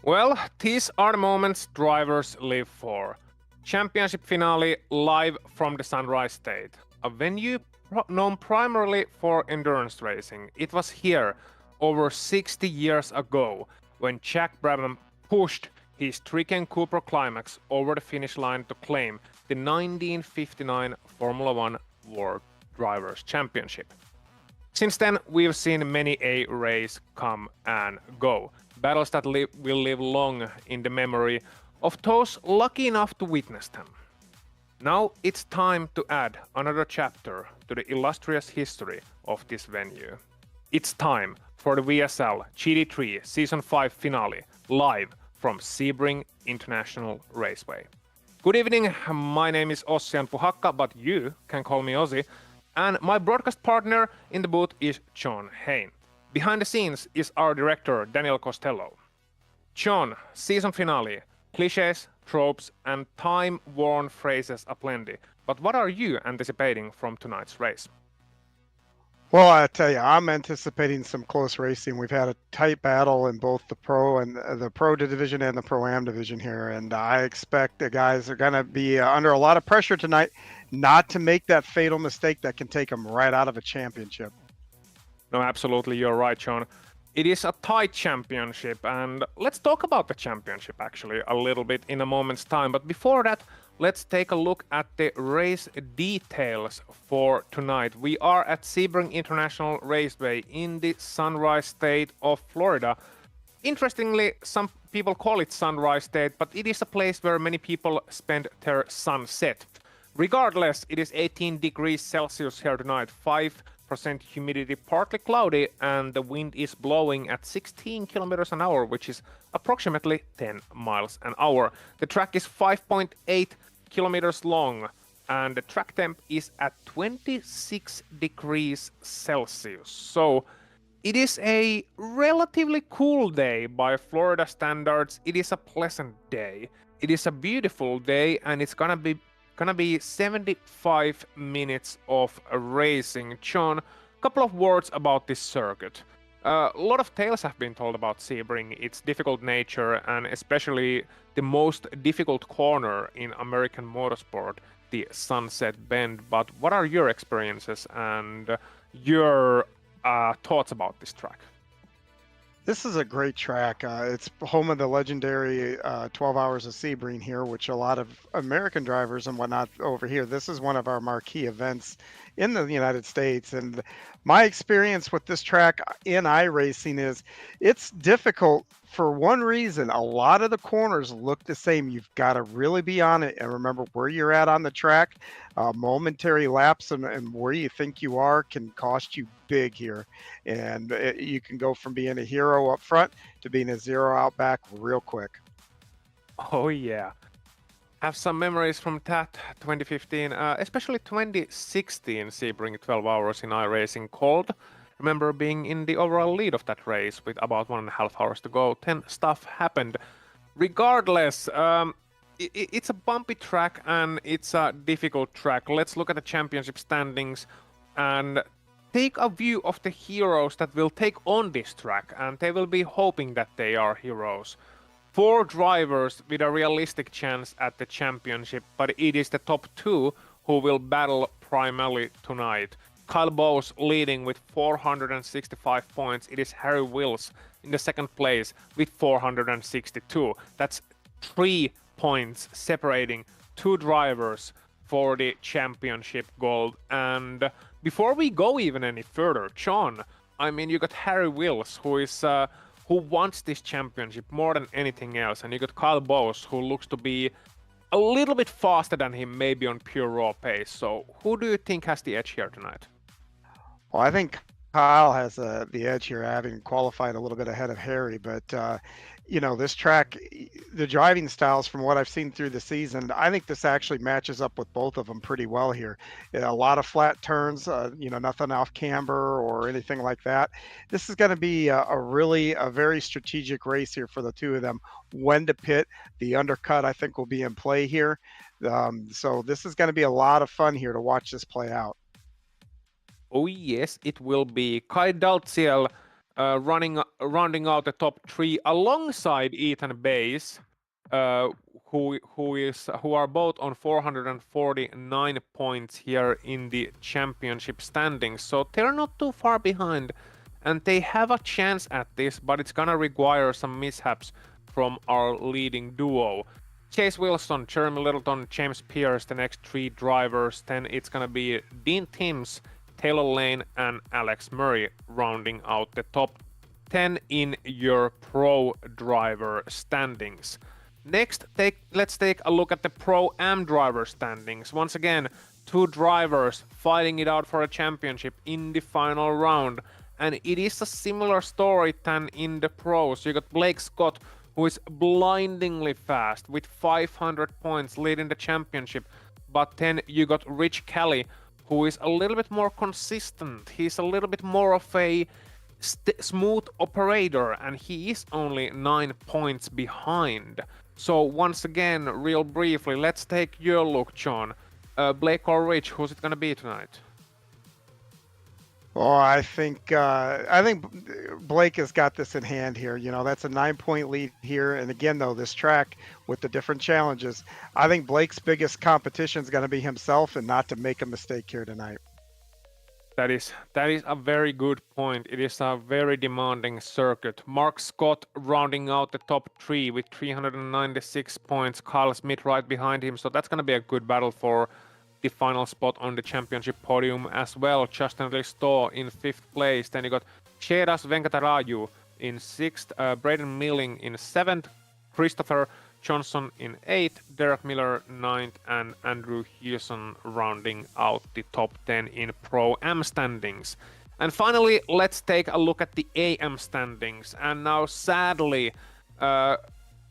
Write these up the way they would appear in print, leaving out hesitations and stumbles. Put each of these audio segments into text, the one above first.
Well, these are the moments drivers live for. Championship finale live from the Sunrise State, a venue known primarily for endurance racing. It was here over 60 years ago when Jack Brabham pushed his Tricken Cooper Climax over the finish line to claim the 1959 Formula One World Drivers' Championship. Since then, we've seen many a race come and go, battles that will live long in the memory of those lucky enough to witness them. Now it's time to add another chapter to the illustrious history of this venue. It's time for the VSL GT3 Season 5 finale, live from Sebring International Raceway. Good evening, my name is Ossian Puhakka, but you can call me Ozzy, and my broadcast partner in the booth is John Hain. Behind the scenes is our director, Daniel Costello. John, season finale, cliches, tropes, and time-worn phrases aplenty. But what are you anticipating from tonight's race? Well, I tell you, I'm anticipating some close racing. We've had a tight battle in both the pro and the pro division and the pro am division here, and I expect the guys are going to be under a lot of pressure tonight, not to make that fatal mistake that can take them right out of a championship. No, absolutely, you're right, John. It is a tight championship, and let's talk about the championship actually a little bit in a moment's time. But before that, let's take a look at the race details for tonight. We are at Sebring International Raceway in the Sunrise State of Florida. Interestingly, some people call it Sunrise State, but it is a place where many people spend their sunset. Regardless, it is 18 degrees Celsius here tonight, 5% humidity, partly cloudy, and the wind is blowing at 16 kilometers an hour, which is approximately 10 miles an hour. The track is 5.8 kilometers long, and the track temp is at 26 degrees Celsius. So it is a relatively cool day by Florida standards. It is a pleasant day. It is a beautiful day, and it's gonna be 75 minutes of racing. John, a couple of words about this circuit. A lot of tales have been told about Sebring, its difficult nature, and especially the most difficult corner in American motorsport, the Sunset Bend. But what are your experiences and your thoughts about this track? This is a great track. It's home of the legendary 12 Hours of Sebring here, which a lot of American drivers and whatnot over here. This is one of our marquee events in the United States. And my experience with this track in iRacing is it's difficult for one reason. A lot of the corners look the same. You've got to really be on it and remember where you're at on the track. Momentary lapse and where you think you are can cost you big here. And you can go from being a hero up front to being a zero out back real quick. Oh yeah. Have some memories from that 2015, especially 2016 Sebring 12 Hours in iRacing Cold. Remember being in the overall lead of that race with about 1.5 hours to go. Then stuff happened. Regardless, it's a bumpy track and it's a difficult track. Let's look at the championship standings and take a view of the heroes that will take on this track, and they will be hoping that they are heroes. 4 drivers with a realistic chance at the championship, but it is the top 2 who will battle primarily tonight. Kyle Bowes leading with 465 points. It is Harry Wills in the second place with 462. That's 3 points separating 2 drivers for the championship gold. And before we go even any further, John, I mean, you got Harry Wills, who wants this championship more than anything else, and you got Kyle Bowes, who looks to be a little bit faster than him, maybe on pure raw pace. So who do you think has the edge here tonight? Well, I think Kyle has the edge here, having qualified a little bit ahead of Harry. But this track, the driving styles, from what I've seen through the season, I think this actually matches up with both of them pretty well here. A lot of flat turns, nothing off camber or anything like that. This is going to be a very strategic race here for the two of them. When to pit, the undercut, I think, will be in play here. So this is going to be a lot of fun here to watch this play out. Oh yes, it will be. Kai Dalziel rounding out the top 3 alongside Ethan Bayes, uh, who are both on 449 points here in the championship standings. So they're not too far behind, and they have a chance at this, but it's gonna require some mishaps from our leading duo. Chase Wilson, Jeremy Littleton, James Pierce, the next 3 drivers. Then it's gonna be Dean Timms, Taylor Lane, and Alex Murray rounding out the top 10 in your pro driver standings. Next, let's take a look at the Pro-Am driver standings. Once again, 2 drivers fighting it out for a championship in the final round. And it is a similar story than in the pros. You got Blake Scott, who is blindingly fast with 500 points leading the championship. But then you got Rich Kelly, who is a little bit more consistent. He's a little bit more of a smooth operator, and he is only 9 points behind. So once again, real briefly, let's take your look, John. Blake or Rich, who's it gonna be tonight? Oh, I think Blake has got this in hand here. You know, that's a 9-point lead here. And again, though, this track with the different challenges, I think Blake's biggest competition is going to be himself and not to make a mistake here tonight. That is a very good point. It is a very demanding circuit. Mark Scott rounding out the top 3 with 396 points. Kyle Smith right behind him. So that's going to be a good battle for the final spot on the championship podium as well. Justin Risto in 5th place. Then you got Chedas Venkataraju in 6th, Braden Milling in 7th, Christopher Johnson in 8th, Derek Miller 9th, and Andrew Hewson rounding out the top 10 in Pro-Am standings. And finally, let's take a look at the AM standings. And now, sadly,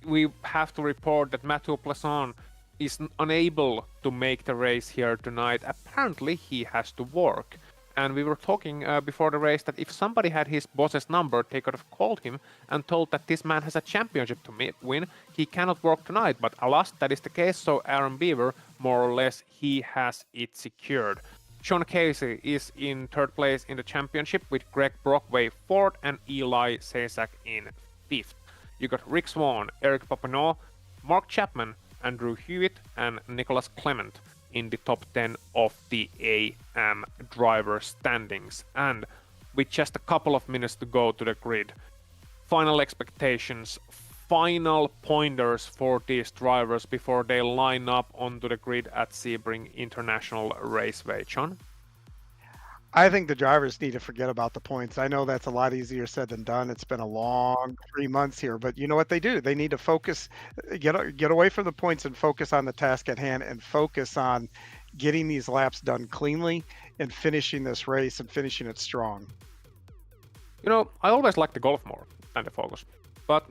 we have to report that Mathieu Plasson is unable to make the race here tonight. Apparently, he has to work. And we were talking before the race that if somebody had his boss's number, they could have called him and told that this man has a championship to win. He cannot work tonight, but alas, that is the case. So Aaron Beaver, more or less, he has it secured. Sean Casey is in 3rd place in the championship with Greg Brockway 4th and Eli Sasak in 5th. You got Rick Swan, Eric Papineau, Mark Chapman, Andrew Hewitt, and Nicholas Clement in the top 10 of the AM driver standings. And with just a couple of minutes to go to the grid, final expectations, final pointers for these drivers before they line up onto the grid at Sebring International Raceway. John? I think the drivers need to forget about the points. I know that's a lot easier said than done. It's been a long 3 months here, but you know what they do? They need to focus, get away from the points and focus on the task at hand and focus on getting these laps done cleanly and finishing this race and finishing it strong. You know, I always like the golf more than the focus. But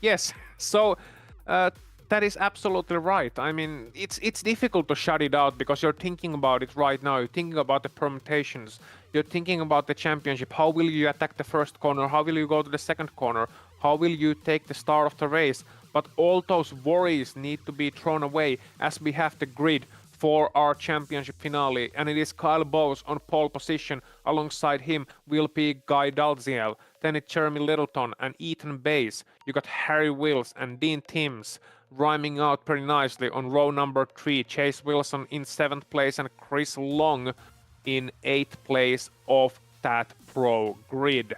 yes, so that is absolutely right. I mean, it's difficult to shut it out because you're thinking about it right now. You're thinking about the permutations. You're thinking about the championship. How will you attack the first corner? How will you go to the second corner? How will you take the start of the race? But all those worries need to be thrown away as we have the grid for our championship finale, and it is Kyle Bowes on pole position. Alongside him will be Guy Dalziel, then it's Jeremy Littleton and Ethan Bayes. You got Harry Wills and Dean Timms rhyming out pretty nicely on row number 3. Chase Wilson in 7th place and Chris Long in 8th place of that pro grid.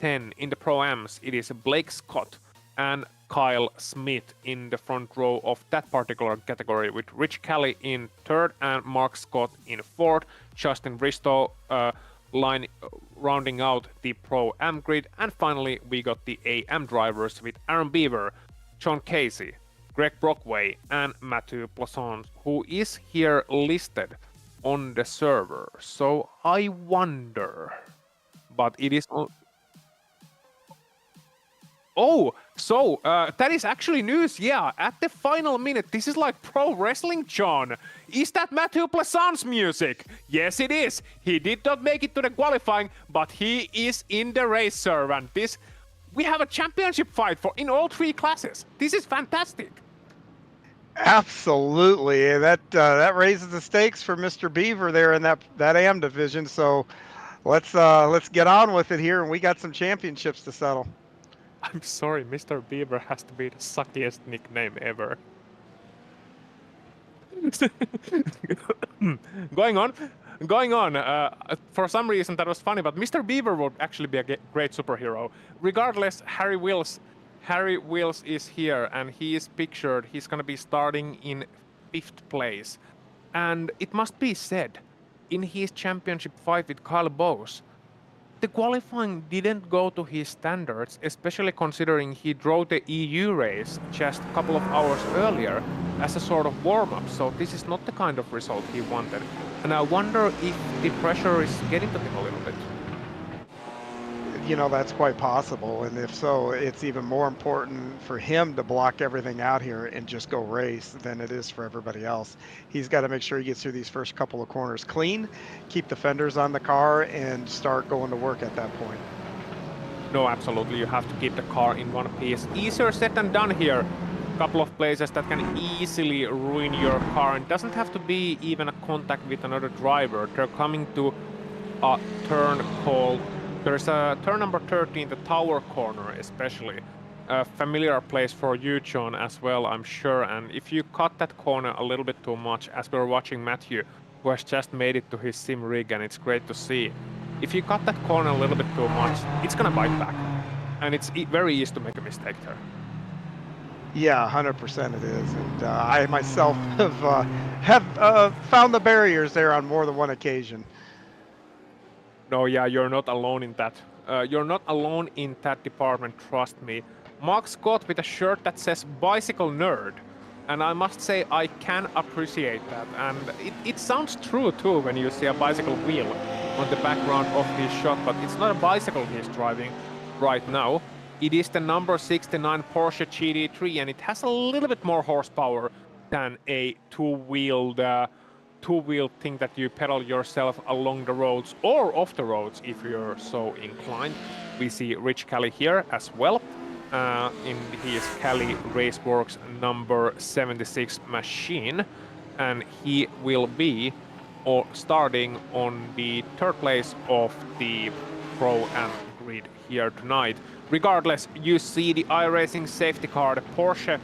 10 in the Pro-Ams, it is Blake Scott and Kyle Smith in the front row of that particular category, with Rich Kelly in 3rd and Mark Scott in 4th. Justin Bristow rounding out the Pro-Am grid. And finally, we got the AM drivers with Aaron Beaver, John Casey, Greg Brockway, and Mathieu Plasson, who is here listed on the server. So I wonder, but it is on. Oh, so that is actually news. Yeah, at the final minute, this is like pro wrestling, John. Is that Mathieu Plasson's music? Yes, it is. He did not make it to the qualifying, but he is in the race, sir. And we have a championship fight in all 3 classes. This is fantastic. Absolutely, that raises the stakes for Mr. Beaver there in that AM division. So Let's get on with it here, and we got some championships to settle. I'm sorry, Mr. Beaver has to be the suckiest nickname ever. going on, going on. For some reason that was funny, but Mr. Beaver would actually be a great superhero. Regardless, Harry Wills is here, and he is pictured. He's gonna be starting in 5th place, and it must be said, in his championship fight with Kyle Bowes, the qualifying didn't go to his standards, especially considering he drove the EU race just a couple of hours earlier as a sort of warm-up, so this is not the kind of result he wanted. And I wonder if the pressure is getting to him a little bit. You know, that's quite possible, and if so, it's even more important for him to block everything out here and just go race than it is for everybody else. He's got to make sure he gets through these first couple of corners clean, keep the fenders on the car, and start going to work at that point. No, absolutely, you have to keep the car in one piece. Easier said than done here. A couple of places that can easily ruin your car, and doesn't have to be even a contact with another driver. They're coming to a turn called, there's a turn number 13, the tower corner especially. A familiar place for you, John, as well, I'm sure. And if you cut that corner a little bit too much, as we're watching Matthew, who has just made it to his sim rig, and it's great to see. If you cut that corner a little bit too much, it's gonna bite back. And it's very easy to make a mistake there. Yeah, 100% it is, and I myself have found the barriers there on more than one occasion. No, yeah, you're not alone in that. You're not alone in that department, trust me. Mark Scott with a shirt that says Bicycle Nerd. And I must say, I can appreciate that. And it sounds true too when you see a bicycle wheel on the background of his shot, but it's not a bicycle he's driving right now. It is the number 69 Porsche GT3, and it has a little bit more horsepower than a two-wheeled thing that you pedal yourself along the roads or off the roads if you're so inclined. We see Rich Kelly here as well in his Kelly Raceworks number 76 machine, and he will be starting on the 3rd place of the Pro-Am grid here tonight. Regardless, you see the iRacing safety car, the Porsche,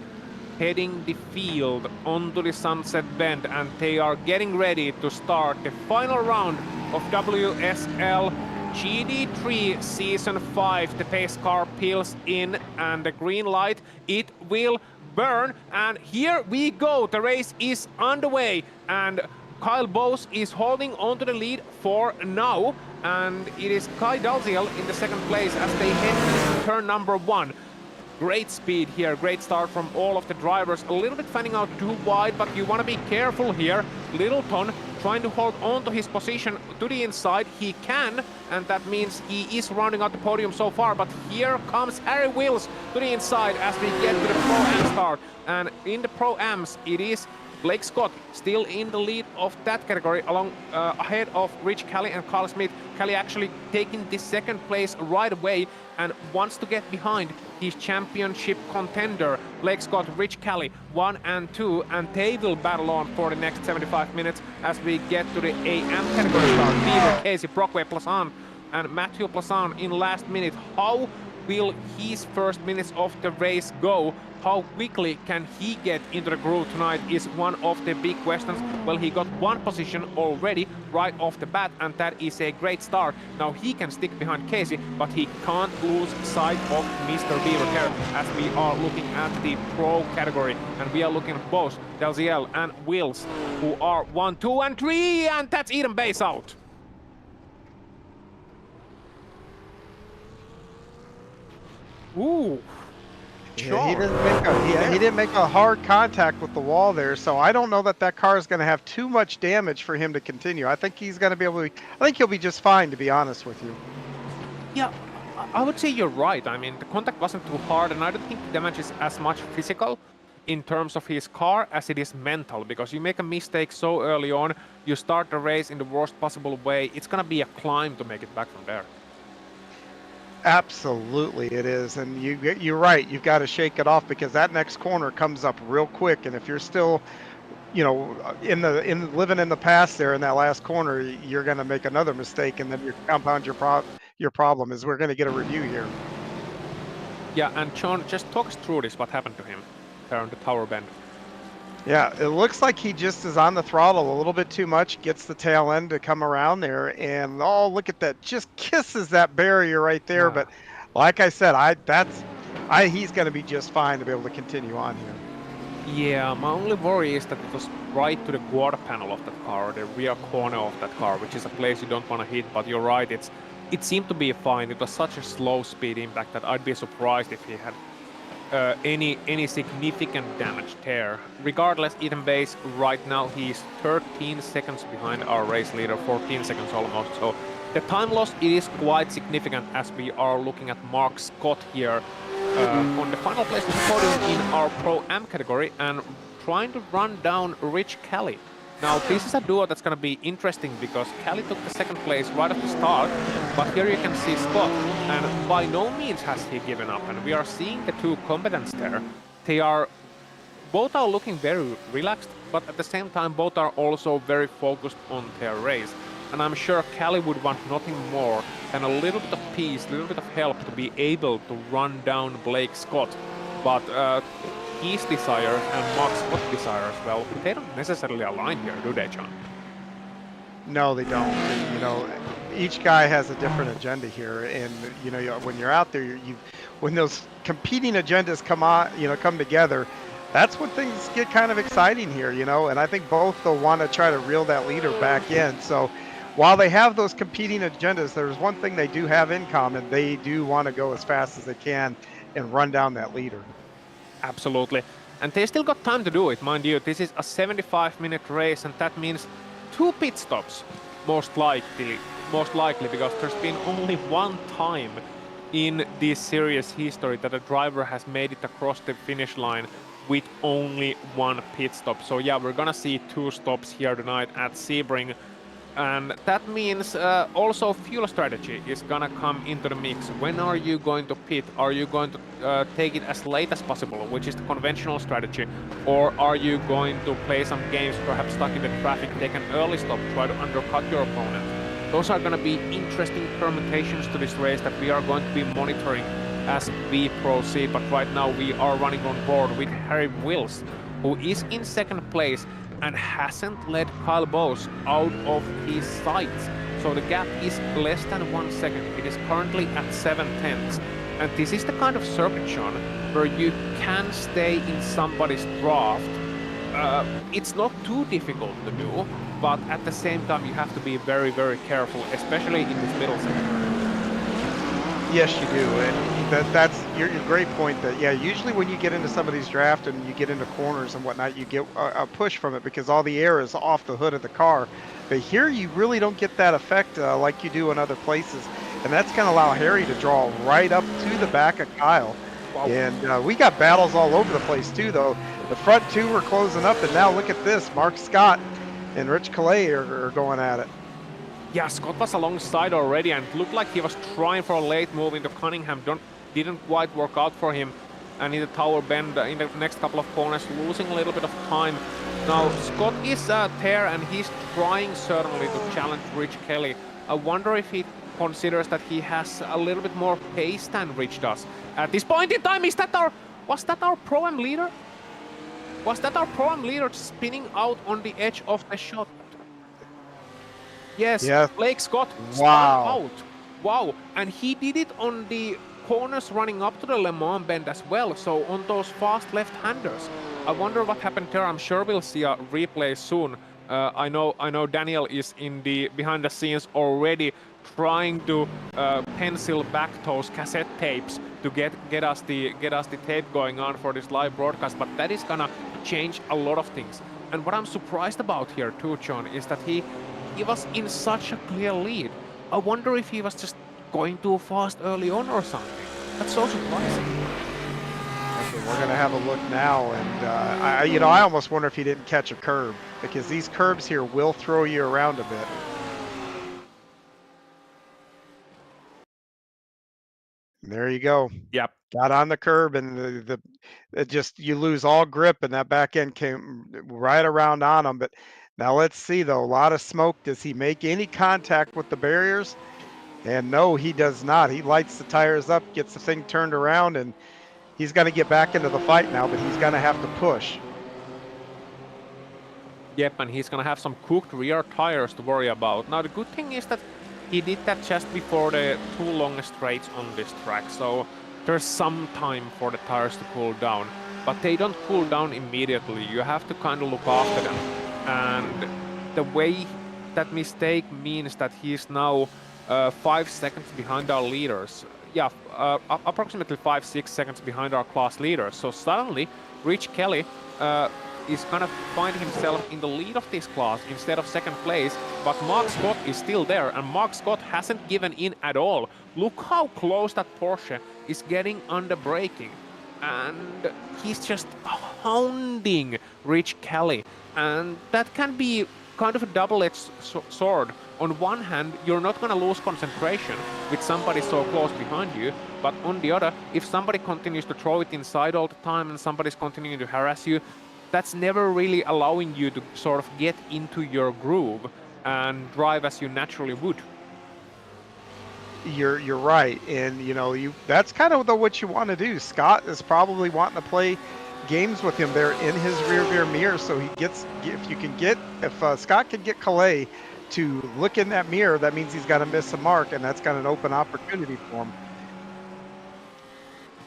heading the field onto the Sunset Bend, and they are getting ready to start the final round of WSL GT3 Season 5. The pace car peels in, and the green light, it will burn, and here we go. The race is underway, and Kyle Bowes is holding onto the lead for now, and it is Kai Dalziel in the 2nd place as they head into turn number 1. Great speed here, great start from all of the drivers. A little bit fanning out too wide, but you want to be careful here. Littleton trying to hold on to his position to the inside. He can, and that means he is rounding out the podium so far. But here comes Harry Wills to the inside as we get to the Pro-Am start. And in the Pro-Ams, it is Blake Scott still in the lead of that category, along ahead of Rich Kelly and Carl Smith. Kelly actually taking the 2nd place right away and wants to get behind his championship contender, Blake Scott, Rich Kelly, 1 and 2, and they will battle on for the next 75 minutes as we get to the AM category start. Peter Casey, Brockway Plasan, and Matthew Plasan in last minute. How will his first minutes of the race go? How quickly can he get into the groove tonight is one of the big questions. Well, he got 1 position already right off the bat, and that is a great start. Now he can stick behind Casey, but he can't lose sight of Mr. Beaver here as we are looking at the pro category, and we are looking at both Dalziel and Wills, who are 1, 2, and 3, and that's Eden Base out. Ooh. Yeah, he didn't make a hard contact with the wall there, so I don't know that car is going to have too much damage for him to continue. I think he's going to be able to. I think he'll be just fine, to be honest with you. Yeah, I would say you're right. I mean, the contact wasn't too hard, and I don't think the damage is as much physical in terms of his car as it is mental, because you make a mistake so early on, you start the race in the worst possible way, it's going to be a climb to make it back from there. Absolutely, it is, and you're right. You've got to shake it off because that next corner comes up real quick, and if you're still you know, in living in the past there in that last corner, you're going to make another mistake, and then you compound your problem. Is we're going to get a review here. Yeah, and John, just talk us through this. What happened to him there on the tower bend? Yeah, it looks like he just is on the throttle a little bit too much, gets the tail end to come around there, and oh, look at that, just kisses that barrier right there. Yeah. But like I said, he's going to be just fine to be able to continue on here. Yeah, my only worry is that it was right to the quarter panel of that car, or the rear corner of that car, which is a place you don't want to hit. But you're right, it seemed to be fine. It was such a slow speed impact that I'd be surprised if he had any significant damage there. Regardless, Eden Base right now he's 13 seconds behind our race leader, 14 seconds almost. So the time loss it is quite significant as we are looking at Mark Scott here on the final place of the podium in our Pro-Am category and trying to run down Rich Kelly. Now, this is a duo that's going to be interesting because Kelly took the second place right at the start, but here you can see Scott, and by no means has he given up, and we are seeing the two combatants there. Both are looking very relaxed, but at the same time, both are also very focused on their race. And I'm sure Kelly would want nothing more than a little bit of peace, a little bit of help to be able to run down Blake Scott. But his desire and Mark Scott's desire as well, they don't necessarily align here, do they, John? No, they don't. You know, each guy has a different agenda here, and you know, when you're out there, when those competing agendas come together, that's when things get kind of exciting here, you know. And I think both will want to try to reel that leader back in. So while they have those competing agendas, there's one thing they do have in common: they do want to go as fast as they can and run down that leader. Absolutely. And they still got time to do it, mind you. This is a 75-minute race, and that means 2 pit stops, most likely, because there's been only one time in this series history that a driver has made it across the finish line with only 1 pit stop. So yeah, we're gonna see 2 stops here tonight at Sebring. And that means also fuel strategy is gonna come into the mix. When are you going to pit? Are you going to take it as late as possible, which is the conventional strategy? Or are you going to play some games, perhaps stuck in the traffic, take an early stop, try to undercut your opponent? Those are gonna be interesting permutations to this race that we are going to be monitoring as we proceed. But right now we are running on board with Harry Wills, who is in second place and hasn't let Kyle Bose out of his sights. So the gap is less than 1 second. It is currently at 7/10. And this is the kind of circuit, Sean, where you can stay in somebody's draft. It's not too difficult to do, but at the same time you have to be very, very careful, especially in this middle sector. Yes, you do, and that's your great point. That yeah, usually when you get into some of these drafts and you get into corners and whatnot, you get a push from it because all the air is off the hood of the car. But here you really don't get that effect like you do in other places, and that's going to allow Harry to draw right up to the back of Kyle. Wow. And we got battles all over the place too, though. The front two are closing up, and now look at this: Mark Scott and Rich Calais are going at it. Yeah, Scott was alongside already and it looked like he was trying for a late move into Cunningham. Didn't quite work out for him. And in the tower bend, in the next couple of corners, losing a little bit of time. Now, Scott is there and he's trying certainly to challenge Rich Kelly. I wonder if he considers that he has a little bit more pace than Rich does. At this point in time, was that our Pro-Am leader? Was that our Pro-Am leader spinning out on the edge of the shot? Yes, Blake Scott out. Wow, and he did it on the corners running up to the Le Mans bend as well, so on those fast left-handers. I wonder what happened there. I'm sure we'll see a replay soon. I know Daniel is in the behind the scenes already trying to pencil back those cassette tapes to get us the tape going on for this live broadcast, but that is gonna change a lot of things. And what I'm surprised about here too, John, is that he was in such a clear lead. I wonder if he was just going too fast early on or something. That's so surprising. Okay, we're gonna have a look now, and I almost wonder if he didn't catch a curb, because these curbs here will throw you around a bit. And there you go. Yep. Got on the curb and it just you lose all grip and that back end came right around on him. But now let's see though, a lot of smoke. Does he make any contact with the barriers? And no, he does not. He lights the tires up, gets the thing turned around, and he's going to get back into the fight now, but he's going to have to push. Yep, and he's gonna have some cooked rear tires to worry about. Now the good thing is that he did that just before the two longest straights on this track, so there's some time for the tires to cool down. But they don't cool down immediately, you have to kind of look after them. And the way that mistake means that he's now 5 seconds behind our leaders. Yeah, approximately 5-6 seconds behind our class leaders. So suddenly, Rich Kelly is gonna find himself in the lead of this class instead of second place, but Mark Scott is still there, and Mark Scott hasn't given in at all. Look how close that Porsche is getting under braking, and he's just hounding Rich Kelly, and that can be kind of a double-edged sword. On one hand, you're not gonna lose concentration with somebody so close behind you, but on the other, if somebody continues to throw it inside all the time and somebody's continuing to harass you, that's never really allowing you to sort of get into your groove and drive as you naturally would. You're right, and you know that's kind of what you want to do. Scott is probably wanting to play games with him there in his rear mirror, so he gets if Scott can get Calais to look in that mirror, that means he's got to miss a mark, and that's got an open opportunity for him.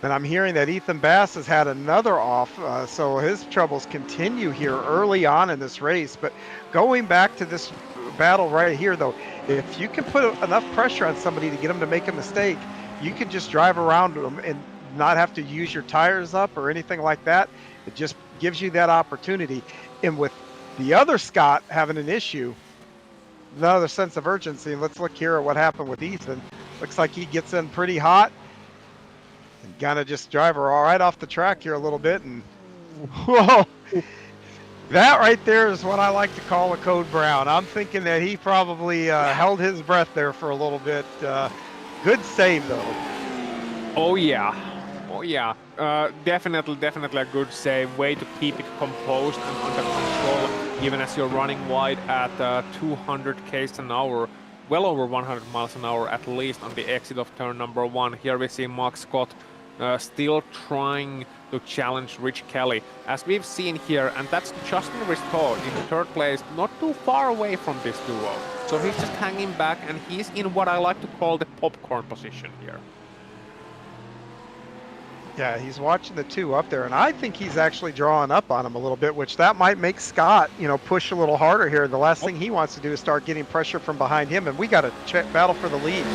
And I'm hearing that Ethan Bass has had another off, so his troubles continue here early on in this race. But going back to this battle right here, though, if you can put enough pressure on somebody to get them to make a mistake, you can just drive around them and not have to use your tires up or anything like that. It just gives you that opportunity. And with the other Scott having an issue, another sense of urgency. And let's look here at what happened with Ethan. Looks like he gets in pretty hot. And gonna just drive her all right off the track here a little bit, and whoa, that right there is what I like to call a code brown. I'm thinking that he probably held his breath there for a little bit. Good save though. Oh yeah, definitely a good save. Way to keep it composed and under control, even as you're running wide at 200 km an hour. Well over 100 miles an hour at least on the exit of turn number 1. Here we see Mark Scott still trying to challenge Rich Kelly, as we've seen here, and that's Justin Risto in third place, not too far away from this duo. So he's just hanging back, and he's in what I like to call the popcorn position here. Yeah, he's watching the two up there, and I think he's actually drawing up on him a little bit, which that might make Scott, push a little harder here. The last thing he wants to do is start getting pressure from behind him, and we got a battle for the lead.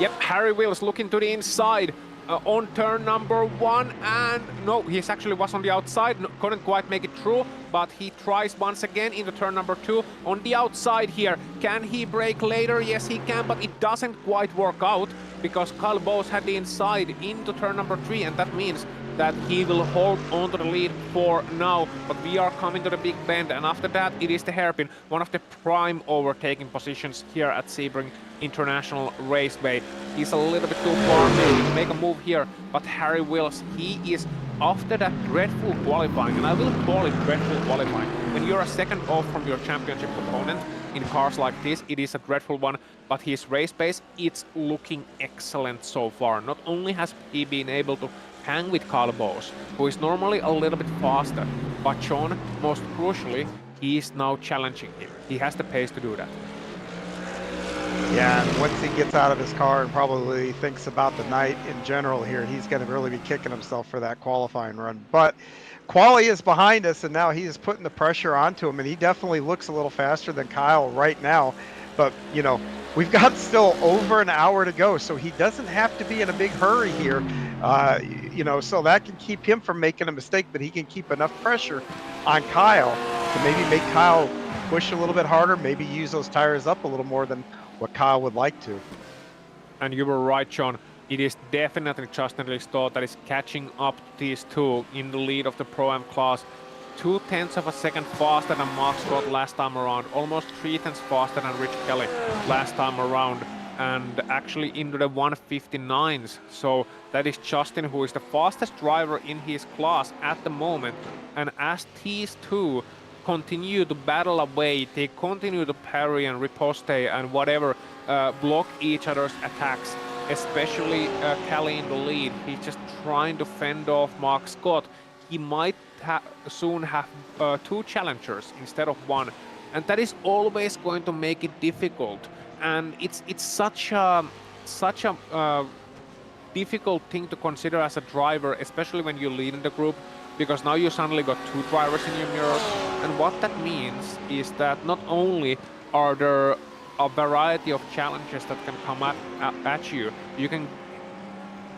Yep, Harry Wills looking to the inside on turn number 1, and no, he actually was on the outside, couldn't quite make it through, but he tries once again into turn number 2 on the outside here. Can he brake later? Yes, he can, but it doesn't quite work out, because Kyle Bose had the inside into turn number 3, and that means that he will hold on to the lead for now. But we are coming to the big bend, and after that it is the hairpin, one of the prime overtaking positions here at Sebring International Raceway. He's a little bit too far maybe to make a move here, but Harry Wills, he is after that dreadful qualifying, and I will call it dreadful qualifying. When you're a second off from your championship opponent in cars like this, it is a dreadful one, but his race pace, it's looking excellent so far. Not only has he been able to hang with Kyle Bose, who is normally a little bit faster, but Sean, most crucially, he is now challenging him. He has the pace to do that. Yeah, and once he gets out of his car and probably thinks about the night in general here, he's going to really be kicking himself for that qualifying run. But Quali is behind us, and now he is putting the pressure onto him, and he definitely looks a little faster than Kyle right now. But, we've got still over an hour to go, so he doesn't have to be in a big hurry here, so that can keep him from making a mistake, but he can keep enough pressure on Kyle to maybe make Kyle push a little bit harder, maybe use those tires up a little more than what Kyle would like to. And you were right, John. It is definitely Justin Risto that is catching up to these two in the lead of the Pro-Am class. 0.2 of a second faster than Mark Scott last time around, almost 0.3 faster than Rich Kelly last time around. and actually into the 159s. So that is Justin, who is the fastest driver in his class at the moment. And as these two continue to battle away, they continue to parry and riposte and whatever, block each other's attacks. Especially Callie in the lead. He's just trying to fend off Mark Scott. He might soon have two challengers instead of one, and that is always going to make it difficult. And it's such a difficult thing to consider as a driver, especially when you lead in the group, because now you suddenly got two drivers in your mirror. And what that means is that not only are there a variety of challenges that can come at you, you can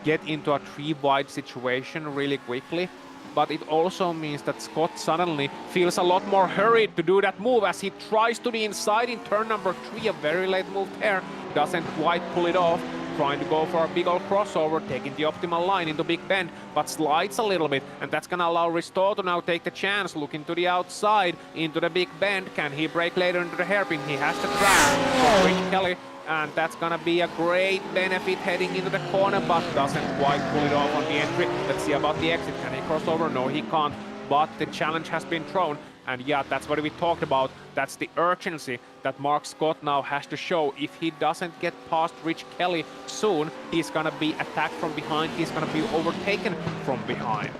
get into a 3-wide situation really quickly, but it also means that Scott suddenly feels a lot more hurried to do that move as he tries to the inside in turn number 3, a very late move there, doesn't quite pull it off, trying to go for a big old crossover, taking the optimal line into Big Bend, but slides a little bit, and that's gonna allow Risto to now take the chance, looking to the outside, into the Big Bend. Can he break later into the hairpin? He has to track for Rich Kelly, and that's gonna be a great benefit heading into the corner, but doesn't quite pull it off on the entry. Let's see about the exit. Can he cross over? No, he can't, but the challenge has been thrown. And yeah, that's what we talked about. That's the urgency that Mark Scott now has to show. If he doesn't get past Rich Kelly soon, he's gonna be attacked from behind. He's gonna be overtaken from behind.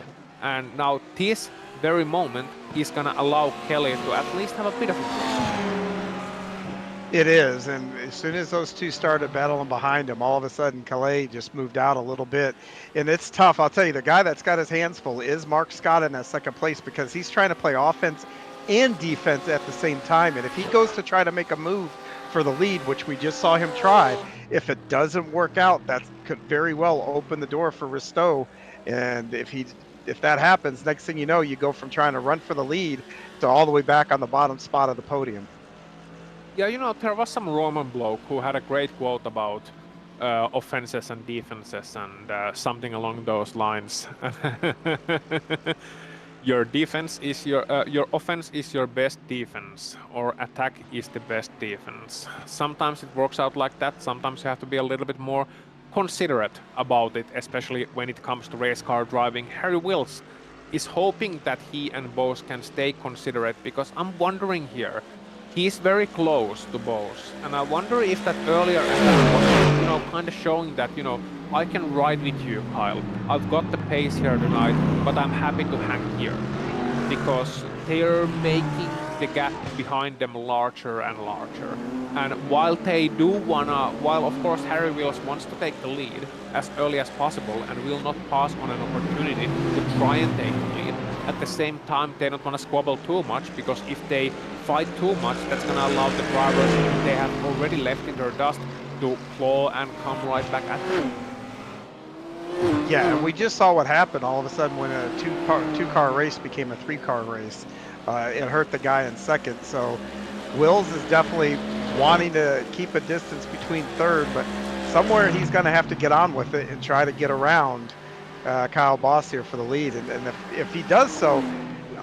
And now this very moment, he's gonna allow Kelly to at least have a bit of a break. It is, and as soon as those two started battling behind him, all of a sudden Calais just moved out a little bit. And it's tough. I'll tell you, the guy that's got his hands full is Mark Scott in that second place, because he's trying to play offense and defense at the same time. And if he goes to try to make a move for the lead, which we just saw him try, if it doesn't work out, that could very well open the door for Risto. And if that happens, next thing you know, you go from trying to run for the lead to all the way back on the bottom spot of the podium. Yeah, you know, there was some Roman bloke who had a great quote about offenses and defenses and something along those lines. Your defense is your offense is your best defense, or attack is the best defense. Sometimes it works out like that. Sometimes you have to be a little bit more considerate about it, especially when it comes to race car driving. Harry Wills is hoping that he and Bose can stay considerate, because I'm wondering here. He's very close to Bose, and I wonder if that earlier was, you know, kind of showing that, you know, I can ride with you, Kyle. I've got the pace here tonight, but I'm happy to hang here, because they're making the gap behind them larger and larger. And while they do wanna, while of course Harry Wills wants to take the lead as early as possible and will not pass on an opportunity to try and take the lead, at the same time they don't want to squabble too much, because if they fight too much, that's going to allow the drivers who they have already left in their dust to claw and come right back at them. Yeah, and we just saw what happened all of a sudden when a two-car race became a 3-car race. It hurt the guy in second, so Wills is definitely wanting to keep a distance between third, but somewhere he's going to have to get on with it and try to get around Kyle Boss here for the lead. And if he does so,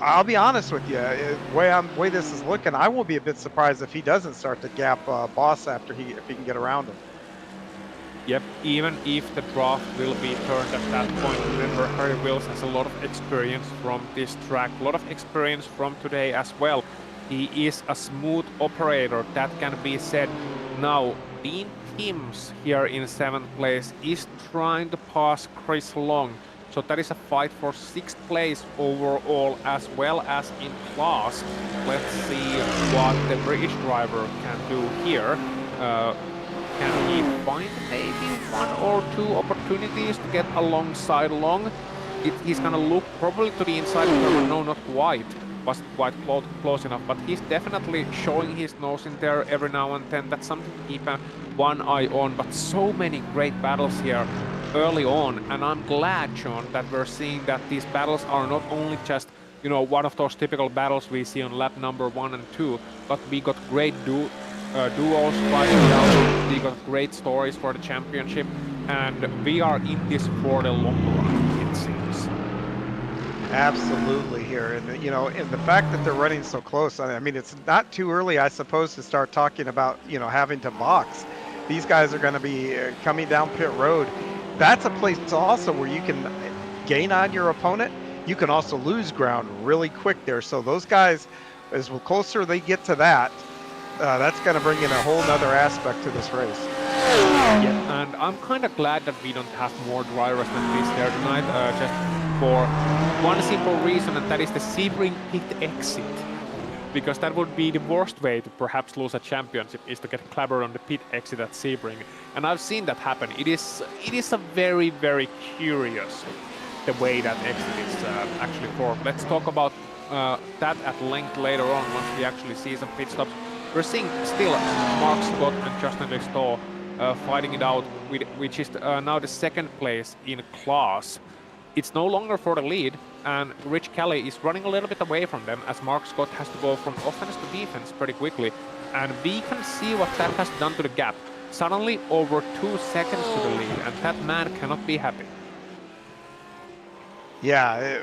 I'll be honest with you, the way this is looking, I will be a bit surprised if he doesn't start to gap Boss if he can get around him. Yep, even if the draft will be turned at that point. Remember, Harry Wills has a lot of experience from this track, a lot of experience from today as well. He is a smooth operator, that can be said. Now, Dean Timms here in 7th place is trying to pass Chris Long. So that is a fight for 6th place overall, as well as in class. Let's see what the British driver can do here. Can he find maybe 1 or 2 opportunities to get alongside Long? He's gonna look probably to the inside of the, no, not quite. Wasn't quite close enough, but he's definitely showing his nose in there every now and then. That's something to keep one eye on. But so many great battles here early on, and I'm glad, Sean, that we're seeing that these battles are not only just, you know, one of those typical battles we see on lap number 1 and 2, but we got great duos fighting out. We got great stories for the championship, and we are in this for the long run, it seems. Absolutely here, and you know, and the fact that they're running so close, I mean, it's not too early, I suppose, to start talking about, you know, having to box. these guys are going to be coming down pit road. That's a place also where you can gain on your opponent. You can also lose ground really quick there. So those guys, as closer they get to that, that's going to bring in a whole nother aspect to this race. Yeah, and I'm kind of glad that we don't have more drivers than this here tonight, just for one simple reason, and that is the Sebring pit exit. Because that would be the worst way to perhaps lose a championship, is to get clobbered on the pit exit at Sebring. And I've seen that happen. It is a very, very curious the way that exit is actually formed. Let's talk about that at length later on once we actually see some pit stops. We're seeing still Mark Scott and Justin Listow fighting it out, which is now the second place in class. It's no longer for the lead, and Rich Kelly is running a little bit away from them as Mark Scott has to go from offense to defense pretty quickly. And we can see what that has done to the gap. Suddenly over 2 seconds to the lead, and that man cannot be happy. Yeah,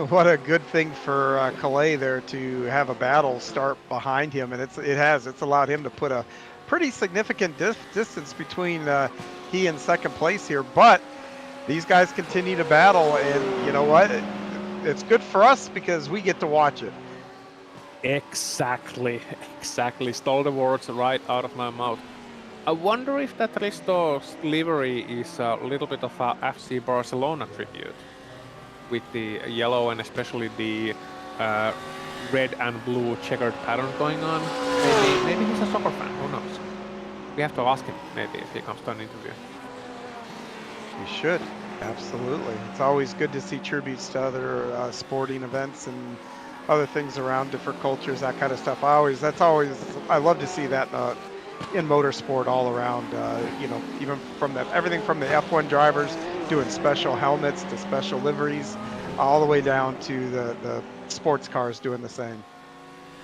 what a good thing for Calais there to have a battle start behind him, and it's allowed him to put a pretty significant distance between he and second place here. But these guys continue to battle, and you know what? It's good for us because we get to watch it. Exactly. Stole the words right out of my mouth. I wonder if that Ristow's livery is a little bit of a FC Barcelona tribute, with the yellow and especially the red and blue checkered pattern going on. Maybe he's a soccer fan, who knows? We have to ask him maybe if he comes to an interview. We should, absolutely. It's always good to see tributes to other sporting events and other things around different cultures, that kind of stuff. I love to see that in motorsport all around. You know, even from everything from the F1 drivers doing special helmets to special liveries, all the way down to the sports cars doing the same.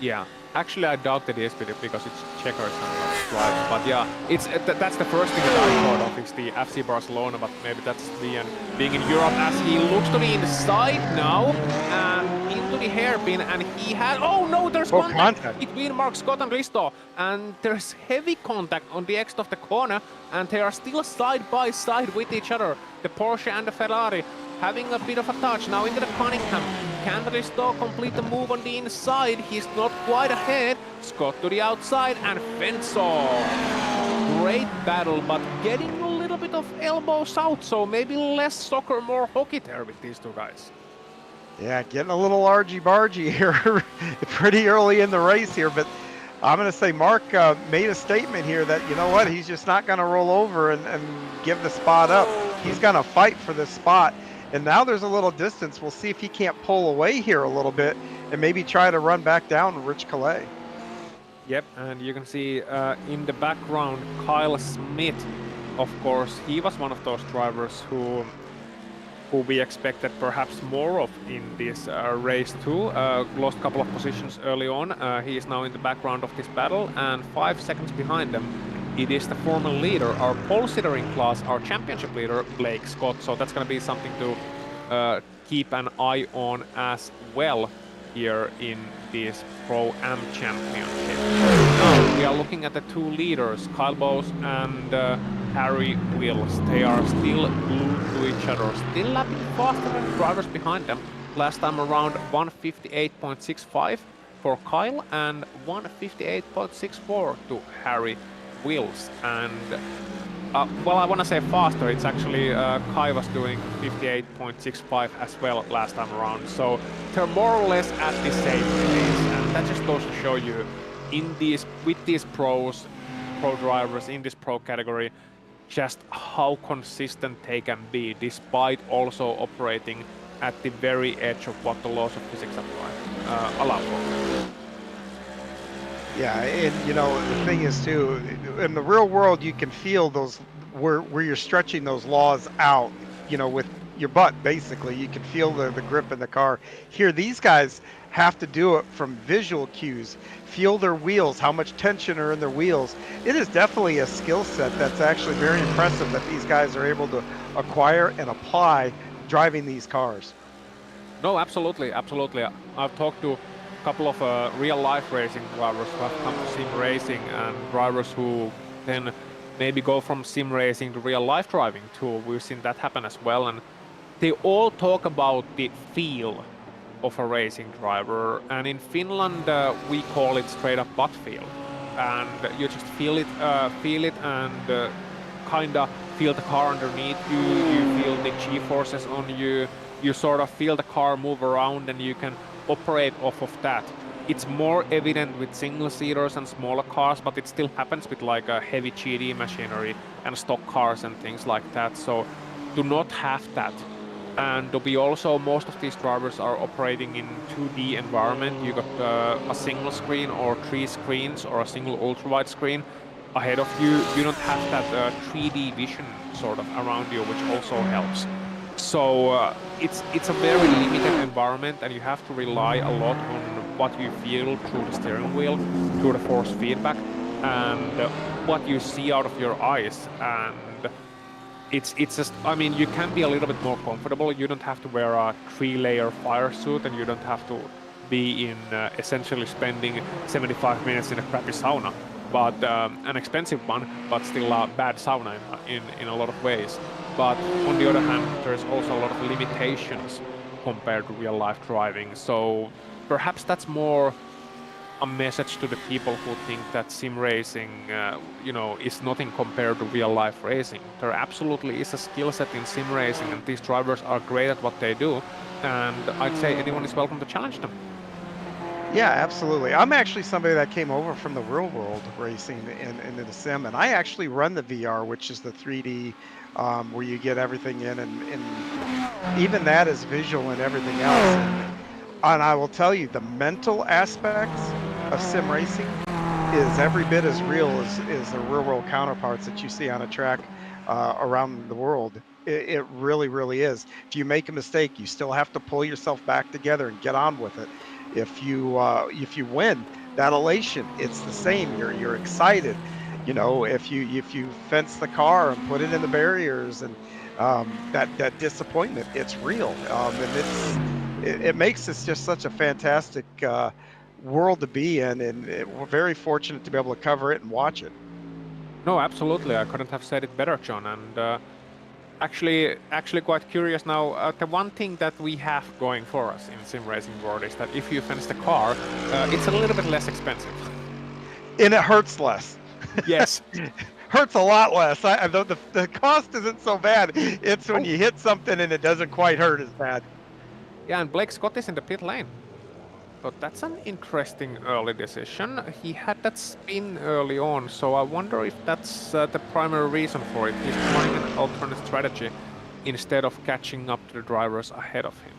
Yeah, actually I doubt that it is because it's checkers and not stripes. But yeah, that's the first thing that I thought of is the FC Barcelona, but maybe that's being in Europe, as he looks to the inside now and into the hairpin, and he had there's contact between Mark Scott and Risto, and there's heavy contact on the exit of the corner, and they are still side by side with each other, the Porsche and the Ferrari, having a bit of a touch now into the Cunningham. Can Risto complete the move on the inside? He's not quite ahead. Scott to the outside and fence off. Great battle, but getting a little bit of elbows out, so maybe less soccer, more hockey there with these two guys. Yeah, getting a little argy-bargy here pretty early in the race here, but I'm going to say Mark made a statement here that, you know what, he's just not going to roll over and give the spot up. He's going to fight for this spot. And now there's a little distance. We'll see if he can't pull away here a little bit and maybe try to run back down Rich Calais. Yep, and you can see in the background Kyle Smith, of course. He was one of those drivers who we expected perhaps more of in this race too. Lost a couple of positions early on. He is now in the background of this battle, and 5 seconds behind them it is the former leader, our pole sitter in class, our championship leader, Blake Scott. So that's going to be something to keep an eye on as well here in this Pro-Am Championship. Now we are looking at the two leaders, Kyle Bowes and Harry Wills. They are still glued to each other, still lapping faster than the drivers behind them. Last time around 158.65 for Kyle and 158.64 to Harry Wills. And well, I want to say faster. It's actually Kai was doing 58.65 as well last time around. So they're more or less at the same pace, and that just goes to show you with these pro drivers in this pro category, just how consistent they can be, despite also operating at the very edge of what the laws of physics allow for. Yeah, and you know, the thing is too, in the real world, you can feel those where you're stretching those laws out, you know, with your butt, basically. You can feel the grip in the car. Here, these guys have to do it from visual cues, feel their wheels, how much tension are in their wheels. It is definitely a skill set that's actually very impressive that these guys are able to acquire and apply driving these cars. No, absolutely, absolutely. I've talked to couple of real-life racing drivers who have come to sim racing, and drivers who then maybe go from sim racing to real life driving too. We've seen that happen as well, and they all talk about the feel of a racing driver, and in Finland we call it straight up butt feel, and you just feel it, and kind of feel the car underneath you. You feel the G-forces on you. You sort of feel the car move around, and you can operate off of that. It's more evident with single-seaters and smaller cars, but it still happens with like a heavy GT machinery and stock cars and things like that. So do not have that. And we also, most of these drivers are operating in 2D environment. You got a single screen or 3 screens or a single ultra-wide screen ahead of you. You don't have that 3D vision sort of around you, which also helps. So it's a very limited environment, and you have to rely a lot on what you feel through the steering wheel, through the force feedback, and what you see out of your eyes. And it's just, I mean, you can be a little bit more comfortable. You don't have to wear a 3-layer fire suit, and you don't have to be in essentially spending 75 minutes in a crappy sauna, but an expensive one, but still a bad sauna in a lot of ways. But on the other hand, there's also a lot of limitations compared to real life driving. So perhaps that's more a message to the people who think that sim racing, is nothing compared to real life racing. There absolutely is a skill set in sim racing, and these drivers are great at what they do. And I'd say anyone is welcome to challenge them. Yeah, absolutely. I'm actually somebody that came over from the real world racing into the sim, and I actually run the VR, which is the 3D, where you get everything in, and even that is visual and everything else. And I will tell you, the mental aspects of sim racing is every bit as real as the real world counterparts that you see on a track around the world. It really, really is. If you make a mistake, you still have to pull yourself back together and get on with it. If you win, that elation, it's the same. You're excited. If you fence the car and put it in the barriers, and that disappointment, it's real. And it makes this just such a fantastic world to be in, and we're very fortunate to be able to cover it and watch it. No, absolutely. I couldn't have said it better, John. And actually quite curious now. The one thing that we have going for us in sim racing world is that if you fence the car, it's a little bit less expensive. And it hurts less. Yes. Hurts a lot less. The cost isn't so bad. It's when you hit something and it doesn't quite hurt as bad. Yeah, and Blake Scott is in the pit lane. So that's an interesting early decision. He had that spin early on, so I wonder if that's the primary reason for it. He's trying an alternate strategy instead of catching up to the drivers ahead of him.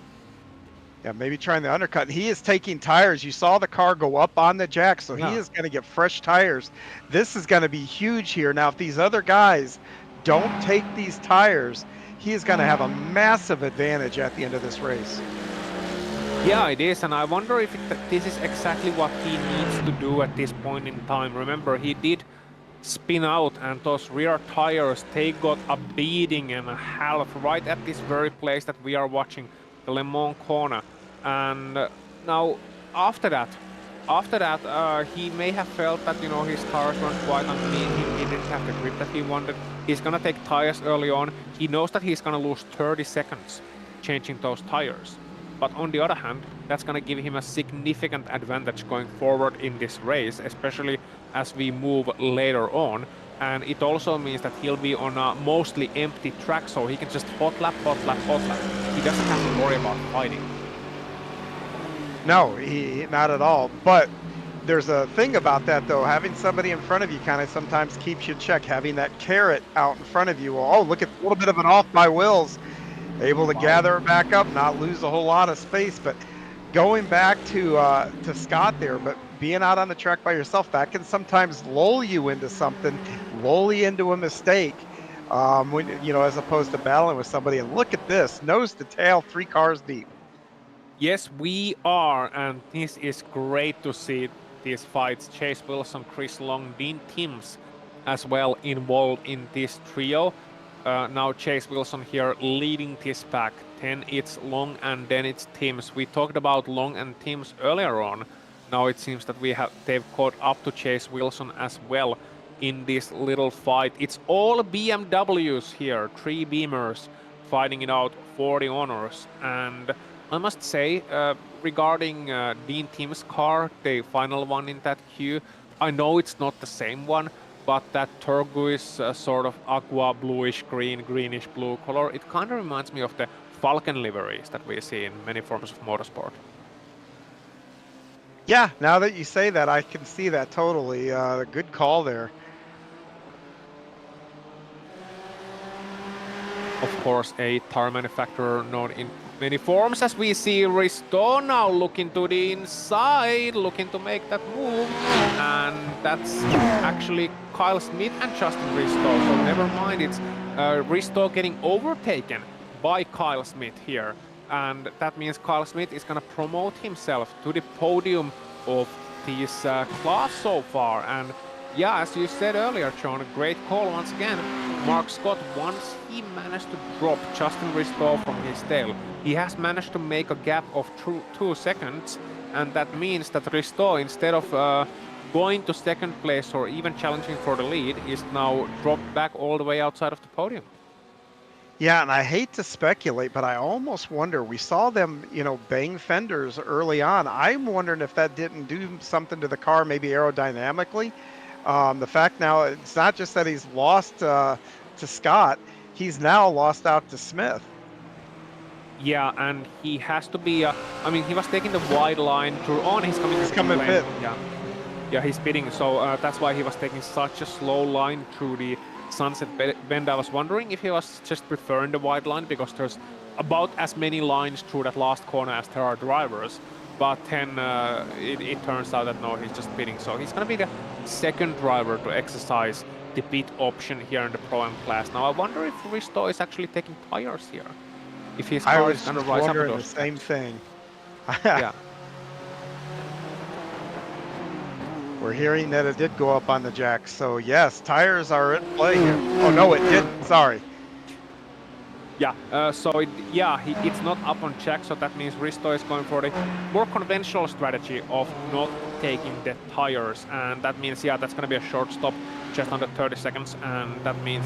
Yeah, maybe trying the undercut. He is taking tires. You saw the car go up on the jack, so Yeah. he is going to get fresh tires. This is going to be huge here. Now, if these other guys don't take these tires, he is going to have a massive advantage at the end of this race. Yeah, it is, and I wonder if this is exactly what he needs to do at this point in time. Remember, he did spin out, and those rear tires, they got a beating and a half right at this very place that we are watching, the Le Mans corner. And now, after that, he may have felt that, his tires weren't quite underneath him, he didn't have the grip that he wanted. He's gonna take tires early on. He knows that he's gonna lose 30 seconds changing those tires. But on the other hand, that's going to give him a significant advantage going forward in this race, especially as we move later on. And it also means that he'll be on a mostly empty track, so he can just hot lap. He doesn't have to worry about fighting. No, not at all. But there's a thing about that, though. Having somebody in front of you kind of sometimes keeps you in check. Having that carrot out in front of you. Well, oh, look at a little bit of an off my wheels. Able to gather it back up, not lose a whole lot of space. But going back to Scott there, but being out on the track by yourself, that can sometimes lull you into something, lull you into a mistake, when as opposed to battling with somebody. And look at this, nose to tail, 3 cars deep. Yes, we are, and this is great to see these fights. Chase Wilson, Chris Long, Dean Timms as well involved in this trio. Now Chase Wilson here leading this pack. 10 it's Long and then it's Timms. We talked about Long and Timms earlier on. Now it seems that they've caught up to Chase Wilson as well. in this little fight. It's all BMWs here, 3 Beamers fighting it out for the honors. And I must say, regarding Dean Tim's car, the final one in that queue, I know it's not the same one, but that turquoise sort of aqua bluish green, greenish blue color, it kind of reminds me of the Falcon liveries that we see in many forms of motorsport. Yeah, now that you say that, I can see that totally. Good call there. Of course, a tire manufacturer known in many forms, as we see Risto now looking to the inside, looking to make that move. And that's actually Kyle Smith and Justin Risto. So never mind, it's Risto getting overtaken by Kyle Smith here. And that means Kyle Smith is going to promote himself to the podium of this class so far. And yeah, as you said earlier, John, great call once again. Mark Scott, once he managed to drop Justin Risto from his tail, he has managed to make a gap of 2 seconds, and that means that Risto, instead of going to second place or even challenging for the lead, is now dropped back all the way outside of the podium. Yeah, and I hate to speculate, but I almost wonder, we saw them, bang fenders early on. I'm wondering if that didn't do something to the car, maybe aerodynamically. The fact now, it's not just that he's lost to Scott, he's now lost out to Smith. Yeah, and he has to be, I mean, he was taking the wide line through on, he's coming pit. Yeah, he's pitting, so that's why he was taking such a slow line through the Sunset Bend. I was wondering if he was just preferring the wide line, because there's about as many lines through that last corner as there are drivers. But then it turns out that no, he's just pitting. So he's going to be the second driver to exercise the pit option here in the Pro-Am class. Now I wonder if Risto is actually taking tires here. If his car is going to rise up to those the same thing. Yeah. We're hearing that it did go up on the jack. So yes, tires are at play here. Oh no, it didn't. Sorry. Yeah, so it's not up on jack, so that means Risto is going for the more conventional strategy of not taking the tires, and that means, yeah, that's going to be a short stop, just under 30 seconds, and that means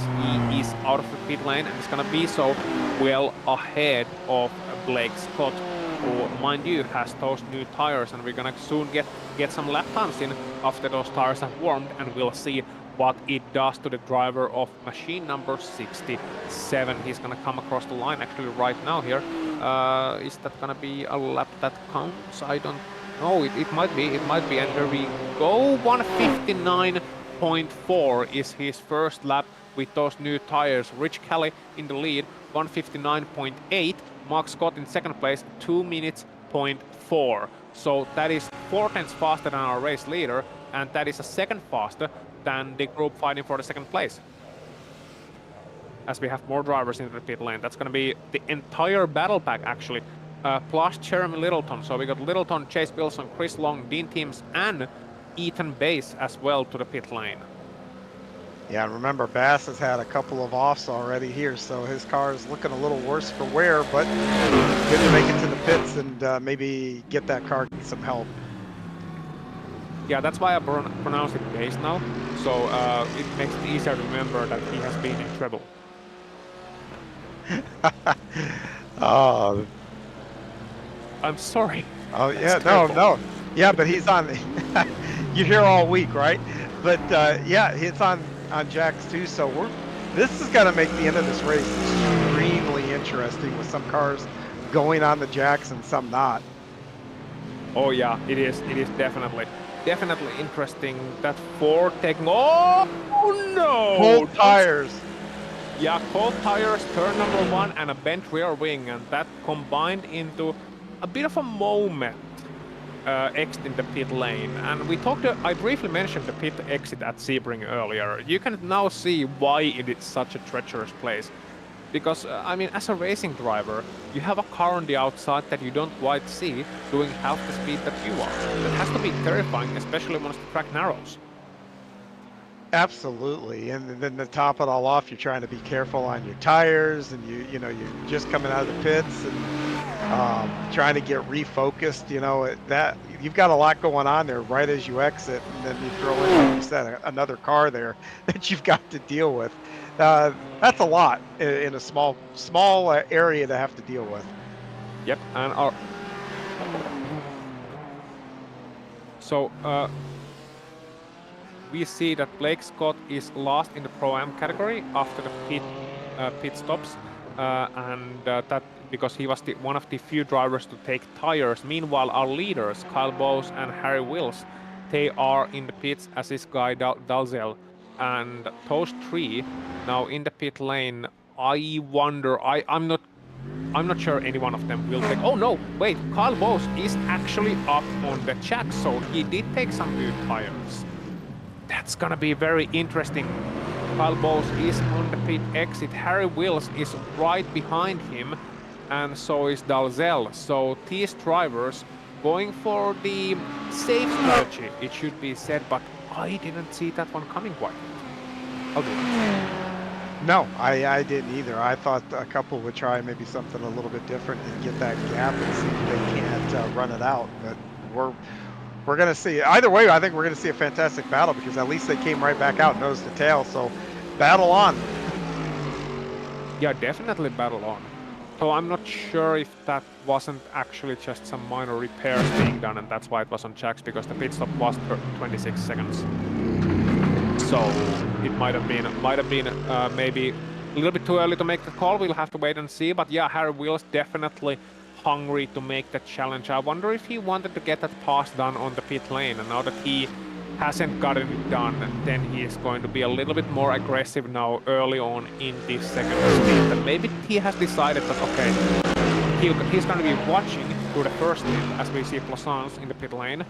he is out of the pit lane, and it's going to be so well ahead of Blake Scott, who, mind you, has those new tires, and we're going to soon get some lap times in after those tires have warmed, and we'll see what it does to the driver of machine number 67. He's gonna come across the line actually right now here. Is that gonna be a lap that counts? I don't know. It might be. It might be. And there we go. 159.4 is his first lap with those new tires. Rich Kelly in the lead. 159.8. Mark Scott in second place. 2 minutes, 0.4. So that is 4 tenths faster than our race leader, and that is a second faster than the group fighting for the second place. As we have more drivers into the pit lane, that's going to be the entire battle pack actually, plus Jeremy Littleton. So we got Littleton, Chase Wilson, Chris Long, Dean Timms, and Ethan Bass as well to the pit lane. Yeah, and remember, Bass has had a couple of offs already here, so his car is looking a little worse for wear, but good to make it to the pits and maybe get that car some help. Yeah, that's why I pronounce it Bass now, so it makes it easier to remember that he has been in trouble. Oh, I'm sorry. Oh yeah, no. Yeah, but he's on. You're here all week, right? But yeah, it's on jacks too. So this is gonna make the end of this race extremely interesting, with some cars going on the jacks and some not. Oh yeah, it is. It is definitely interesting. That Ford taking. Oh no! Cold tires. Yeah, cold tires, turn number 1, and a bent rear wing, and that combined into a bit of a moment exit in the pit lane. And I briefly mentioned the pit exit at Sebring earlier. You can now see why it is such a treacherous place. Because, I mean, as a racing driver, you have a car on the outside that you don't quite see doing half the speed that you are. That has to be terrifying, especially once the track narrows. Absolutely, and then to top it all off, you're trying to be careful on your tires, and you're just coming out of the pits, and trying to get refocused. You know, that you've got a lot going on there right as you exit, and then you throw in, like you said, another car there that you've got to deal with. That's a lot in a small area to have to deal with. Yep, and our so we see that Blake Scott is last in the Pro-Am category after the pit stops, and that because he was one of the few drivers to take tires. Meanwhile, our leaders, Kyle Bowes and Harry Wills, they are in the pits as is Guy Dalzell, and those three now in the pit lane. I wonder. I'm not sure any one of them will take. Oh no! Wait, Kyle Bowes is actually up on the track, so he did take some new tires. That's gonna be very interesting. Kyle Bowes is on the pit exit. Harry Wills is right behind him, and so is Dalzell. So these drivers going for the safe strategy, it should be said, but I didn't see that one coming quite yet. I'll do it. No, I didn't either. I thought a couple would try maybe something a little bit different and get that gap and see if they can't run it out. But we're going to see. Either way, I think we're going to see a fantastic battle because at least they came right back out nose to tail. So battle on. Yeah, definitely battle on. So I'm not sure if that wasn't actually just some minor repairs being done, and that's why it was on Jax, because the pit stop was 26 seconds. So it might have been maybe a little bit too early to make the call. We'll have to wait and see. But yeah, Harry Wills definitely hungry to make the challenge. I wonder if he wanted to get that pass done on the pit lane, and now that he hasn't gotten it done, then he is going to be a little bit more aggressive now early on in this second stint. And maybe he has decided that, okay, he's going to be watching through the first stint as we see Plaisance in the pit lane,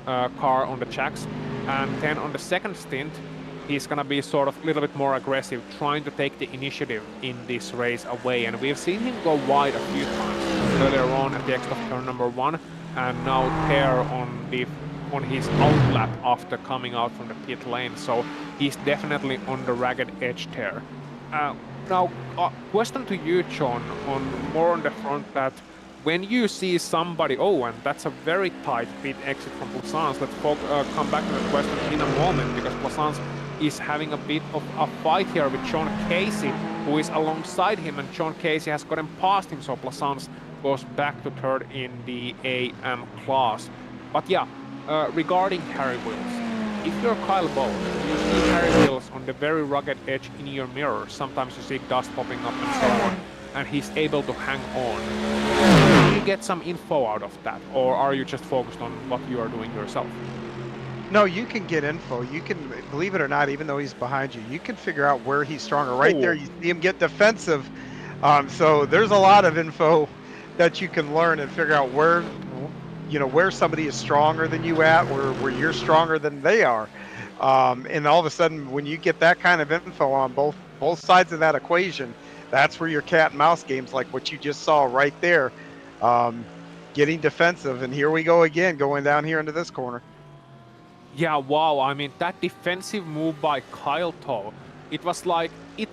car on the tracks, and then on the second stint, he's going to be sort of a little bit more aggressive, trying to take the initiative in this race away. And we've seen him go wide a few times earlier on at the exit of turn number 1, and now there on his outlap after coming out from the pit lane. So he's definitely on the ragged edge there. Now, question to you, John, more on the front that when you see somebody, oh, and that's a very tight pit exit from Plaisance. Let's come back to the question in a moment, because Plaisance is having a bit of a fight here with Sean Casey, who is alongside him, and Sean Casey has gotten past him, so Plaisance goes back to third in the AM class. But yeah, regarding Harry Wills, if you're Kyle Bowes, you see Harry Wills on the very rugged edge in your mirror. Sometimes you see dust popping up and so on, and he's able to hang on. Do you get some info out of that, or are you just focused on what you are doing yourself? No, you can get info. You can, believe it or not, even though he's behind you, you can figure out where he's stronger. Right there, you see him get defensive. So there's a lot of info that you can learn and figure out where, you know, where somebody is stronger than you at, where you're stronger than they are. And all of a sudden, when you get that kind of info on both sides of that equation, that's where your cat and mouse games, like what you just saw right there, getting defensive. And here we go again, going down here into this corner. Yeah, wow, I mean, that defensive move by Kyle though, it was like, it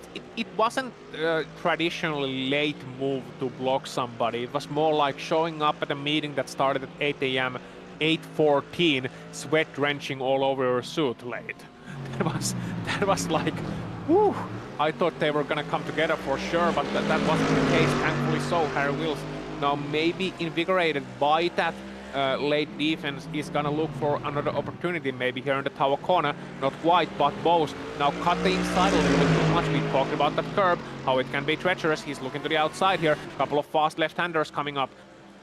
wasn't a traditionally late move to block somebody. It was more like showing up at a meeting that started at 8 a.m., 8:14, sweat drenching all over your suit late. That was like, whew, I thought they were gonna come together for sure, but that wasn't the case. Thankfully so, Harry Wills, now maybe invigorated by that late defense, is gonna look for another opportunity, maybe here in the tower corner. Not quite, but Bowes now cut the inside a little bit too much. We talked about that curb, how it can be treacherous. He's looking to the outside here. Couple of fast left-handers coming up.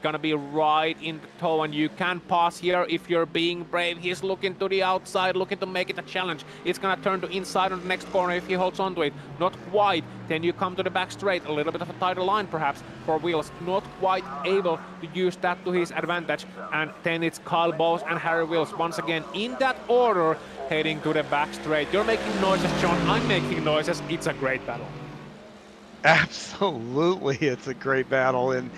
Gonna be right in the toe, and you can pass here if you're being brave. He's looking to the outside, looking to make it a challenge. It's gonna turn to inside on the next corner if he holds on to it. Not quite. Then you come to the back straight. A little bit of a tighter line perhaps for Wills. Not quite able to use that to his advantage. And then it's Kyle Bowes and Harry Wills once again in that order, heading to the back straight. You're making noises, John. I'm making noises. It's a great battle. Absolutely, it's a great battle. And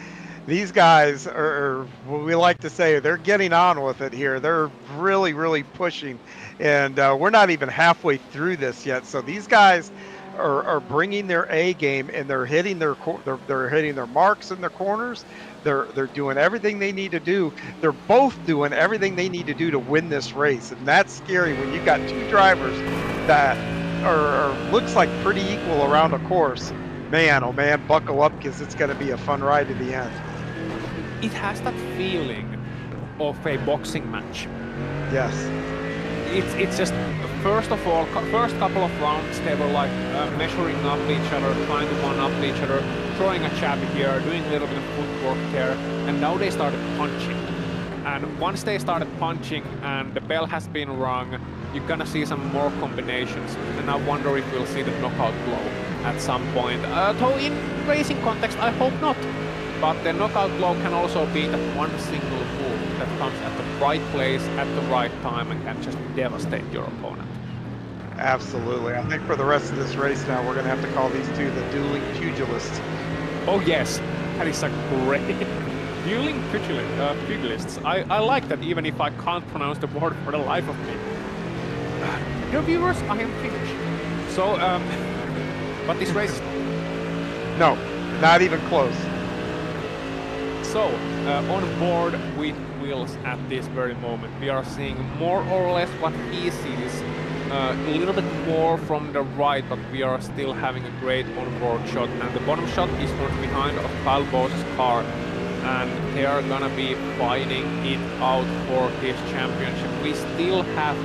these guys are, what we like to say, they're getting on with it here. They're really, really pushing. And we're not even halfway through this yet. So these guys are bringing their A game, and they're hitting their marks in their corners. They're doing everything they need to do. They're both doing everything they need to do to win this race, and that's scary when you got two drivers that are looks like pretty equal around a course. Man, oh man, buckle up because it's going to be a fun ride to the end. It has that feeling of a boxing match. Yes. It's just, first of all, first couple of rounds they were like measuring up each other, trying to one up each other, throwing a jab here, doing a little bit of footwork there, and now they started punching. And once they started punching and the bell has been rung, you're gonna see some more combinations, and I wonder if we'll see the knockout blow at some point. Though in racing context, I hope not. But the knockout blow can also be that one single move that comes at the right place at the right time and can just devastate your opponent. Absolutely. I think for the rest of this race now, we're going to have to call these two the dueling pugilists. Oh yes, that is a great dueling pugilists. I like that, even if I can't pronounce the word for the life of me. Dear viewers, I am Finnish. So, but this race... No, not even close. So, on board with Wills at this very moment, we are seeing more or less what he sees, a little bit more from the right, but we are still having a great on-board shot, and the bottom shot is not behind of Kyle Busch's car, and they are gonna be fighting it out for this championship. We still have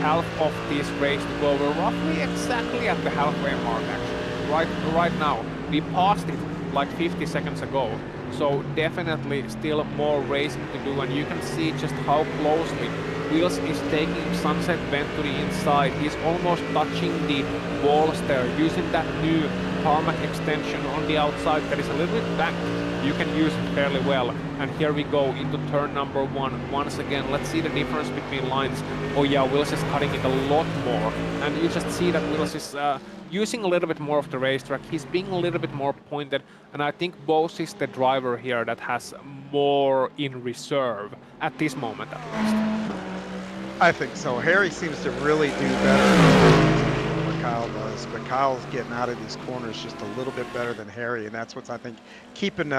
half of this race to go. We're roughly exactly at the halfway mark, actually. Right now. We passed it like 50 seconds ago. So definitely still more racing to do, and you can see just how closely Wills is taking Sunset Bend to the inside. He's almost touching the walls there, using that new tarmac extension on the outside that is a little bit back. You can use it fairly well. And here we go into turn number 1. Once again, let's see the difference between lines. Oh yeah, Wills is cutting it a lot more. And you just see that Wills is using a little bit more of the racetrack. He's being a little bit more pointed. And I think Bose is the driver here that has more in reserve at this moment at least. I think so. Harry seems to really do better than Kyle does, but Kyle's getting out of these corners just a little bit better than Harry, and that's what's, I think, keeping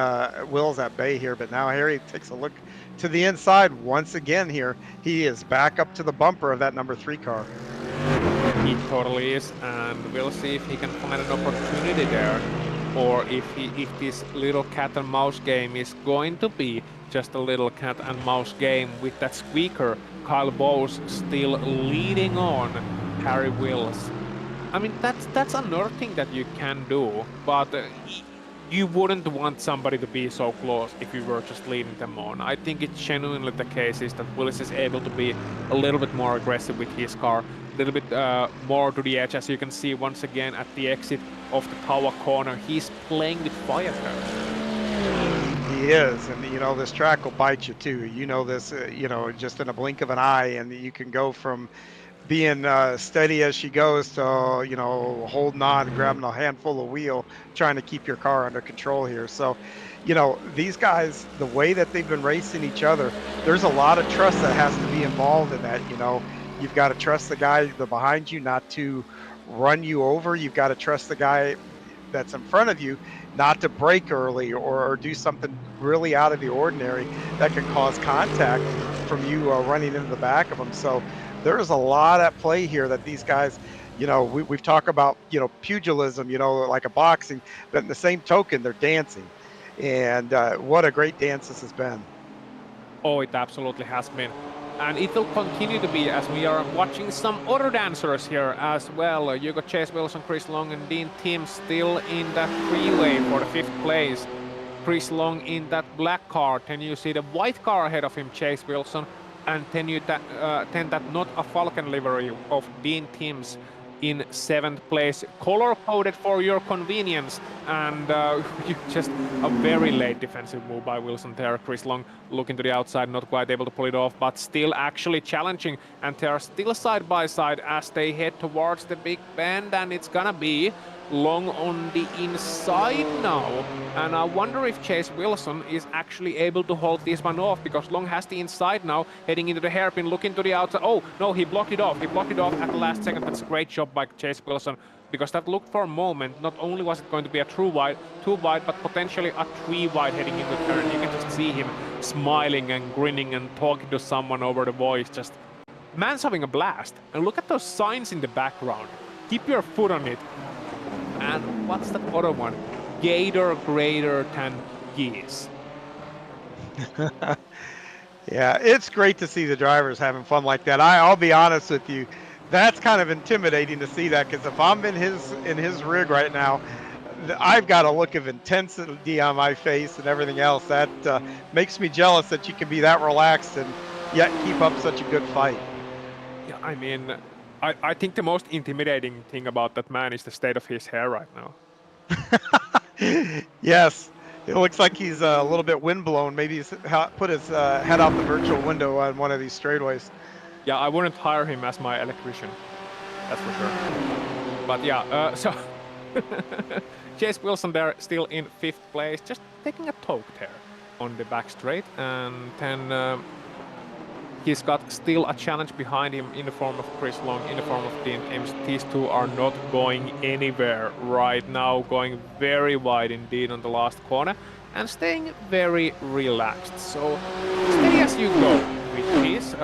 Wills at bay here. But now Harry takes a look to the inside once again here. He is back up to the bumper of that number 3 car. He totally is, and we'll see if he can find an opportunity there, or if this little cat and mouse game is going to be just a little cat and mouse game with that squeaker. Kyle Busch still leading on Harry Wills. I mean, that's another thing that you can do, but you wouldn't want somebody to be so close if you were just leading them on. I think it's genuinely the case is that Willis is able to be a little bit more aggressive with his car, a little bit more to the edge, as you can see once again at the exit of the Tawa corner. He's playing with fire there. He is, and you know, this track will bite you too. You know this, you know, just in a blink of an eye, and you can go from being steady as she goes to, you know, holding on, grabbing a handful of wheel, trying to keep your car under control here. So, you know, these guys, the way that they've been racing each other, there's a lot of trust that has to be involved in that. You know, you've got to trust the guy behind you not to run you over. You've got to trust the guy that's in front of you not to brake early or do something really out of the ordinary that can cause contact from you running into the back of them. So there's a lot at play here that these guys, you know, we've talked about, you know, pugilism, you know, like a boxing, but in the same token, they're dancing. And what a great dance this has been. Oh, it absolutely has been. And it will continue to be as we are watching some other dancers here as well. You got Chase Wilson, Chris Long, and Dean Tim still in that freeway for the 5th place. Chris Long in that black car. Then you see the white car ahead of him, Chase Wilson. And then that not a Falcon livery of Dean Timms in 7th place, color-coded for your convenience, and just a very late defensive move by Wilson there. Chris Long looking to the outside, not quite able to pull it off, but still actually challenging, and they are still side by side as they head towards the big bend, and it's gonna be Long on the inside now, and I wonder if Chase Wilson is actually able to hold this one off, because Long has the inside now, heading into the hairpin, looking to the outside. Oh no, he blocked it off. He blocked it off at the last second. That's a great job by Chase Wilson, because that looked for a moment, not only was it going to be a two wide, but potentially a 3 wide heading into turn. You can just see him smiling and grinning and talking to someone over the voice. Just man's having a blast. And look at those signs in the background. Keep your foot on it. And what's that other one? Gator greater than geese. Yeah, it's great to see the drivers having fun like that. I'll be honest with you, that's kind of intimidating to see that, because if I'm in his rig right now, I've got a look of intensity on my face and everything else. That makes me jealous that you can be that relaxed and yet keep up such a good fight. Yeah, I mean, I think the most intimidating thing about that man is the state of his hair right now. Yes, it looks like he's a little bit windblown. Maybe he's put his head out the virtual window on one of these straightaways. Yeah, I wouldn't hire him as my electrician. That's for sure. But yeah, so Chase Wilson there, still in 5th place, just taking a toke there on the back straight, and then he's got still a challenge behind him in the form of Chris Long, in the form of Dean Ames. These two are not going anywhere right now, going very wide indeed on the last corner and staying very relaxed. So steady as you go with this,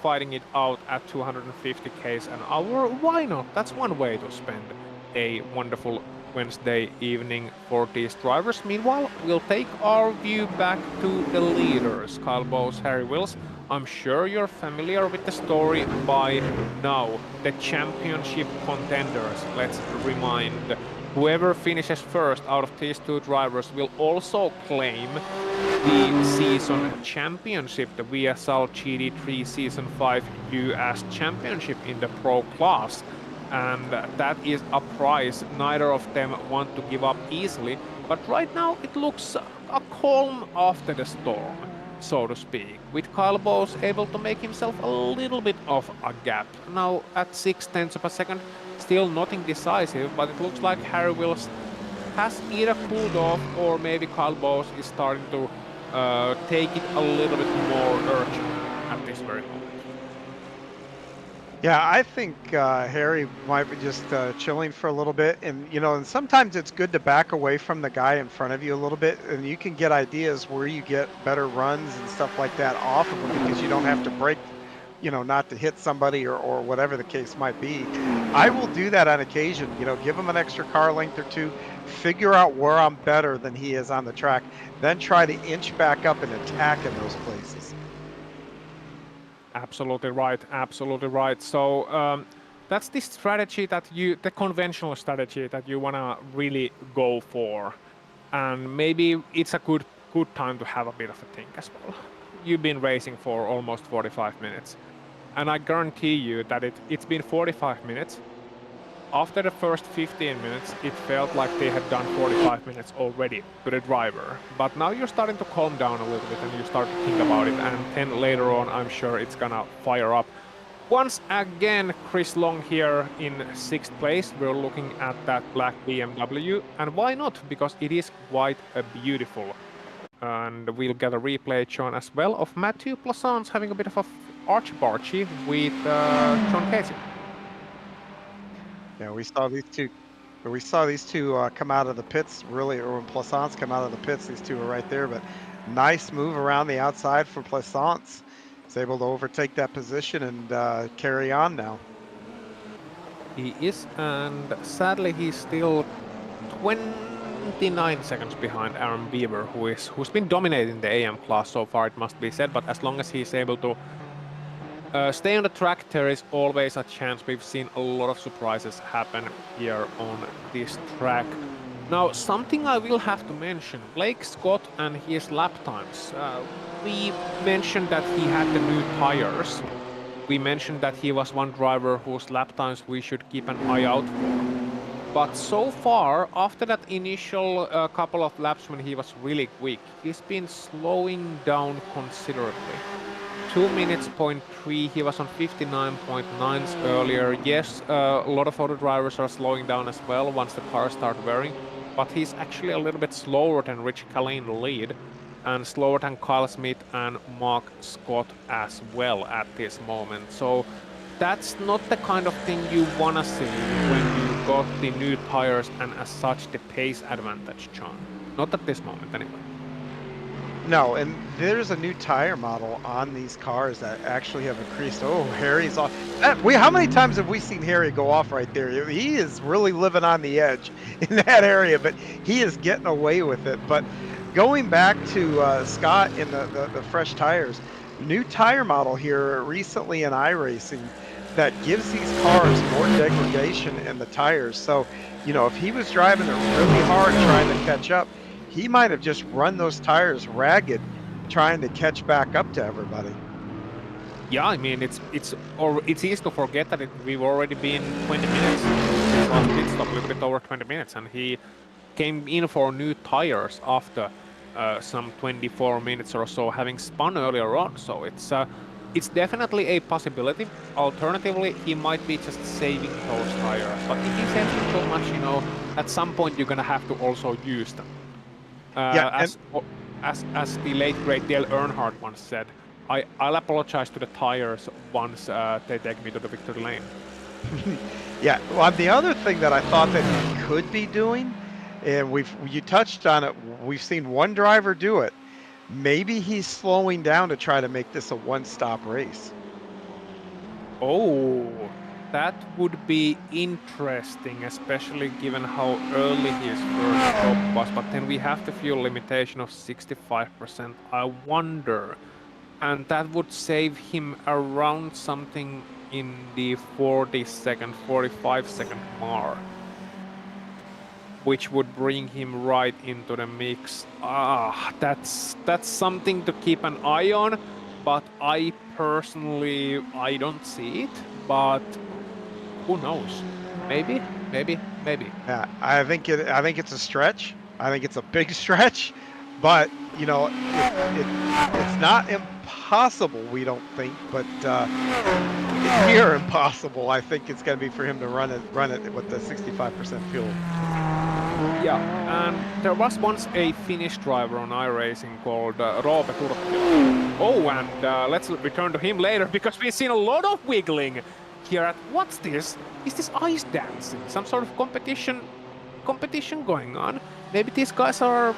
fighting it out at 250 k's an hour. Why not? That's one way to spend a wonderful Wednesday evening for these drivers. Meanwhile, we'll take our view back to the leaders, Kyle Bowes, Harry Wills. I'm sure you're familiar with the story by now. The championship contenders, let's remind. Whoever finishes first out of these two drivers will also claim the season championship, the VSL GT3 Season 5 US Championship in the Pro class. And that is a prize neither of them want to give up easily. But right now it looks a calm after the storm, so to speak, with Kyle Bowes able to make himself a little bit of a gap. Now at 0.6 of a second, still nothing decisive, but it looks like Harry Wills has either cooled off or maybe Kyle Bowes is starting to take it a little bit more urgent at this very moment. Yeah, I think Harry might be just chilling for a little bit, and and sometimes it's good to back away from the guy in front of you a little bit, and you can get ideas where you get better runs and stuff like that off of him because you don't have to brake, not to hit somebody or whatever the case might be. I will do that on occasion, give him an extra car length or two, figure out where I'm better than he is on the track, then try to inch back up and attack in those places. Absolutely right, absolutely right. So that's the strategy that the conventional strategy that you wanna really go for, and maybe it's a good time to have a bit of a think as well. You've been racing for almost 45 minutes, and I guarantee you that it's been 45 minutes. After the first 15 minutes, it felt like they had done 45 minutes already to the driver. But now you're starting to calm down a little bit and you start to think about it, and then later on I'm sure it's gonna fire up. Once again, Chris Long here in 6th place. We're looking at that black BMW, and why not? Because it is quite beautiful. And we'll get a replay shown as well of Mathieu Plassans having a bit of a archie-barchie with John Casey. Yeah, we saw these two. Come out of the pits, really, or when Plaisance come out of the pits, these two are right there. But nice move around the outside for Plaisance. He's able to overtake that position and carry on now. He is, and sadly he's still 29 seconds behind Aaron Beaver, who's been dominating the AM class so far, it must be said. But as long as he's able to stay on the track, there is always a chance. We've seen a lot of surprises happen here on this track. Now, something I will have to mention, Blake Scott and his lap times. We mentioned that he had the new tires. We mentioned that he was one driver whose lap times we should keep an eye out for. But so far, after that initial couple of laps when he was really quick, he's been slowing down considerably. 2 minutes, 0.3, he was on 59.9s earlier. Yes, a lot of other drivers are slowing down as well once the cars start wearing, but he's actually a little bit slower than Rich Calais in the lead, and slower than Kyle Smith and Mark Scott as well at this moment. So that's not the kind of thing you wanna see when you got the new tires and as such the pace advantage, John. Not at this moment anyway. No, and there's a new tire model on these cars that actually have increased. Oh, Harry's off. How many times have we seen Harry go off right there? He is really living on the edge in that area, but he is getting away with it. But going back to Scott in the fresh tires, new tire model here recently in iRacing that gives these cars more degradation in the tires. So, you know, if he was driving it really hard trying to catch up, he might have just run those tires ragged trying to catch back up to everybody. Yeah, I mean, it's easy to forget that we've already been 20 minutes. This last pit stop, a little bit over 20 minutes, and he came in for new tires after some 24 minutes or so, having spun earlier on. So it's definitely a possibility. Alternatively, he might be just saving those tires. But if he saves them so much, you know, at some point you're gonna have to also use them. As the late great Dale Earnhardt once said, I'll apologize to the tires once they take me to the victory lane. Yeah, well, the other thing that I thought that he could be doing, and you touched on it, we've seen one driver do it. Maybe he's slowing down to try to make this a one-stop race. Oh, that would be interesting, especially given how early his first stop was. But then we have the fuel limitation of 65%. I wonder. And that would save him around something in the 40-second, 45-second mark, which would bring him right into the mix. That's something to keep an eye on, but I personally, I don't see it, but who knows? Maybe. Yeah, I think it's a stretch. I think it's a big stretch, but you know, it's not impossible. We don't think, but near impossible. I think it's going to be for him to run it with the 65% fuel. Yeah, and there was once a Finnish driver on iRacing called Roope Turkkila. Oh, and let's return to him later because we've seen a lot of wiggling here at, what's this? Is this ice dancing? Some sort of competition going on? Maybe these guys are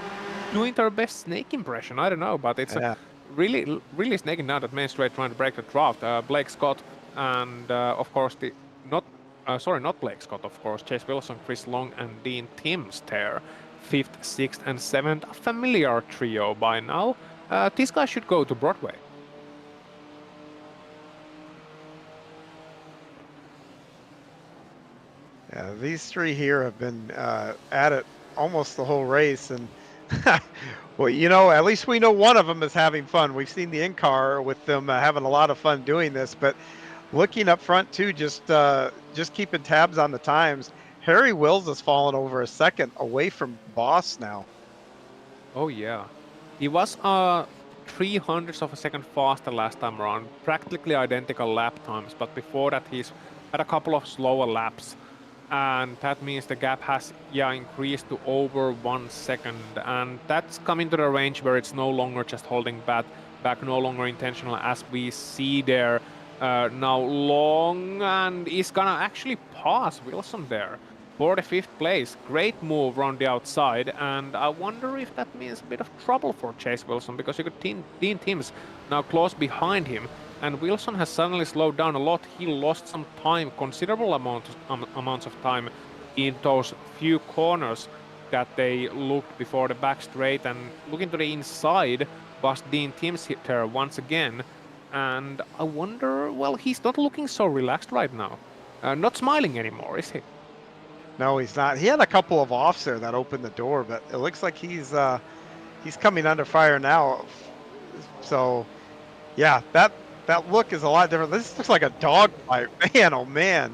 doing their best snake impression, I don't know, but it's really snaking down that main straight trying to break the draft. Blake Scott and of course not Blake Scott, of course, Chase Wilson, Chris Long and Dean Timms there, 5th, 6th and 7th, a familiar trio by now. These guys should go to Broadway. Yeah, these three here have been at it almost the whole race, and well, you know, at least we know one of them is having fun. We've seen the in-car with them having a lot of fun doing this, but looking up front too, just keeping tabs on the times. Harry Wills has fallen over a second away from Boss now. Oh yeah, he was 300ths of a second faster last time around, practically identical lap times, but before that he's had a couple of slower laps. And that means the gap has increased to over 1 second, and that's coming to the range where it's no longer just holding back, no longer intentional, as we see there now Long, and he's gonna actually pass Wilson there for the 5th place. Great move around the outside, and I wonder if that means a bit of trouble for Chase Wilson, because you got Dean Timms now close behind him. And Wilson has suddenly slowed down a lot. He lost some time, considerable amounts of time in those few corners that they looked before the back straight. And looking to the inside was Dean Timms there once again. And I wonder, well, he's not looking so relaxed right now. Not smiling anymore, is he? No, he's not. He had a couple of offs there that opened the door, but it looks like he's coming under fire now. So, yeah, that look is a lot different. This looks like a dog fight. Man, oh man.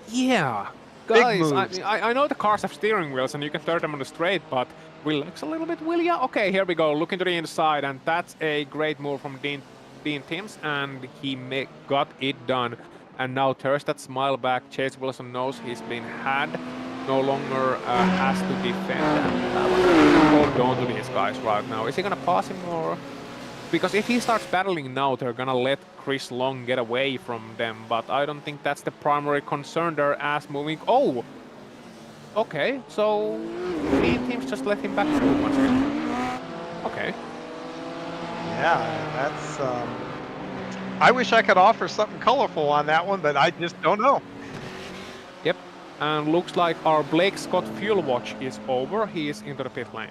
Yeah. Guys, I know the cars have steering wheels and you can turn them on the straight, but Will looks a little bit will ya? Okay, here we go. Looking to the inside, and that's a great move from Dean Timms, and he got it done. And now there's that smile back. Chase Wilson knows he's been had, no longer has to defend. And I wonder if he can hold on to these guys right now. Is he gonna pass him or? Because if he starts battling now, they're gonna let Chris Long get away from them, but I don't think that's the primary concern. They're as moving. Oh! Okay, so green teams just let him back through once again. Okay. Yeah, that's. I wish I could offer something colorful on that one, but I just don't know. Yep. And looks like our Blake Scott fuel watch is over. He is into the pit lane.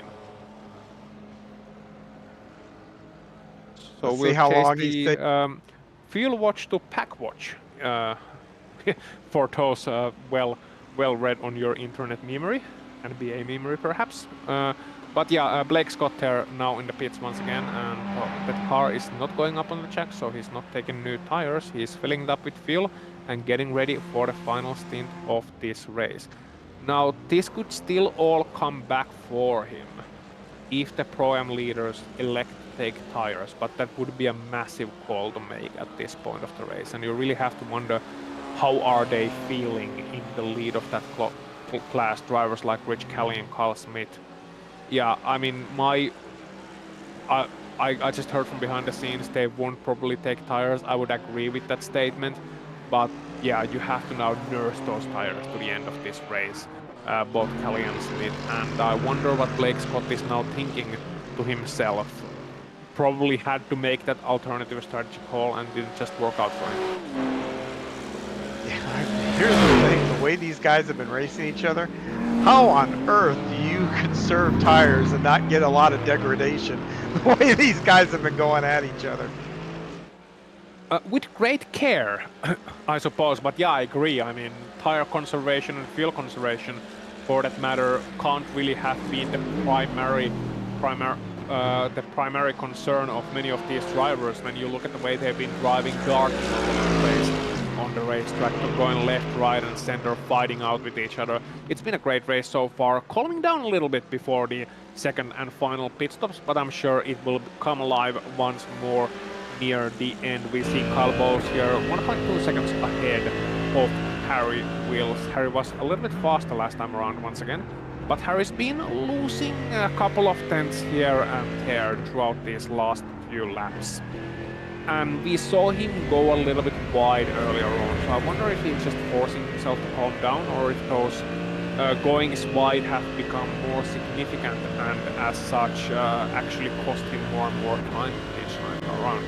So Let's we'll see how chase long he stays. the fuel watch to pack watch for those well read on your internet memory and BA memory perhaps. But yeah, Blake Scott there now in the pits once again, and that car is not going up on the track, so he's not taking new tires. He's filling it up with fuel and getting ready for the final stint of this race. Now this could still all come back for him if the Pro-Am leaders elect to take tires, but that would be a massive call to make at this point of the race, and you really have to wonder how are they feeling in the lead of that class, drivers like Rich Kelly and Carl Smith. Yeah, I mean, I just heard from behind the scenes they won't probably take tires. I would agree with that statement, but yeah, you have to now nurse those tires to the end of this race. Both Kelly and Smith, and I wonder what Blake Scott is now thinking to himself. Probably had to make that alternative strategy call and didn't just work out for him. Yeah, here's the thing, the way these guys have been racing each other, how on earth do you conserve tires and not get a lot of degradation the way these guys have been going at each other? With great care, I suppose, but yeah, I agree. I mean, tire conservation and fuel conservation, for that matter, can't really have been the primary concern of many of these drivers. When you look at the way they've been driving dark on the racetrack, going left, right, and center, fighting out with each other. It's been a great race so far, calming down a little bit before the second and final pit stops, but I'm sure it will come alive once more near the end. We see Kyle Bowes here 1.2 seconds ahead of Harry Wills. Harry was a little bit faster last time around once again, but Harry's been losing a couple of tenths here and there throughout these last few laps. And we saw him go a little bit wide earlier on, so I wonder if he's just forcing himself to calm down, or if those goings wide have become more significant and as such actually cost him more and more time each time around.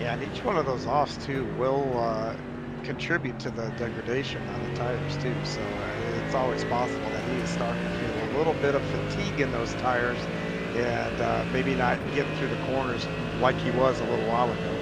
Yeah, and each one of those offs too will contribute to the degradation on the tires too, so it's always possible that he is starting to feel a little bit of fatigue in those tires and maybe not getting through the corners like he was a little while ago.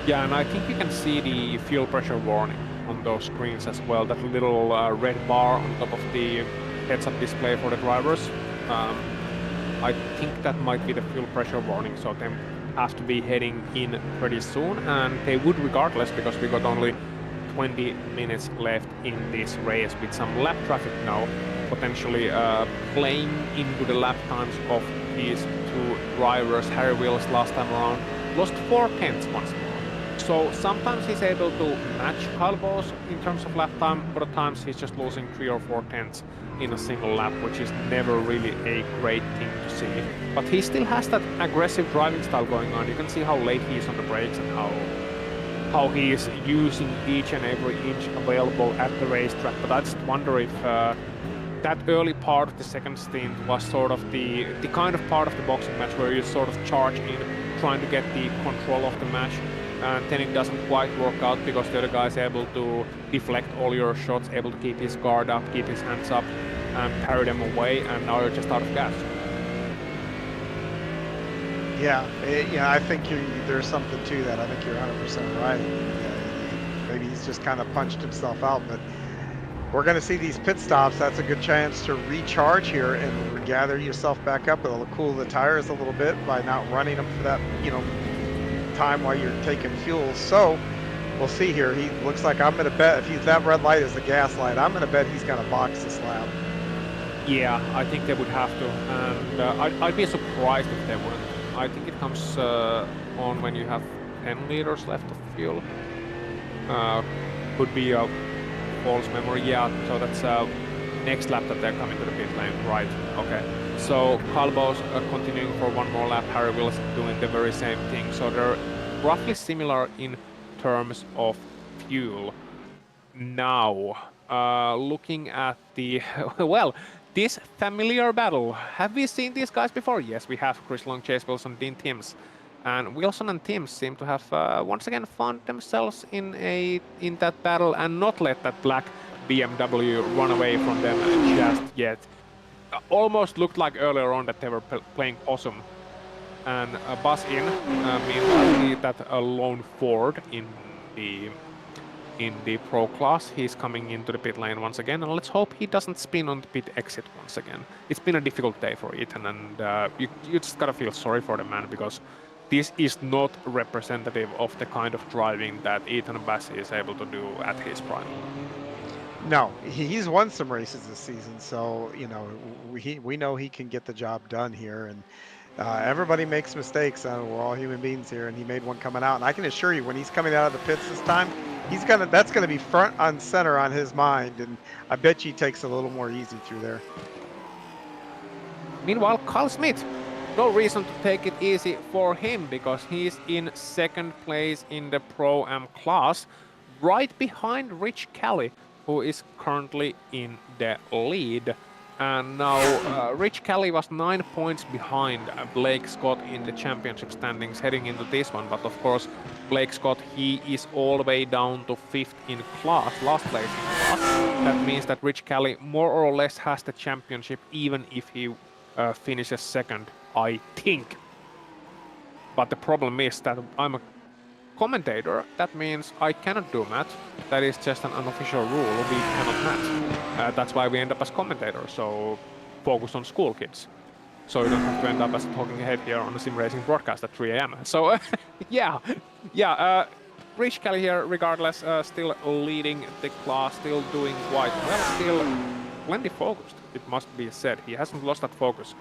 Yeah, and I think you can see the fuel pressure warning on those screens as well, that little red bar on top of the heads-up display for the drivers. I think that might be the fuel pressure warning, so they have to be heading in pretty soon, and they would regardless, because we got only 20 minutes left in this race with some lap traffic now potentially playing into the lap times of these two drivers. Harry Wills last time around lost 4 tenths once more. So sometimes he's able to match Kyle Bowes in terms of lap time, other times he's just losing 3 or 4 tenths in a single lap, which is never really a great thing to see. But he still has that aggressive driving style going on. You can see how late he is on the brakes and how he is using each and every inch available at the racetrack. But I just wonder if that early part of the second stint was sort of the kind of part of the boxing match where you sort of charge in, trying to get the control of the match, and then it doesn't quite work out because the other guy is able to deflect all your shots, able to keep his guard up, keep his hands up, and parry them away, and now you're just out of gas. Yeah, I think there's something to that. I think you're 100% right. Maybe he's just kind of punched himself out, but we're going to see these pit stops. That's a good chance to recharge here and gather yourself back up. It'll cool the tires a little bit by not running them for that, time while you're taking fuel. So we'll see here. He looks like, I'm going to bet if that red light is the gas light, I'm going to bet he's going to box this lap. Yeah, I think they would have to, and I'd be surprised if they wouldn't. I think it comes on when you have 10 liters left of fuel. Could be a false memory. Yeah, so that's next lap that they're coming to the pit lane. Right, okay. So Calbo's continuing for one more lap, Harry Wilson doing the very same thing. So they're roughly similar in terms of fuel. Now, looking at the, well, this familiar battle. Have we seen these guys before? Yes, we have. Chris Long, Chase Wilson, Dean Timms. And Wilson and Timms seem to have once again found themselves in that battle and not let that black BMW run away from them just yet. Almost looked like earlier on that they were playing possum. And Buzz in, meanwhile, see that lone Ford in the Pro class. He's coming into the pit lane once again, and let's hope he doesn't spin on the pit exit once again. It's been a difficult day for Ethan, and you just gotta feel sorry for the man, because this is not representative of the kind of driving that Ethan Bassi is able to do at his prime. No, he's won some races this season, so you know we know he can get the job done here. And everybody makes mistakes. We're all human beings here, and he made one coming out. And I can assure you, when he's coming out of the pits this time, that's gonna be front on center on his mind. And I bet you he takes a little more easy through there. Meanwhile, Carl Smith, no reason to take it easy for him, because he's in second place in the Pro-Am class, right behind Rich Kelly, who is currently in the lead. And now Rich Kelly was 9 points behind Blake Scott in the championship standings heading into this one. But of course, Blake Scott, he is all the way down to 5th in class, last place in class. That means that Rich Kelly more or less has the championship, even if he finishes second, I think. But the problem is that I'm a commentator. That means I cannot do math. That is just an unofficial rule. We cannot math. That's why we end up as commentators. So focus on school kids. So you don't have to end up as a talking head here on the sim racing broadcast at 3 a.m. So yeah. Rich Kelly here, regardless, still leading the class, still doing quite well, still plenty focused, it must be said. He hasn't lost that focus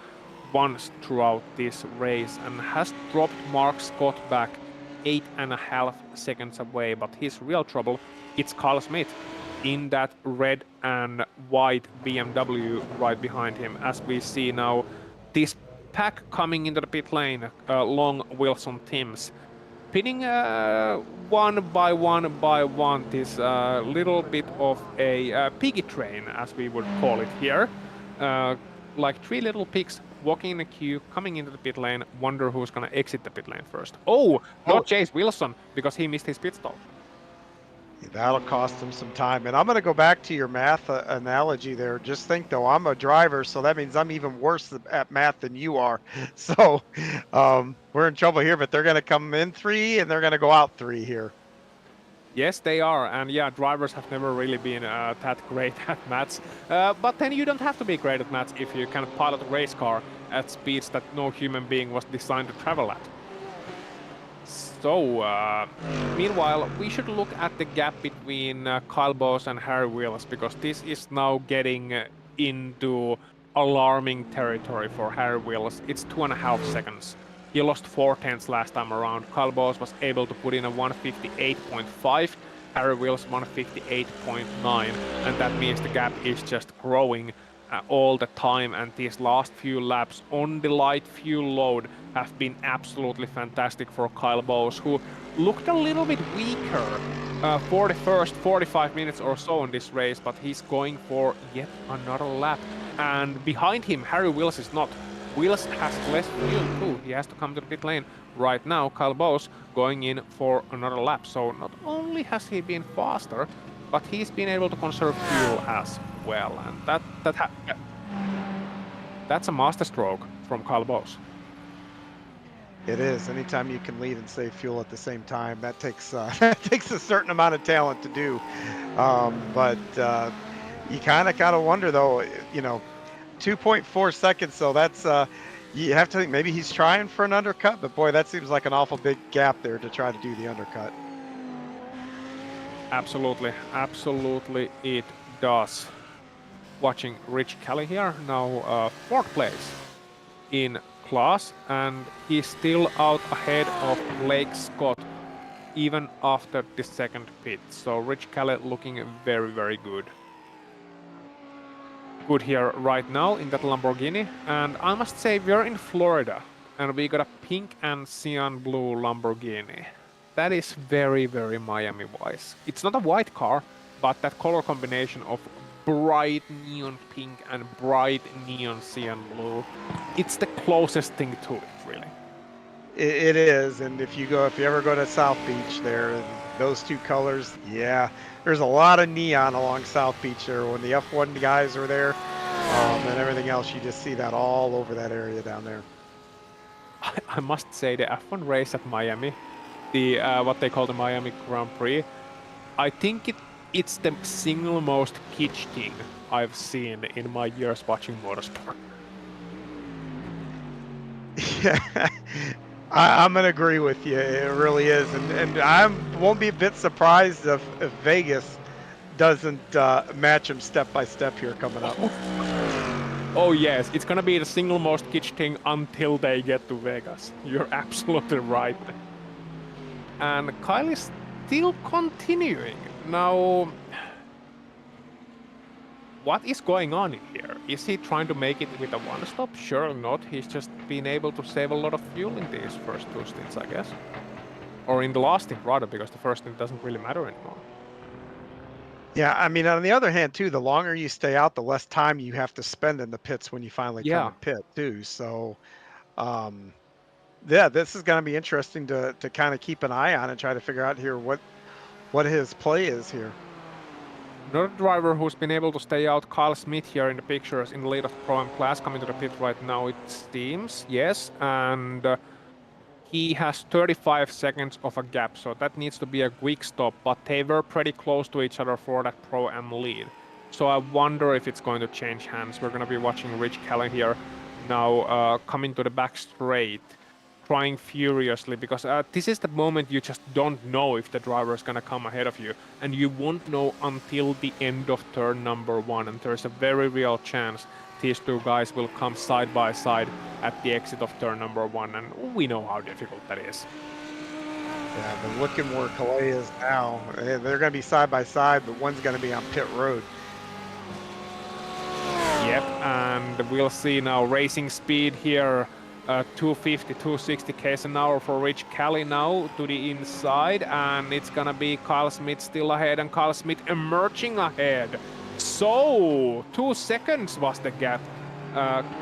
once throughout this race and has dropped Mark Scott back 8.5 seconds away, but his real trouble, it's Carl Smith in that red and white BMW right behind him. As we see now, this pack coming into the pit lane, Long, Wilson, Timms, pitting one by one this little bit of a piggy train, as we would call it here. Like 3 little pigs walking in a queue, coming into the pit lane, wonder who's gonna exit the pit lane first. Oh, not Chase Wilson, because he missed his pit stop. That'll cost him some time. And I'm going to go back to your math analogy there. Just think, though, I'm a driver, so that means I'm even worse at math than you are. So we're in trouble here, but they're going to come in 3 and they're going to go out 3 here. Yes, they are. And yeah, drivers have never really been that great at maths. But then you don't have to be great at maths if you can pilot a race car at speeds that no human being was designed to travel at. So, meanwhile, we should look at the gap between Kyle Bose and Harry Wills, because this is now getting into alarming territory for Harry Wills. It's 2.5 seconds. He lost 4 tenths last time around. Kyle Bose was able to put in a 158.5, Harry Wills 158.9, and that means the gap is just growing all the time, and these last few laps on the light fuel load have been absolutely fantastic for Kyle Bose, who looked a little bit weaker for the first 45 minutes or so in this race, but he's going for yet another lap. And behind him, Harry Wills is not. Wills has less fuel too. He has to come to the pit lane right now. Kyle Bose going in for another lap. So not only has he been faster, but he's been able to conserve fuel as well, and that's a masterstroke from Kyle Bose. It is. Anytime you can lead and save fuel at the same time, that takes that takes a certain amount of talent to do. But you kind of gotta wonder, though. 2.4 seconds. So that's you have to think maybe he's trying for an undercut, but boy, that seems like an awful big gap there to try to do the undercut. Absolutely, it does. Watching Rich Kelly here, now 4th place in class, and he's still out ahead of Blake Scott, even after the 2nd pit. So Rich Kelly looking very, very good. good here right now in that Lamborghini. And I must say, we're in Florida, and we got a pink and cyan blue Lamborghini. That is very, very Miami-wise. It's not a white car, but that color combination of bright neon pink and bright neon cyan blue, it's the closest thing to it, really. It is, and if you ever go to South Beach there, those two colors, yeah, there's a lot of neon along South Beach there. When the F1 guys are there, and everything else, you just see that all over that area down there. I must say the F1 race at Miami, the what they call the Miami Grand Prix, I think it's the single most kitsch thing I've seen in my years watching motorsport. Yeah, I'm gonna agree with you. It really is, and I won't be a bit surprised if Vegas doesn't match him step by step here coming up. Oh yes, it's gonna be the single most kitsch thing until they get to Vegas. You're absolutely right. And Kyle is still continuing. Now, what is going on in here? Is he trying to make it with a one-stop? Surely not. He's just been able to save a lot of fuel in these first two stints, I guess. Or in the last stint, rather, because the first stint doesn't really matter anymore. Yeah, I mean, on the other hand, too, the longer you stay out, the less time you have to spend in the pits when you finally come to pit, too. So, yeah, this is going to be interesting to kind of keep an eye on and try to figure out here what his play is here. Another driver who's been able to stay out, Kyle Smith here in the pictures in the lead of the Pro-Am class, coming to the pit right now, it seems. Yes, and he has 35 seconds of a gap, so that needs to be a quick stop, but they were pretty close to each other for that Pro-Am lead. So I wonder if it's going to change hands. We're going to be watching Rich Kelly here now coming to the back straight, trying furiously, because this is the moment you just don't know if the driver is going to come ahead of you, and you won't know until the end of turn number 1, and there's a very real chance these two guys will come side by side at the exit of turn number 1, and we know how difficult that is. Yeah, but looking where Calais is now, they're going to be side by side, but one's going to be on pit road. Yep, and we'll see now racing speed here. 250, 260 k's an hour for Rich Kelly now to the inside, and it's gonna be Kyle Smith still ahead, and Kyle Smith emerging ahead. So 2 seconds was the gap.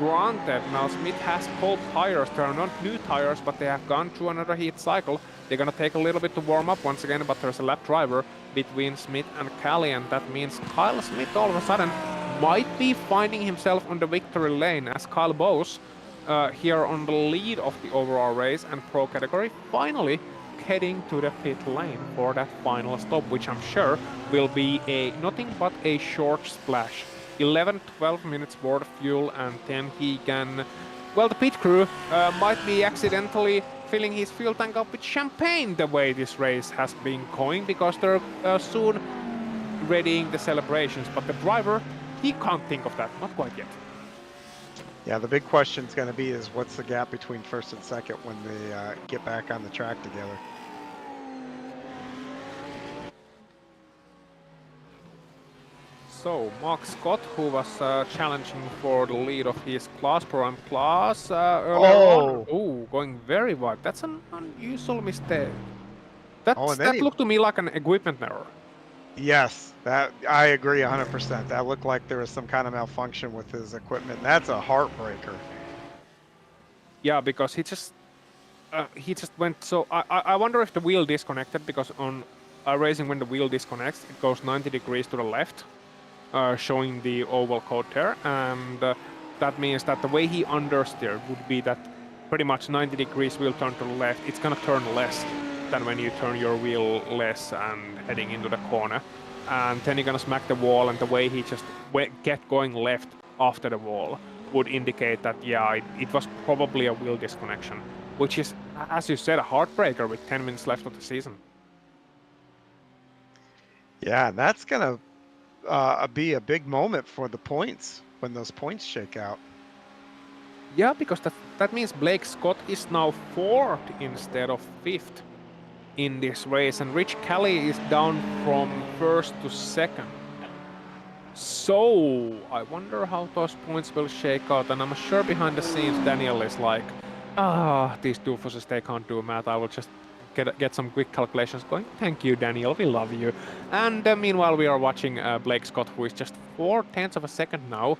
Granted, now Smith has cold tires. They are not new tires, but they have gone through another heat cycle. They're gonna take a little bit to warm up once again, but there's a lap driver between Smith and Kelly, and that means Kyle Smith all of a sudden might be finding himself on the victory lane, as Kyle Bose here on the lead of the overall race and pro category, finally heading to the pit lane for that final stop, which I'm sure will be nothing but a short splash. 11-12 minutes worth of fuel, and then he can, well, the pit crew might be accidentally filling his fuel tank up with champagne the way this race has been going, because they're soon readying the celebrations, but the driver, he can't think of that, not quite yet. Yeah, the big question is going to be is what's the gap between first and second when they get back on the track together. So, Mark Scott, who was challenging for the lead of his class, Pro-Am class, earlier on. Oh, going very wide. That's an unusual mistake. That looked to me like an equipment error. Yes, that I agree 100%. That looked like there was some kind of malfunction with his equipment. That's a heartbreaker. Yeah, because he just went so. I wonder if the wheel disconnected, because on racing when the wheel disconnects, it goes 90 degrees to the left, showing the oval code there, and that means that the way he understeered would be that pretty much 90 degrees wheel turn to the left. It's gonna turn less than when you turn your wheel less and heading into the corner, and then you're gonna smack the wall, and the way he just kept going left after the wall would indicate that, yeah, it was probably a wheel disconnection, which is, as you said, a heartbreaker with 10 minutes left of the season. Yeah, and that's gonna be a big moment for the points when those points shake out. Yeah, because that means Blake Scott is now 4th instead of 5th in this race, and Rich Kelly is down from 1st to 2nd. So, I wonder how those points will shake out, and I'm sure behind the scenes Daniel is like, these doofuses, they can't do math, I will just get some quick calculations going. Thank you, Daniel, we love you. And meanwhile, we are watching Blake Scott, who is just 4/10 of a second now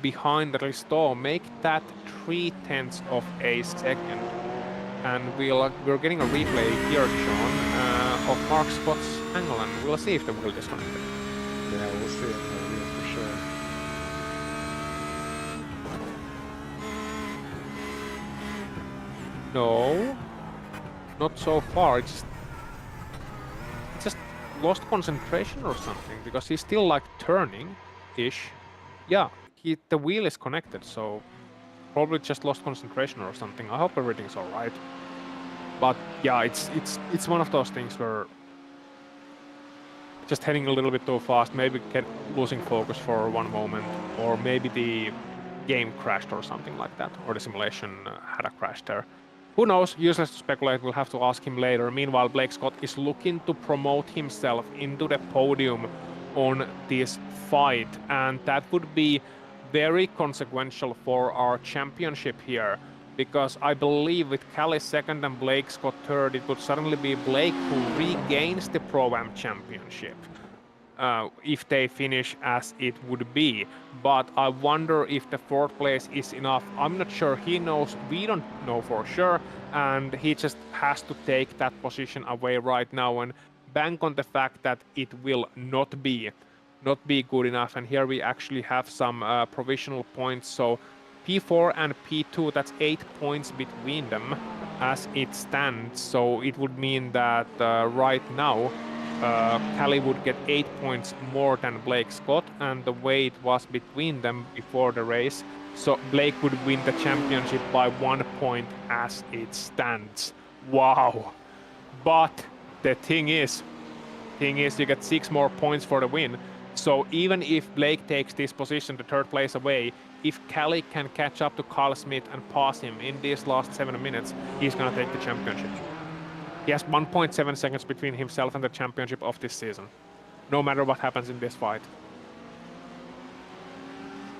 behind Risto. Make that 3/10 of a second. And we're getting a replay here, Sean, of Mark Scott's angle, and we'll see if the wheel disconnected. Yeah, we'll see it in the wheel for sure. No, not so far. It's just lost concentration or something, because he's still like turning-ish. Yeah, the wheel is connected, so probably just lost concentration or something. I hope everything's all right. But yeah, it's one of those things where just heading a little bit too fast, maybe losing focus for one moment, or maybe the game crashed or something like that, or the simulation had a crash there. Who knows? Useless to speculate. We'll have to ask him later. Meanwhile, Blake Scott is looking to promote himself into the podium on this fight, and that would be very consequential for our championship here, because I believe with Callie second and Blake Scott third, it would suddenly be Blake who regains the Pro-Am championship. If they finish as it would be. But I wonder if the fourth place is enough. I'm not sure. He knows, we don't know for sure, and he just has to take that position away right now and bank on the fact that it will not be good enough. And here we actually have some provisional points. So P4 and P2, that's 8 points between them as it stands. So it would mean that right now Callie would get 8 points more than Blake Scott, and the way it was between them before the race, so Blake would win the championship by 1 point as it stands. Wow! But the thing is you get 6 more points for the win. So even if Blake takes this position, the third place away, if Callie can catch up to Carl Smith and pass him in these last 7 minutes, he's gonna take the championship. He has 1.7 seconds between himself and the championship of this season, no matter what happens in this fight.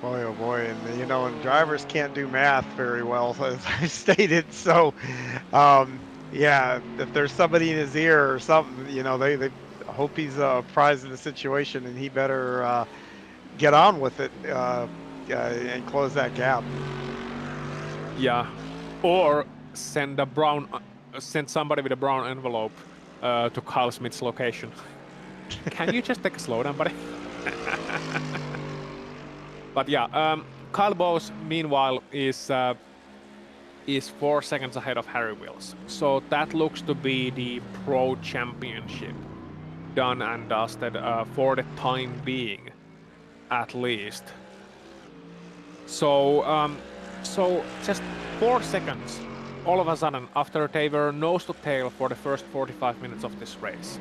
Boy, oh boy, and you know, and drivers can't do math very well, as I stated. So, yeah, if there's somebody in his ear or something, you know, they hope he's apprised of the situation, and he better get on with it and close that gap. Yeah, or send somebody with a brown envelope to Carl Smith's location. Can you just take a slowdown, buddy? But yeah, Kyle Bowes, meanwhile, is 4 seconds ahead of Harry Wills. So that looks to be the Pro Championship done and dusted for the time being, at least. So just 4 seconds all of a sudden after they were nose to tail for the first 45 minutes of this race.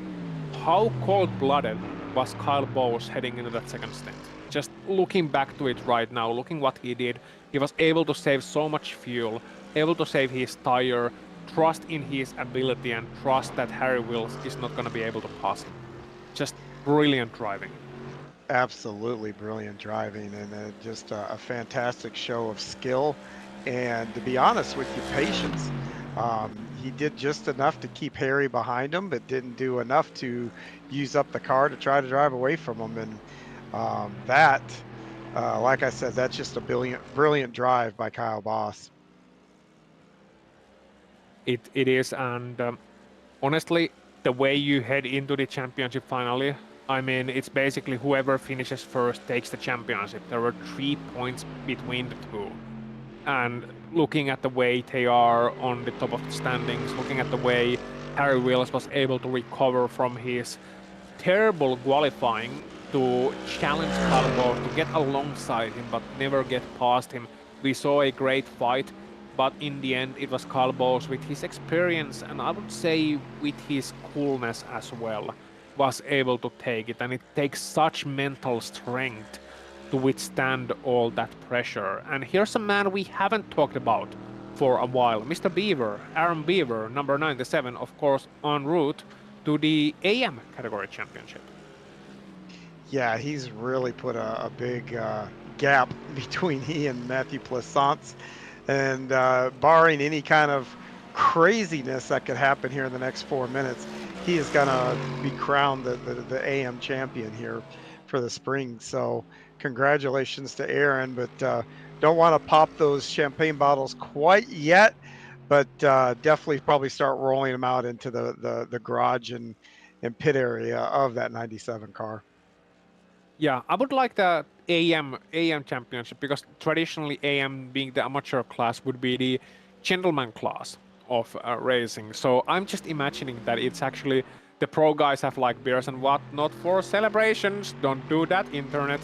How cold-blooded was Kyle Bowes heading into that second stint? Just looking back to it right now, looking what he did, he was able to save so much fuel, able to save his tire, trust in his ability, and trust that Harry Wills is not going to be able to pass him. Just brilliant driving. Absolutely brilliant driving, and just a fantastic show of skill. And to be honest with you, patience. He did just enough to keep Harry behind him, but didn't do enough to use up the car to try to drive away from him. And like I said, that's just a brilliant drive by Kyle Bowes. It is, and honestly, the way you head into the championship finally, I mean, it's basically whoever finishes first takes the championship. There were 3 points between the two. And looking at the way they are on the top of the standings, looking at the way Harry Wills was able to recover from his terrible qualifying to challenge Kyle Bowes, to get alongside him but never get past him. We saw a great fight, but in the end it was Kyle Bowes with his experience, and I would say with his coolness as well, was able to take it. And it takes such mental strength to withstand all that pressure. And here's a man we haven't talked about for a while, Mr. Beaver, Aaron Beaver, number 97, of course, en route to the AM category championship. Yeah, he's really put a big gap between he and Matthew Plaisance. And barring any kind of craziness that could happen here in the next 4 minutes, he is going to be crowned the AM champion here for the spring. So congratulations to Aaron, but don't want to pop those champagne bottles quite yet, but definitely probably start rolling them out into the garage and pit area of that 97 car. Yeah, I would like the AM championship because traditionally AM being the amateur class would be the gentleman class of racing. So I'm just imagining that it's actually the pro guys have like beers and whatnot for celebrations. Don't do that, internet.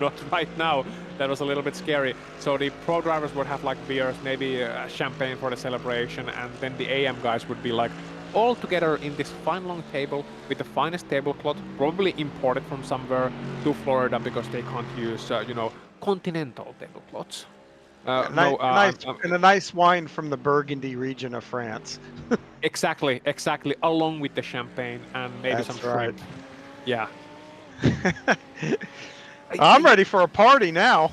Not right now. That was a little bit scary. So the pro drivers would have like beers, maybe champagne for the celebration, and then the AM guys would be like all together in this fine long table with the finest tablecloth, probably imported from somewhere to Florida because they can't use, continental tablecloths. Yeah, No, and a nice wine from the Burgundy region of France. exactly, along with the champagne and maybe some That's right. shrimp. Yeah. I'm ready for a party now.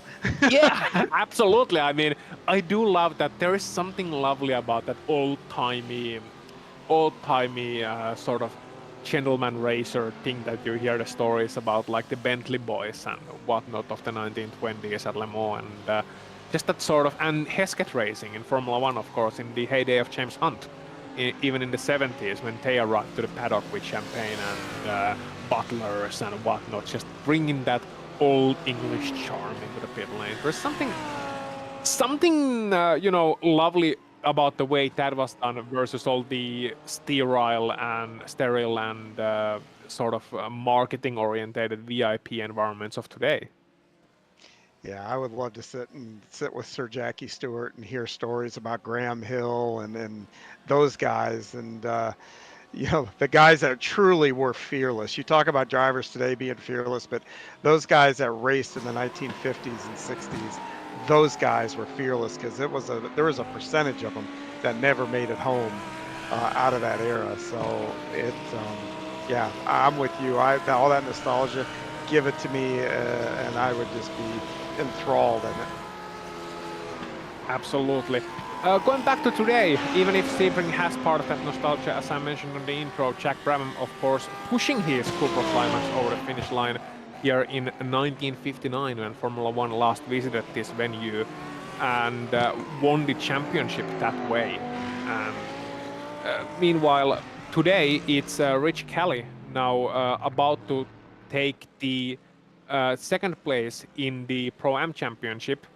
Yeah, absolutely. I mean, I do love that there is something lovely about that old-timey sort of gentleman racer thing that you hear the stories about, like the Bentley boys and whatnot of the 1920s at Le Mans, and just that sort of, and Hesketh racing in Formula One, of course, in the heyday of James Hunt, even in the 70s when they arrived to the paddock with champagne and butlers and whatnot, just bringing that old English charm into the pit lane. There's something lovely about the way that was done versus all the sterile and sort of marketing oriented VIP environments of today. Yeah, I would love to sit with Sir Jackie Stewart and hear stories about Graham Hill and those guys, and the guys that truly were fearless. You talk about drivers today being fearless, but those guys that raced in the 1950s and 60s, those guys were fearless because there was a percentage of them that never made it home out of that era. So yeah, I'm with you. All that nostalgia, give it to me, and I would just be enthralled in it. Absolutely. Going back to today, even if Sebring has part of that nostalgia, as I mentioned in the intro, Jack Brabham, of course, pushing his Cupra Climax over the finish line here in 1959 when Formula One last visited this venue and won the championship that way. And meanwhile, today it's Rich Kelly now about to take the second place in the Pro-Am Championship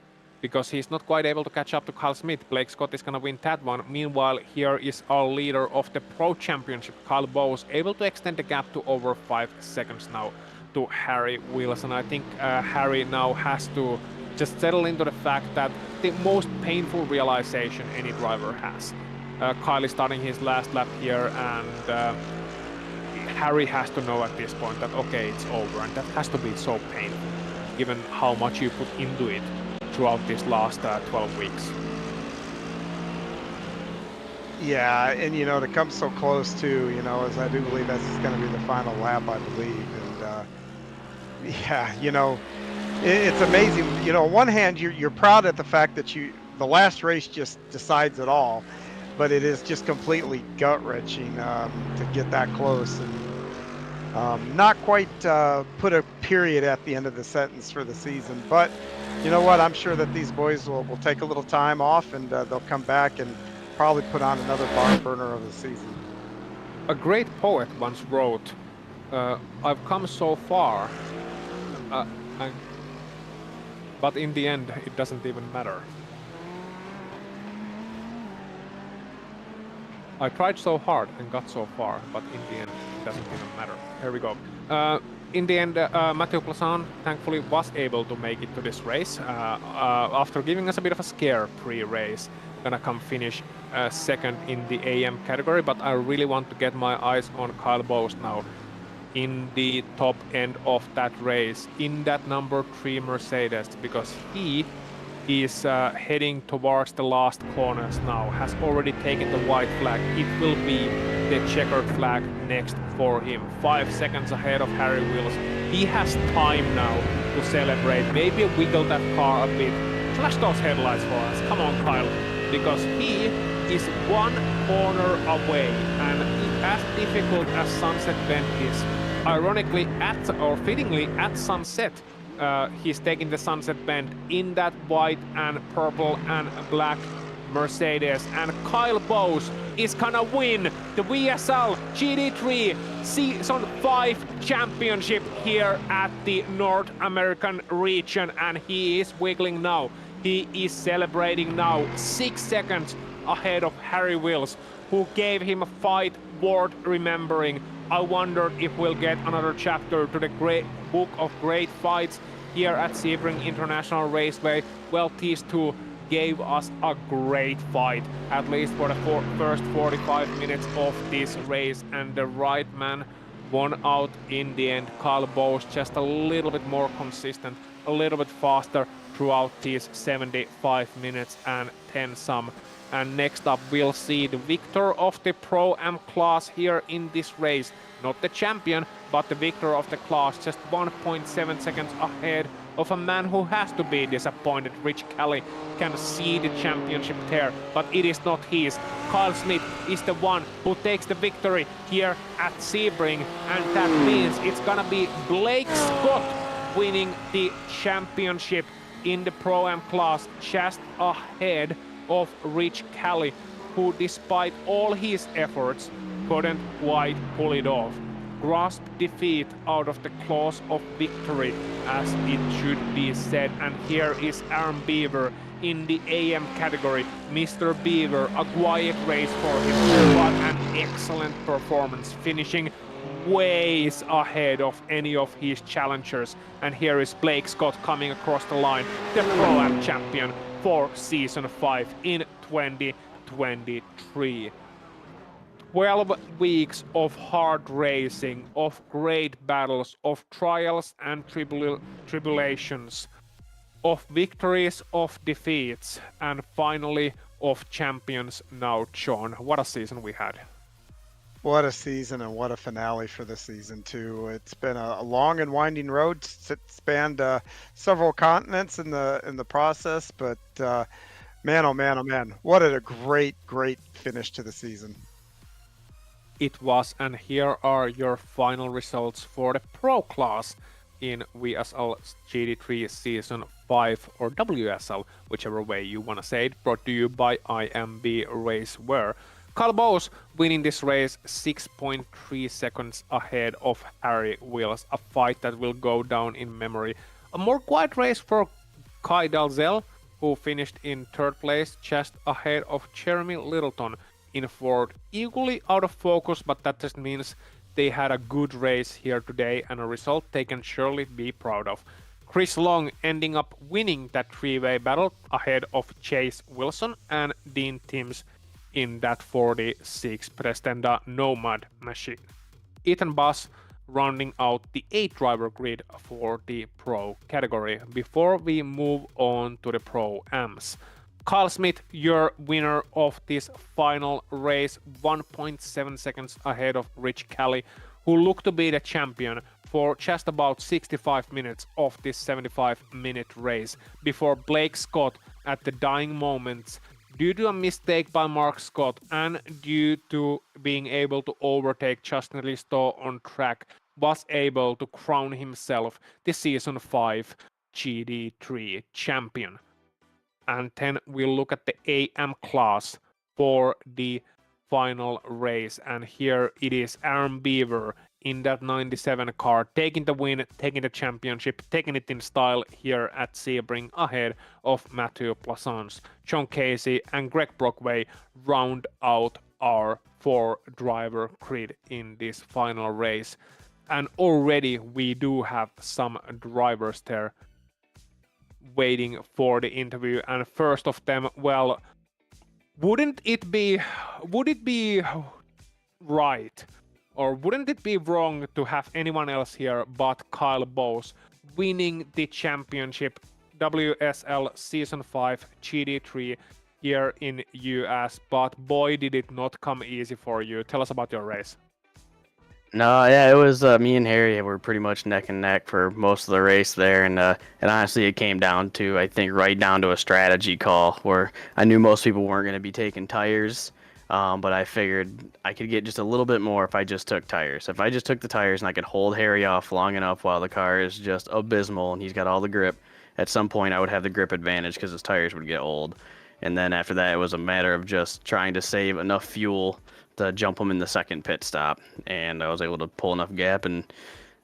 because he's not quite able to catch up to Carl Smith. Blake Scott is going to win that one. Meanwhile, here is our leader of the Pro Championship, Kyle Bowes, able to extend the gap to over 5 seconds now to Harry Wilson. I think Harry now has to just settle into the fact that the most painful realization any driver has. Kyle is starting his last lap here, and Harry has to know at this point that, okay, it's over, and that has to be so painful, given how much you put into it throughout these last 12 weeks. Yeah, and to come so close to, as I do believe that's going to be the final lap, I believe, and yeah, it's amazing. On one hand, you're proud at the fact that the last race just decides it all, but it is just completely gut-wrenching to get that close and not quite put a period at the end of the sentence for the season. But you know what? I'm sure that these boys will take a little time off and they'll come back and probably put on another barn burner of the season. A great poet once wrote, I've come so far, but in the end, it doesn't even matter. I tried so hard and got so far, but in the end, it doesn't even matter. Here we go. In the end, Mathieu Plaisance thankfully was able to make it to this race after giving us a bit of a scare pre-race. Gonna come finish second in the AM category, but I really want to get my eyes on Kyle Bowes now in the top end of that race, in that number 3 Mercedes, because he is heading towards the last corners now, has already taken the white flag. It will be the checkered flag next for him. 5 seconds ahead of Harry Wilson. He has time now to celebrate, maybe wiggle that car a bit. Flash those headlights for us, come on Kyle, because he is one corner away, and as difficult as Sunset Bend is, ironically fittingly at sunset, he's taking the Sunset Bend in that white and purple and black Mercedes, and Kyle Bowes is gonna win the VSL GT3 Season 5 Championship here at the North American region, and he is wiggling now. He is celebrating now, 6 seconds ahead of Harry Wills, who gave him a fight worth remembering. I wondered if we'll get another chapter to the great book of great fights here at Sebring International Raceway. Well, these two gave us a great fight, at least for the first 45 minutes of this race, and the right man won out in the end. Kyle Bowes just a little bit more consistent, a little bit faster throughout these 75 minutes and 10 some. And next up we'll see the victor of the Pro-Am class here in this race. Not the champion, but the victor of the class, just 1.7 seconds ahead of a man who has to be disappointed. Rich Kelly can see the championship there, but it is not his. Kyle Smith is the one who takes the victory here at Sebring, and that means it's gonna be Blake Scott winning the championship in the Pro-Am class, just ahead of Rich Kelly, who despite all his efforts couldn't quite pull it off. Grasped defeat out of the claws of victory, as it should be said. And here is Aaron Beaver in the AM category. Mr. Beaver, a quiet race for him, but an excellent performance, finishing ways ahead of any of his challengers. And here is Blake Scott coming across the line, the Pro-Am champion for Season 5 in 2023. 12 weeks of hard racing, of great battles, of trials and tribulations, of victories, of defeats, and finally of champions now, John. What a season we had. What a season, and what a finale for the season too. It's been a long and winding road. It spanned several continents in the process, but man, oh man, oh man, what a great finish to the season. It was, and here are your final results for the Pro class in VSL GT3 Season 5, or WSL, whichever way you want to say it, brought to you by IMB Racewear. Kyle Bowes winning this race 6.3 seconds ahead of Harry Wills, a fight that will go down in memory. A more quiet race for Kai Dalzell, who finished in 3rd place, just ahead of Jeremy Littleton in 4th. Equally out of focus, but that just means they had a good race here today and a result they can surely be proud of. Chris Long ending up winning that 3-way battle ahead of Chase Wilson and Dean Timms in that 46 Prestenda Nomad machine. Ethan Bass rounding out the 8-driver grid for the Pro category. Before we move on to the Pro-Ams, Kyle Smith, your winner of this final race, 1.7 seconds ahead of Rich Kelly, who looked to be the champion for just about 65 minutes of this 75-minute race, before Blake Scott at the dying moments, due to a mistake by Mark Scott and due to being able to overtake Justin Listo on track, was able to crown himself the Season 5 GT3 champion. And then we'll look at the AM class for the final race, and here it is Aaron Beaver in that 97 car, taking the win, taking the championship, taking it in style here at Sebring, ahead of Matthew Plaisance. John Casey and Greg Brockway round out our 4-driver grid in this final race. And already we do have some drivers there waiting for the interview, and first of them, well, would it be right, or wouldn't it be wrong to have anyone else here but Kyle Bowes winning the championship WSL Season 5 GT3 here in US? But boy, did it not come easy for you. Tell us about your race. No, yeah, it was me and Harry were pretty much neck and neck for most of the race there, and honestly, it came down to I think right down to a strategy call where I knew most people weren't going to be taking tires, but I figured I could get just a little bit more if I just took tires. If I just took the tires and I could hold Harry off long enough while the car is just abysmal and he's got all the grip, at some point I would have the grip advantage because his tires would get old, and then after that it was a matter of just trying to save enough fuel to jump him in the second pit stop, and I was able to pull enough gap, and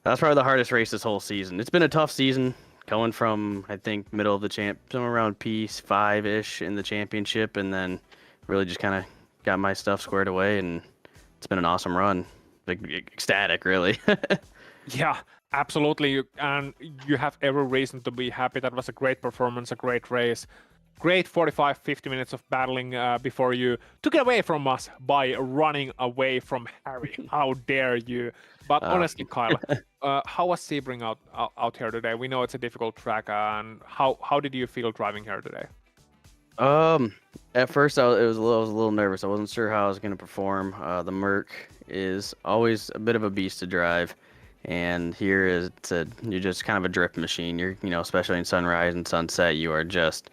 that's probably the hardest race this whole season. It's been a tough season, going from I think middle of the somewhere around P5 ish in the championship, and then really just kind of got my stuff squared away, and it's been an awesome run. Ecstatic, really. Yeah, absolutely. And you have every reason to be happy. That was a great performance, a great race. Great 45, 50 minutes of battling before you took it away from us by running away from Harry. How dare you? But honestly, Kyle, how was Sebring out here today? We know it's a difficult track, and how did you feel driving here today? At first I was a little nervous. I wasn't sure how I was going to perform. The Merc is always a bit of a beast to drive, and here you're just kind of a drift machine. Especially in sunrise and sunset, you are just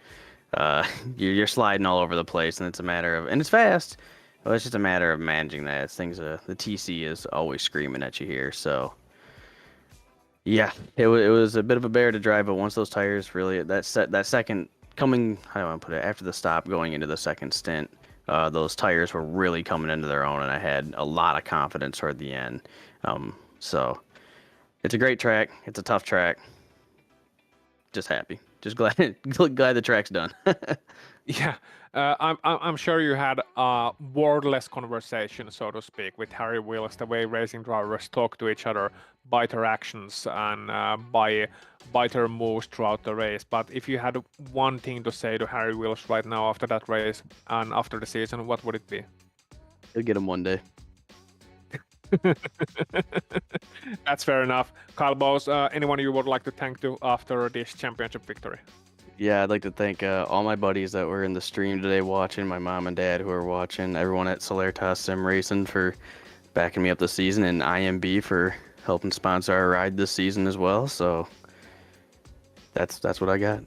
you're sliding all over the place, and it's fast. Well, it's just a matter of managing that. The TC is always screaming at you here, so yeah, it was a bit of a bear to drive, but once those tires really that second coming, how do I want to put it, after the stop going into the second stint, those tires were really coming into their own, and I had a lot of confidence toward the end. So it's a great track. It's a tough track. Just happy. Just glad glad the track's done. Yeah, I'm sure you had a wordless conversation, so to speak, with Harry Wills, the way racing drivers talk to each other by their actions and by their moves throughout the race. But if you had one thing to say to Harry Wills right now after that race and after the season, what would it be? You'll get him one day. That's fair enough. Kyle Bowes, anyone you would like to thank to after this championship victory? Yeah, I'd like to thank all my buddies that were in the stream today watching, my mom and dad who are watching, everyone at Solaritas Sim Racing for backing me up this season, and IMB for helping sponsor our ride this season as well. So that's what I got.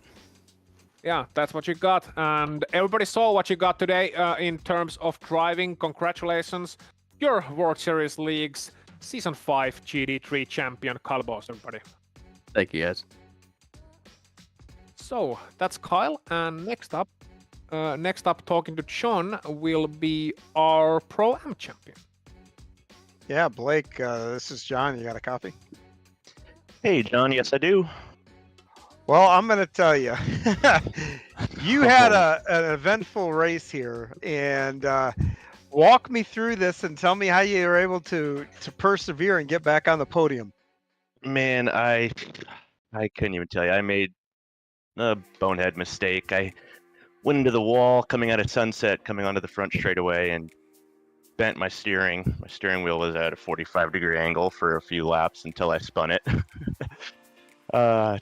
Yeah, that's what you got. And everybody saw what you got today in terms of driving. Congratulations. Your World Series League's Season 5 GT3 champion, Kyle Bowes, everybody. Thank you, guys. So that's Kyle, and next up talking to John will be our Pro-Am champion. Yeah, Blake, this is John. You got a copy? Hey, John. Yes, I do. Well, I'm going to tell you, you had an eventful race here, and walk me through this and tell me how you were able to persevere and get back on the podium. Man, I couldn't even tell you. I made a bonehead mistake. I went into the wall coming out of Sunset, coming onto the front straightaway, and bent my steering. My steering wheel was at a 45-degree angle for a few laps until I spun it.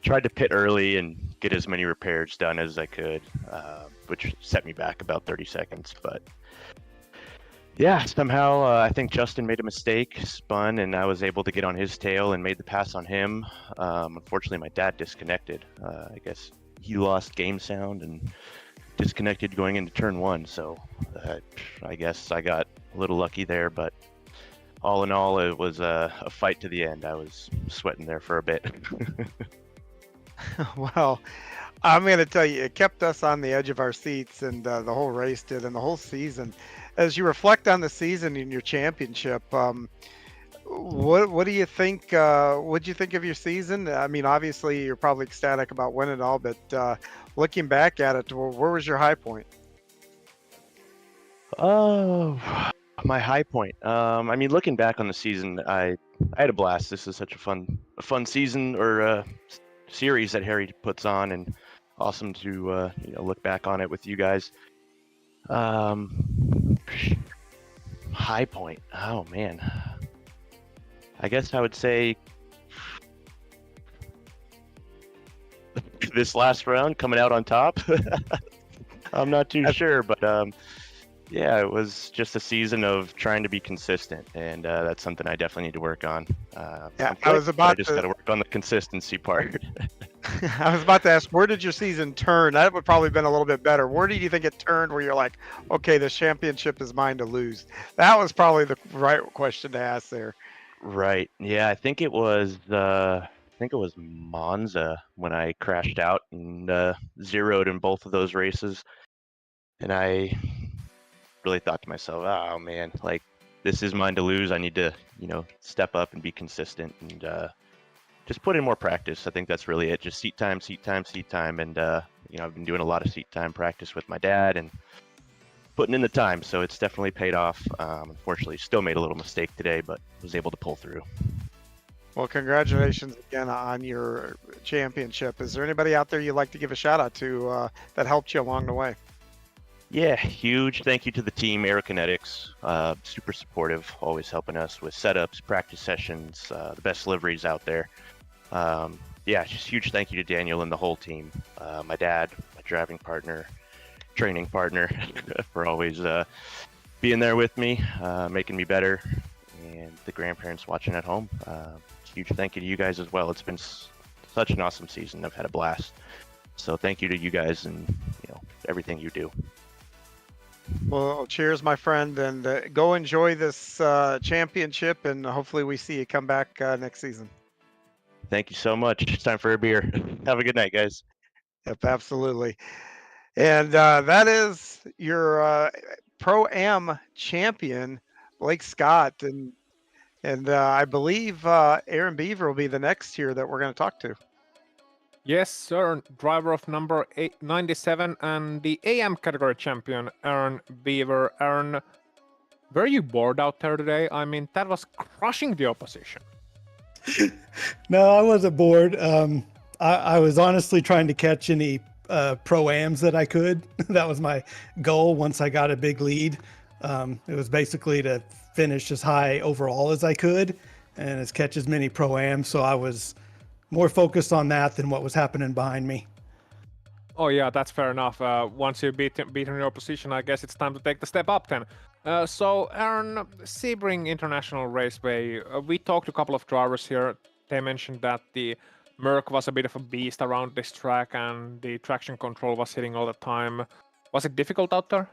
Tried to pit early and get as many repairs done as I could, which set me back about 30 seconds. But yeah, somehow I think Justin made a mistake, spun, and I was able to get on his tail and made the pass on him. Unfortunately, my dad disconnected. I guess he lost game sound and disconnected going into turn one. So I guess I got a little lucky there, but all in all, it was a fight to the end. I was sweating there for a bit. Well, I'm going to tell you, it kept us on the edge of our seats, and the whole race did, and the whole season. As you reflect on the season in your championship, what do you think? What do you think of your season? I mean, obviously, you're probably ecstatic about winning it all, but looking back at it, where was your high point? Oh, my high point. I mean, looking back on the season, I had a blast. This is such a fun season or series that Harry puts on, and awesome to look back on it with you guys. High point. Oh man, I guess I would say this last round coming out on top. I'm not too sure, but Yeah, it was just a season of trying to be consistent, and that's something I definitely need to work on. Yeah, I'm I quick, was but I about just to. got to work on the consistency part. I was about to ask, where did your season turn? That would probably been a little bit better. Where did you think it turned where you're like, okay, the championship is mine to lose? That was probably the right question to ask there. Right. Yeah, I think it was Monza when I crashed out and zeroed in both of those races, and I really thought to myself, oh man, like this is mine to lose. I need to, step up and be consistent and just put in more practice. I think that's really it. Just seat time, seat time, seat time, and I've been doing a lot of seat time practice with my dad and putting in the time. So it's definitely paid off. Unfortunately, still made a little mistake today, but was able to pull through. Well, congratulations again on your championship. Is there anybody out there you'd like to give a shout out to that helped you along the way? Yeah, huge thank you to the team, Aerokinetics. Super supportive, always helping us with setups, practice sessions, the best liveries out there. Just huge thank you to Daniel and the whole team. My dad, my driving partner, training partner, for always being there with me, making me better, and the grandparents watching at home. Huge thank you to you guys as well. It's been such an awesome season. I've had a blast. So thank you to you guys and everything you do. Well, cheers, my friend, and go enjoy this championship, and hopefully we see you come back next season. Thank you so much. It's time for a beer. Have a good night, guys. Yep, absolutely. And that is your Pro-Am champion, Blake Scott, and I believe Aaron Beaver will be the next here that we're going to talk to. Yes, sir. Driver of number 97 and the AM category champion, Aaron Beaver. Aaron, were you bored out there today? I mean, that was crushing the opposition. No, I wasn't bored. I was honestly trying to catch any Pro-Ams that I could. That was my goal once I got a big lead. It was basically to finish as high overall as I could and as catch as many Pro-Ams. So I was more focused on that than what was happening behind me. Oh yeah, that's fair enough. Once you've beaten your position, I guess it's time to take the step up then. So Aaron, Sebring International Raceway, we talked to a couple of drivers here. They mentioned that the Merc was a bit of a beast around this track and the traction control was hitting all the time. Was it difficult out there?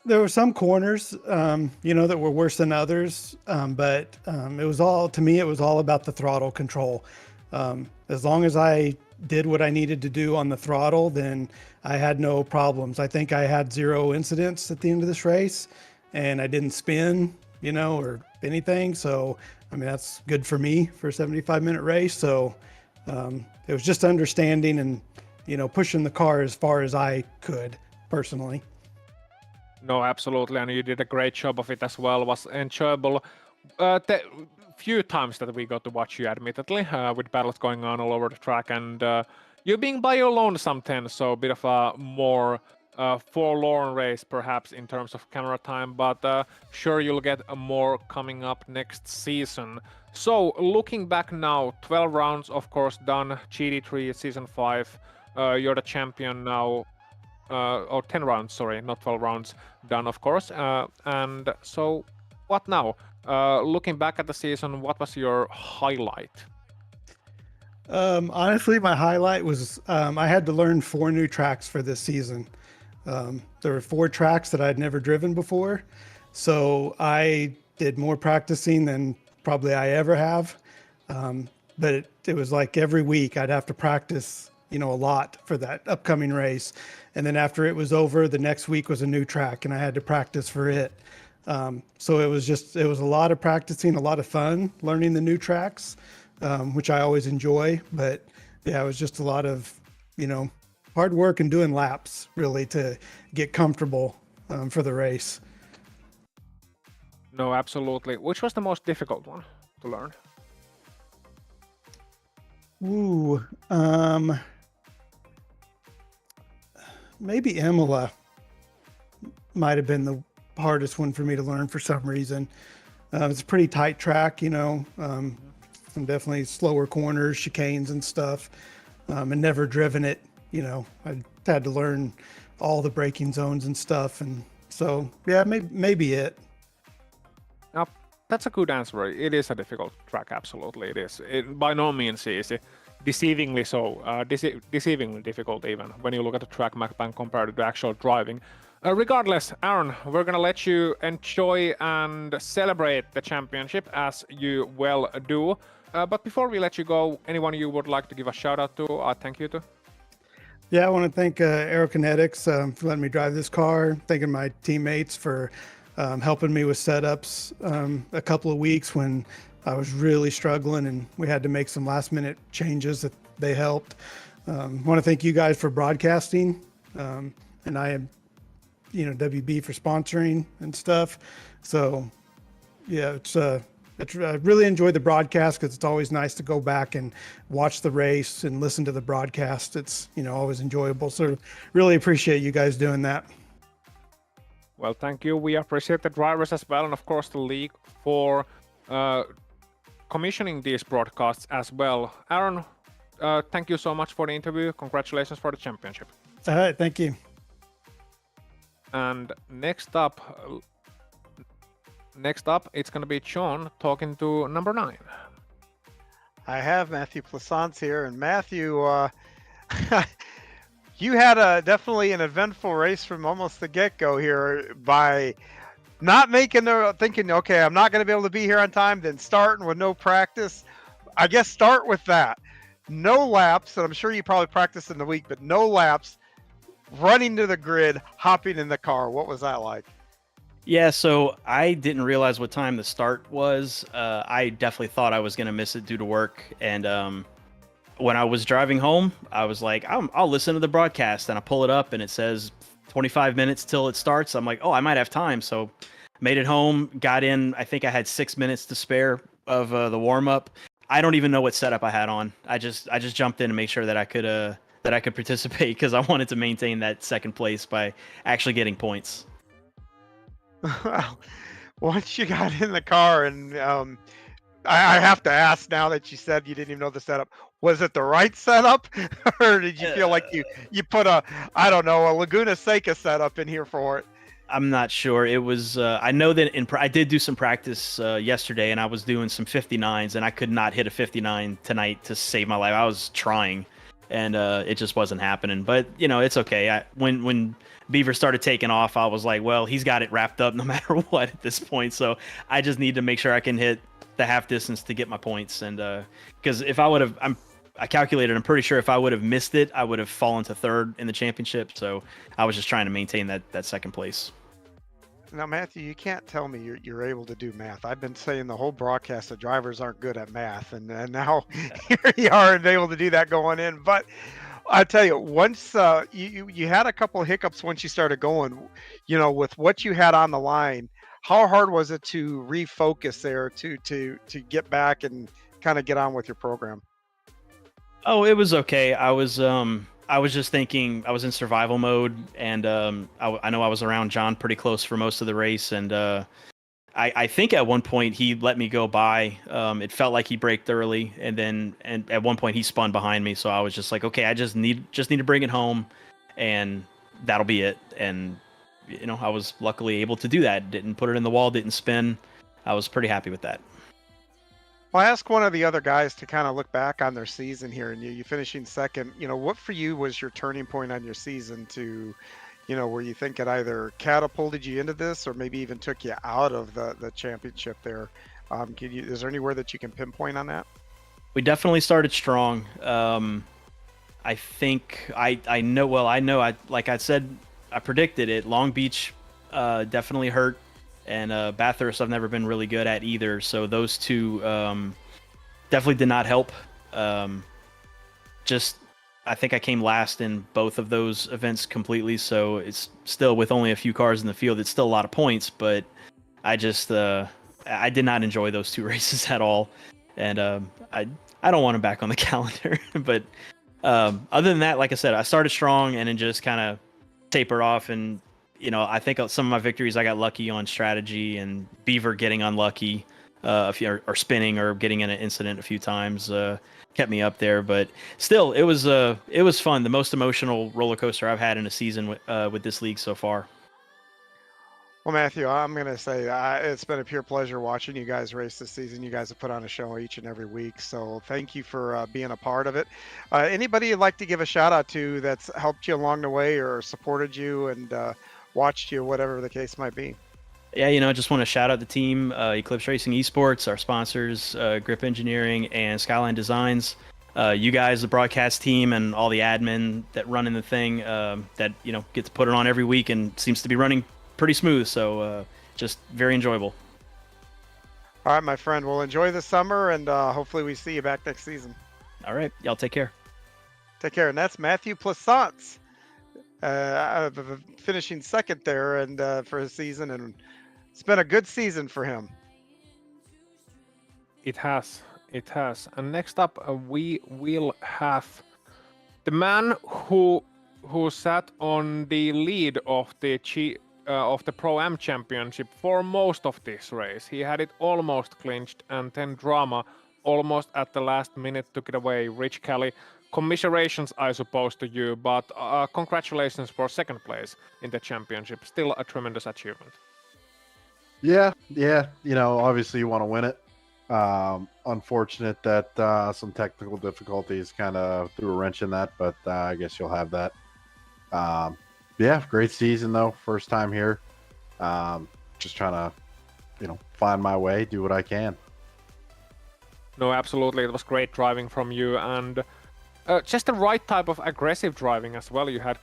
There were some corners, that were worse than others, but it was all about the throttle control. As long as I did what I needed to do on the throttle, then I had no problems. I think I had 0 incidents at the end of this race, and I didn't spin, or anything. So, I mean, that's good for me for a 75-minute race. So it was just understanding and, pushing the car as far as I could personally. No, absolutely, and you did a great job of it as well. It was enjoyable. The few times that we got to watch you, admittedly, with battles going on all over the track, and you being by your lonesome 10, so a bit of a more forlorn race, perhaps, in terms of camera time, but sure, you'll get more coming up next season. So, looking back now, 12 rounds, of course, done, GT3 Season 5, you're the champion now. 10 rounds, sorry, not 12 rounds done, of course. And so, what now? Looking back at the season, what was your highlight? Honestly, my highlight was I had to learn 4 new tracks for this season. There were 4 tracks that I'd never driven before. So I did more practicing than probably I ever have. But it was like every week I'd have to practice, a lot for that upcoming race. And then after it was over, the next week was a new track and I had to practice for it. So it was a lot of practicing, a lot of fun learning the new tracks, which I always enjoy. But yeah, it was just a lot of, hard work and doing laps really to get comfortable for the race. No, absolutely. Which was the most difficult one to learn? Ooh, maybe Imola might have been the hardest one for me to learn for some reason. It's a pretty tight track, some definitely slower corners, chicanes and stuff, and never driven it. I had to learn all the braking zones and stuff. And so, yeah, maybe it. Now, that's a good answer. It is a difficult track, absolutely. It is. It by no means easy. Deceivingly so. Deceivingly difficult even when you look at the track map and compare it to the actual driving. Regardless, Aaron, we're gonna let you enjoy and celebrate the championship as you well do. But before we let you go, anyone you would like to give a shout out to, thank you to? Yeah, I want to thank Aerokinetics for letting me drive this car. Thanking my teammates for helping me with setups a couple of weeks when I was really struggling and we had to make some last minute changes that they helped. Want to thank you guys for broadcasting, and I am, WB for sponsoring and stuff. So yeah, I really enjoyed the broadcast because it's always nice to go back and watch the race and listen to the broadcast. It's, always enjoyable. So really appreciate you guys doing that. Well, thank you. We appreciate the drivers as well, and of course the league for commissioning these broadcasts as well. Aaron, thank you so much for the interview. Congratulations for the championship. All right, thank you. And next up, it's going to be Sean talking to number 9. I have Matthew Plaisance here, and Matthew, you had definitely an eventful race from almost the get-go here by not thinking, okay, I'm not going to be able to be here on time, then starting with no practice. I guess start with that. No laps, and I'm sure you probably practiced in the week, but no laps, running to the grid, hopping in the car. What was that like? Yeah, so I didn't realize what time the start was. I definitely thought I was going to miss it due to work. And when I was driving home, I was like, I'll listen to the broadcast. And I pull it up and it says 25 minutes till it starts. I'm like, oh, I might have time. So made it home, got in. I think I had 6 minutes to spare of the warm up. I don't even know what setup I had on. I just jumped in to make sure that I could participate because I wanted to maintain that second place by actually getting points. Well, once you got in the car, and I have to ask now that you said you didn't even know the setup, was it the right setup, or did you feel like you put a Laguna Seca setup in here for it? I'm not sure. It was I know that I did do some practice yesterday, and I was doing some 59s, and I could not hit a 59 tonight to save my life. I was trying, and it just wasn't happening. But it's okay. When Beaver started taking off, I was like, well, he's got it wrapped up no matter what at this point. So I just need to make sure I can hit the half distance to get my points. And because if I would have, I calculated, I'm pretty sure if I would have missed it, I would have fallen to third in the championship. So I was just trying to maintain that second place. Now, Matthew, you can't tell me you're able to do math. I've been saying the whole broadcast that drivers aren't good at math, and now here you are and able to do that going in. But I tell you, once you had a couple of hiccups once you started going, with what you had on the line, how hard was it to refocus there to get back and kind of get on with your program? Oh, it was okay. I was just thinking I was in survival mode, and I know I was around John pretty close for most of the race, and I think at one point he let me go by. It felt like he braked early, and at one point he spun behind me. So I was just like, okay, I just need to bring it home, and that'll be it. And I was luckily able to do that. Didn't put it in the wall, didn't spin. I was pretty happy with that. Well, I asked one of the other guys to kind of look back on their season here, and you finishing second. What for you was your turning point on your season to, where you think it either catapulted you into this or maybe even took you out of the championship there? Is there anywhere that you can pinpoint on that? We definitely started strong. I think I know. Well, I know. Like I said, I predicted it. Long Beach definitely hurt. And Bathurst I've never been really good at either. So those two definitely did not help. I think I came last in both of those events completely. So it's still, with only a few cars in the field, it's still a lot of points. But I just I did not enjoy those two races at all. And I don't want them back on the calendar. But other than that, like I said, I started strong and then just kind of tapered off. And I think some of my victories I got lucky on strategy and Beaver getting unlucky. or spinning or getting in an incident a few times. Kept me up there, but still, it was fun. The most emotional roller coaster I've had in a season with this league so far. Well, Matthew, I'm going to say it's been a pure pleasure watching you guys race this season. You guys have put on a show each and every week, so thank you for being a part of it. Anybody you'd like to give a shout out to that's helped you along the way or supported you and watched you, whatever the case might be? Yeah, I just want to shout out the team, Eclipse Racing Esports, our sponsors, Grip Engineering and Skyline Designs. You guys, the broadcast team, and all the admin that run in the thing that get to put it on every week and seems to be running pretty smooth. So just very enjoyable. All right, my friend. We'll enjoy the summer, and hopefully we see you back next season. All right, y'all take care. Take care. And that's Matthew Plaisance, finishing second there and for his season, and it's been a good season for him. It has. And next up, we will have the man who sat on the lead of the Pro-Am Championship for most of this race. He had it almost clinched, and then drama almost at the last minute took it away. Rich Kelly, commiserations, I suppose, to you, but congratulations for second place in the championship. Still a tremendous achievement. Yeah. Obviously you want to win it. Unfortunate that some technical difficulties kind of threw a wrench in that, but I guess you'll have that. Yeah, great season though. First time here. Just trying to, find my way, do what I can. No, absolutely. It was great driving from you, and just the right type of aggressive driving as well. You had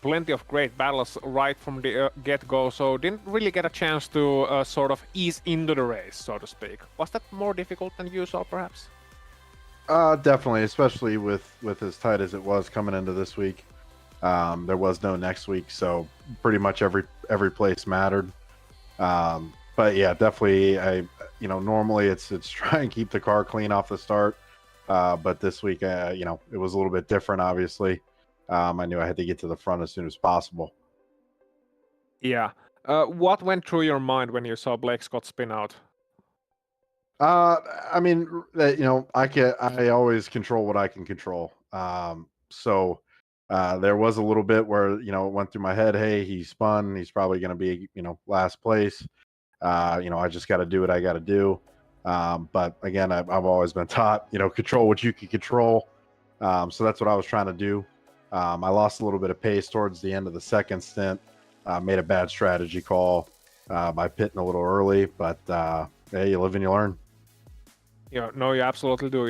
plenty of great battles right from the get-go, so didn't really get a chance to sort of ease into the race, so to speak. Was that more difficult than usual, perhaps? Definitely, especially with as tight as it was coming into this week. There was no next week, so pretty much every place mattered. But yeah, definitely, normally it's try and keep the car clean off the start. But this week, it was a little bit different, obviously. I knew I had to get to the front as soon as possible. Yeah. What went through your mind when you saw Blake Scott spin out? I mean, I always control what I can control. So there was a little bit where, it went through my head, hey, he spun, he's probably going to be, last place. I just got to do what I got to do. But again, I've always been taught, control what you can control. So that's what I was trying to do. I lost a little bit of pace towards the end of the second stint. Made a bad strategy call by pitting a little early, but hey, you live and you learn. Yeah, no, you absolutely do.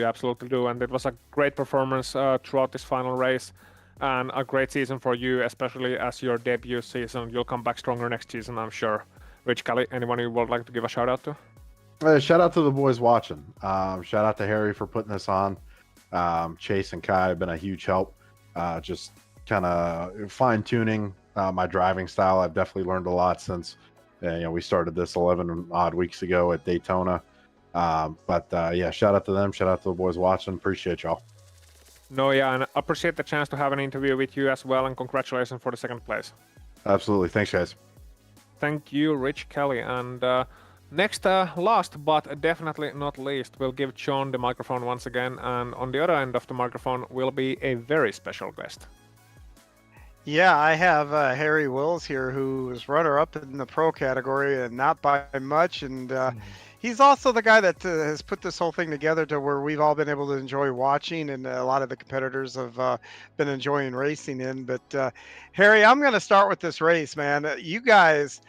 And it was a great performance throughout this final race, and a great season for you, especially as your debut season. You'll come back stronger next season, I'm sure. Rich Kelly, anyone you would like to give a shout out to? Shout out to the boys watching. Shout out to Harry for putting this on. Chase and Kai have been a huge help. Just kind of fine-tuning my driving style. I've definitely learned a lot since we started this 11 odd weeks ago at Daytona. But yeah, shout out to them. Shout out to the boys watching. Appreciate y'all. No, yeah, and appreciate the chance to have an interview with you as well, and congratulations for the second place. Absolutely. Thanks, guys. Thank you, Rich Kelly. And next, last but definitely not least, we'll give John the microphone once again, and on the other end of the microphone will be a very special guest. Yeah, I have Harry Wills here, who is runner-up in the pro category and not by much, and he's also the guy that has put this whole thing together to where we've all been able to enjoy watching, and a lot of the competitors have been enjoying racing in. But Harry, I'm going to start with this race, man. You guys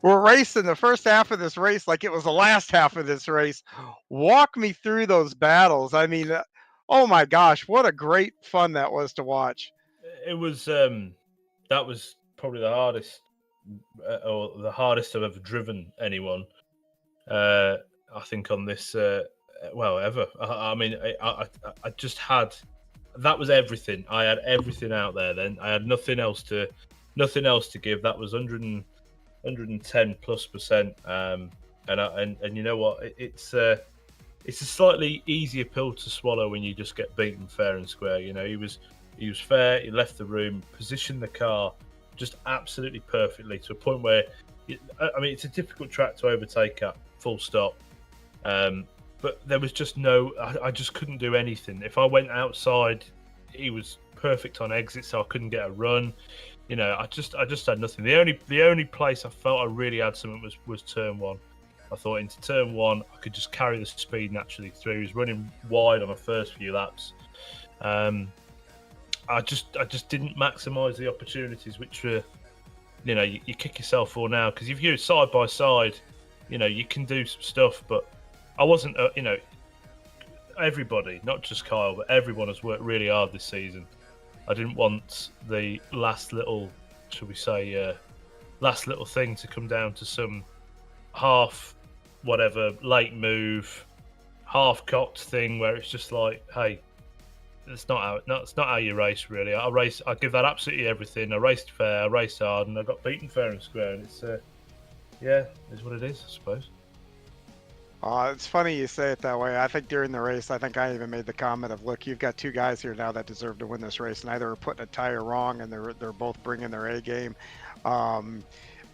were racing the first half of this race like it was the last half of this race. Walk me through those battles. I mean, oh my gosh, what a great fun that was to watch. It was that was probably the hardest, or the hardest I've ever driven anyone. I think on this, ever. I mean, I just had, that was everything. I had everything out there. Then I had nothing else to give. That was 110+%. And you know what? It's a slightly easier pill to swallow when you just get beaten fair and square. He was fair. He left the room, positioned the car just absolutely perfectly to a point where, it's a difficult track to overtake at. full stop. But there was just no. I just couldn't do anything. If I went outside, he was perfect on exit, so I couldn't get a run. I just had nothing. The only place I felt I really had something was turn one. I thought into turn one I could just carry the speed naturally through. He was running wide on the first few laps. I just didn't maximise the opportunities, which were, you kick yourself for now, because if you're side by side, you can do some stuff. But I wasn't, everybody, not just Kyle, but everyone has worked really hard this season. I didn't want the last little, shall we say, last little thing to come down to some half, whatever, late move, half cocked thing where it's just like, hey, it's not how you race, really. I give that absolutely everything. I raced fair, I raced hard, and I got beaten fair and square. And it's, it's what it is, I suppose. It's funny you say it that way. I think during the race, I think I even made the comment of, look, you've got two guys here now that deserve to win this race. Neither are putting a tire wrong, and they're both bringing their A game. I'm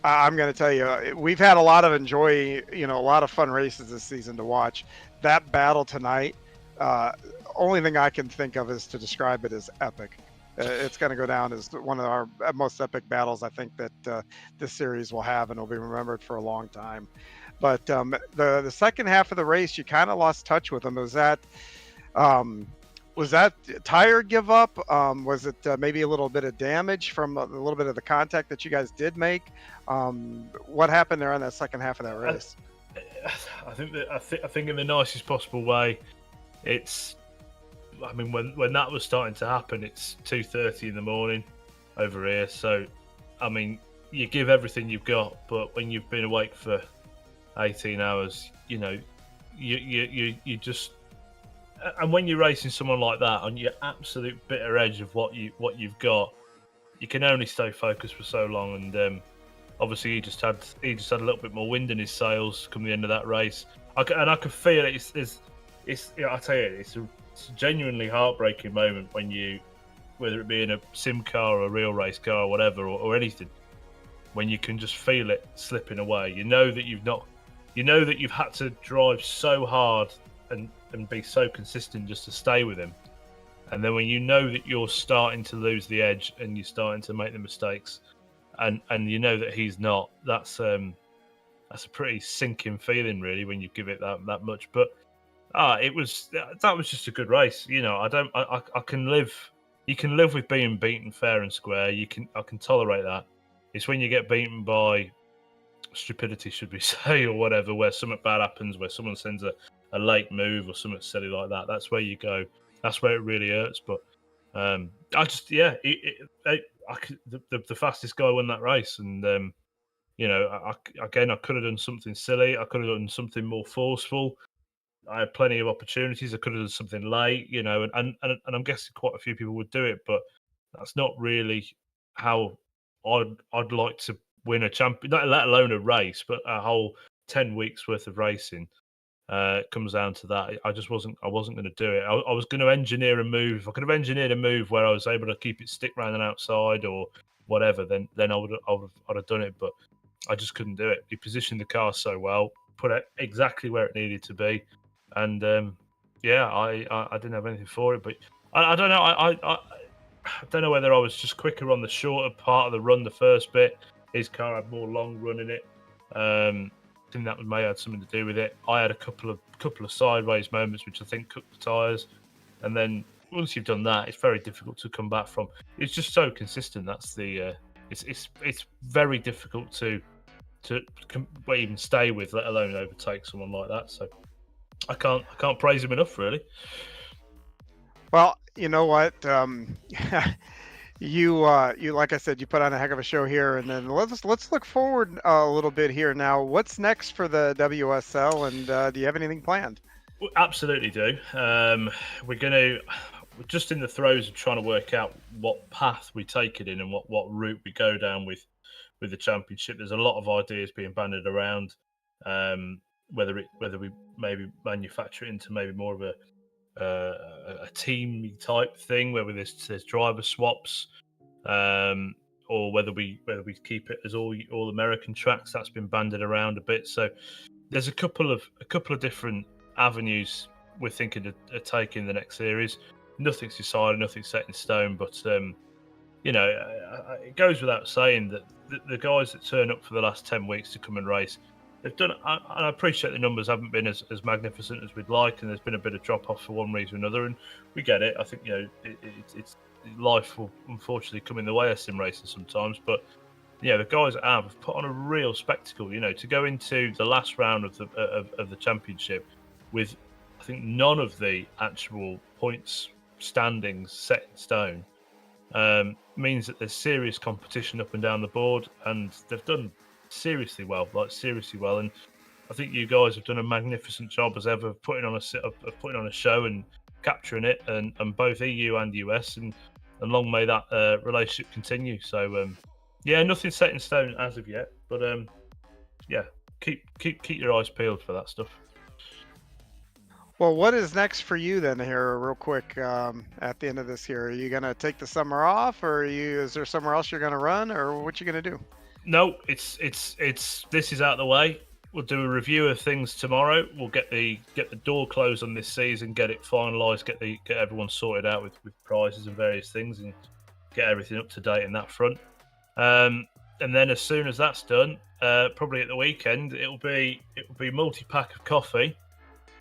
going to tell you, we've had a lot of a lot of fun races this season to watch. That battle tonight, only thing I can think of is to describe it as epic. It's going to go down as one of our most epic battles I think that this series will have, and it'll be remembered for a long time. But the second half of the race, you kind of lost touch with them. Was that tire give up? Was it maybe a little bit of damage from a little bit of the contact that you guys did make? What happened there on that second half of that race? I think in the nicest possible way. When that was starting to happen, it's 2:30 in the morning over here. So, you give everything you've got, but when you've been awake for 18 hours, you just, and when you're racing someone like that on your absolute bitter edge of what you've got, you can only stay focused for so long. And obviously he just had a little bit more wind in his sails come the end of that race. I could feel it. I tell you, it's a genuinely heartbreaking moment when whether it be in a sim car or a real race car or whatever, or anything, when you can just feel it slipping away. You know that you've had to drive so hard and be so consistent just to stay with him. And then when you know that you're starting to lose the edge and you're starting to make the mistakes, and you know that he's not, that's a pretty sinking feeling, really, when you give it that much. But that was just a good race. I can live. You can live with being beaten fair and square. I can tolerate that. It's when you get beaten by stupidity, should we say, or whatever, where something bad happens, where someone sends a late move or something silly like that. That's where you go. That's where it really hurts. But the fastest guy won that race, and I could have done something silly. I could have done something more forceful. I had plenty of opportunities. I could have done something late, and I'm guessing quite a few people would do it, but that's not really how I'd like to win a champion, not let alone a race, but a whole 10 weeks worth of racing. It comes down to that. I wasn't going to do it. I was going to engineer a move. If I could have engineered a move where I was able to keep it stick round and outside or whatever, then I'd have done it. But I just couldn't do it. He positioned the car so well, put it exactly where it needed to be, and I didn't have anything for it. But I don't know. I don't know whether I was just quicker on the shorter part of the run, the first bit. His car had more long run in it. I think that may have had something to do with it. I had a couple of sideways moments, which I think cooked the tyres. And then once you've done that, it's very difficult to come back from. It's just so consistent. That's the. It's very difficult to even stay with, let alone overtake someone like that. So I can't praise him enough, really. Well, you know what? You like I said, you put on a heck of a show here, and then let's look forward a little bit here now. What's next for the WSL, and do you have anything planned? We absolutely do. We're just in the throes of trying to work out what path we take it in and what route we go down with the championship. There's a lot of ideas being bandied around. Whether we maybe manufacture it into maybe more of a team type thing where there's driver swaps, or whether we keep it as all American tracks. That's been banded around a bit. So there's a couple of different avenues we're thinking of taking the next series. Nothing's decided, nothing's set in stone, but it goes without saying that the guys that turn up for the last 10 weeks to come and race, they've done. And I appreciate the numbers haven't been as magnificent as we'd like, and there's been a bit of drop off for one reason or another, and we get it. I think it's life will unfortunately come in the way of sim racing sometimes, but the guys that have put on a real spectacle. To go into the last round of the championship with, I think, none of the actual points standings set in stone means that there's serious competition up and down the board, and they've done seriously well. And I think you guys have done a magnificent job as ever of putting on a show and capturing it, and both EU and US, and long may that relationship continue. So nothing set in stone as of yet, but keep your eyes peeled for that stuff. Well, what is next for you then here, real quick, at the end of this year? Are you going to take the summer off, or is there somewhere else you're going to run, or what you going to do? No, it's this is out of the way. We'll do a review of things tomorrow. We'll get the door closed on this season, get it finalised, get everyone sorted out with prizes and various things, and get everything up to date in that front. And then as soon as that's done, probably at the weekend, it'll be multi-pack of coffee.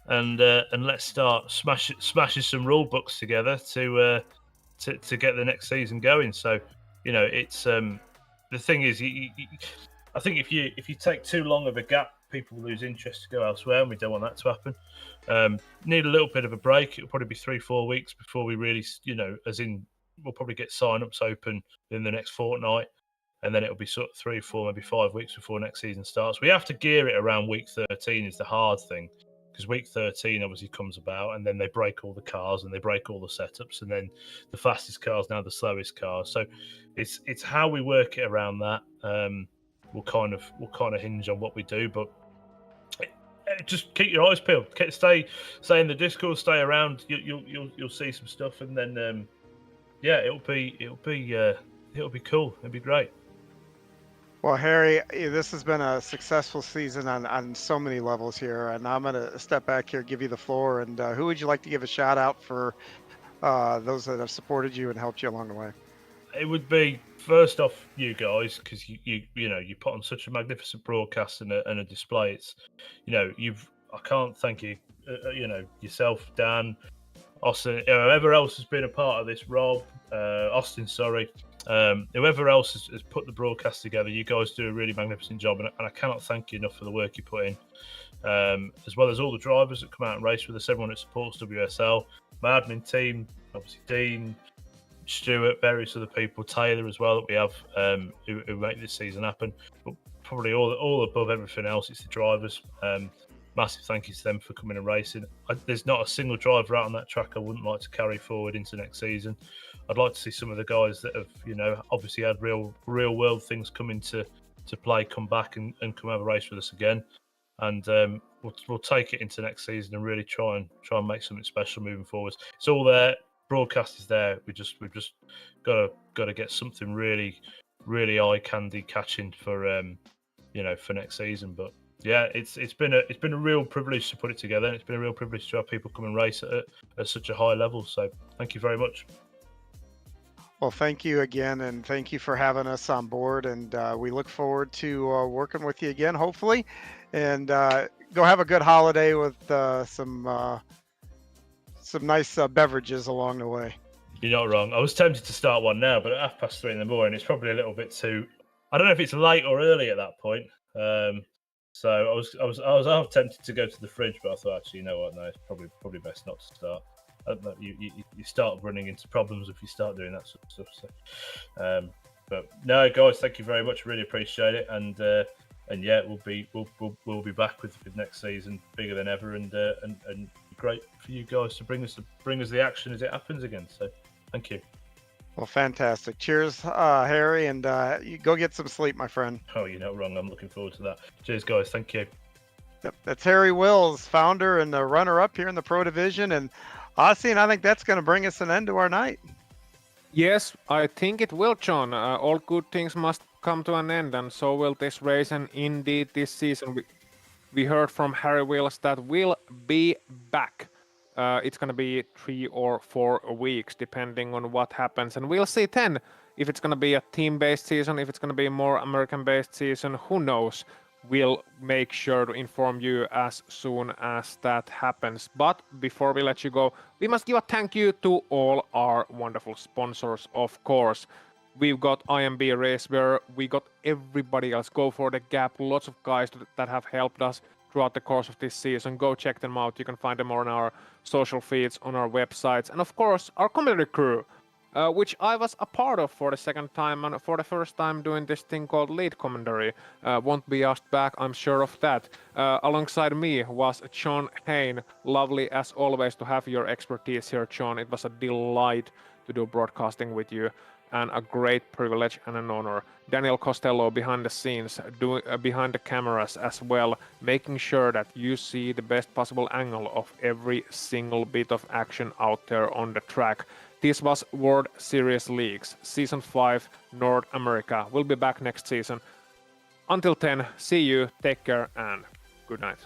And let's start smashing some rule books together to get the next season going. So, it's the thing is, I think if you take too long of a gap, people lose interest to go elsewhere, and we don't want that to happen. Need a little bit of a break. It'll probably be 3-4 weeks before we really, we'll probably get sign-ups open in the next fortnight, and then it'll be sort of 3, 4, maybe 5 weeks before next season starts. We have to gear it around week 13 is the hard thing. Because week 13 obviously comes about, and then they break all the cars and they break all the setups, and then the fastest cars now the slowest cars. So it's how we work it around that. We'll kind of hinge on what we do, but just keep your eyes peeled. Stay in the Discord, stay around. You'll see some stuff, and then it'll be cool. It'll be great. Well, Harry, this has been a successful season on so many levels here, and I'm going to step back here, give you the floor. And who would you like to give a shout out for those that have supported you and helped you along the way? It would be first off you guys, because you put on such a magnificent broadcast and a display. It's I can't thank you, yourself, Dan, Austin, whoever else has been a part of this, Rob, Austin, sorry. Whoever else has put the broadcast together, you guys do a really magnificent job, and I cannot thank you enough for the work you put in, as well as all the drivers that come out and race with us, everyone that supports WSL, my admin team, obviously Dean, Stuart, various other people, Taylor as well, that we have who make this season happen. But probably all above everything else, it's the drivers. Massive thank you to them for coming and racing. There's not a single driver out on that track I wouldn't like to carry forward into next season. I'd like to see some of the guys that have, obviously had real world things come into play, come back and come have a race with us again. And we'll take it into next season and really try and make something special moving forward. It's all there. Broadcast is there. We've just got to get something really eye candy catching for for next season. But yeah, it's been a real privilege to put it together, and it's been a real privilege to have people come and race at such a high level. So thank you very much. Well, thank you again, and thank you for having us on board. And we look forward to working with you again, hopefully. And go have a good holiday with some nice beverages along the way. You're not wrong. I was tempted to start one now, but at 3:30 in the morning, it's probably a little bit too. I don't know if it's late or early at that point. So I was half tempted to go to the fridge, but I thought, actually, you know what? No, it's probably best not to start. You start running into problems if you start doing that sort of stuff. So, but no, guys, thank you very much. Really appreciate it, and yeah, we'll be back with next season bigger than ever, and great for you guys to bring us the action as it happens again. So, thank you. Well, fantastic. Cheers, Harry, and you go get some sleep, my friend. Oh, you're not wrong. I'm looking forward to that. Cheers, guys. Thank you. Yep, that's Harry Wills, founder and the runner-up here in the Pro Division, and Austin, I think that's going to bring us an end to our night. Yes, I think it will, John. All good things must come to an end, and so will this race, and indeed this season. We heard from Harry Wills that we'll be back. It's going to be 3 or 4 weeks, depending on what happens. And we'll see then if it's going to be a team-based season, if it's going to be a more American-based season, who knows? We'll make sure to inform you as soon as that happens. But before we let you go, we must give a thank you to all our wonderful sponsors, of course. We've got IMB Racewear, we got everybody else. Go for the Gap, lots of guys that have helped us throughout the course of this season. Go check them out. You can find them on our social feeds, on our websites, and of course our community crew, which I was a part of for the second time and for the first time doing this thing called lead commentary. Won't be asked back, I'm sure of that. Alongside me was John Hain. Lovely as always to have your expertise here, John. It was a delight to do broadcasting with you, and a great privilege and an honor. Daniel Costello behind the scenes, behind the cameras as well, making sure that you see the best possible angle of every single bit of action out there on the track. This was World Series Leagues, Season 5, North America. We'll be back next season. Until then, see you, take care, and good night.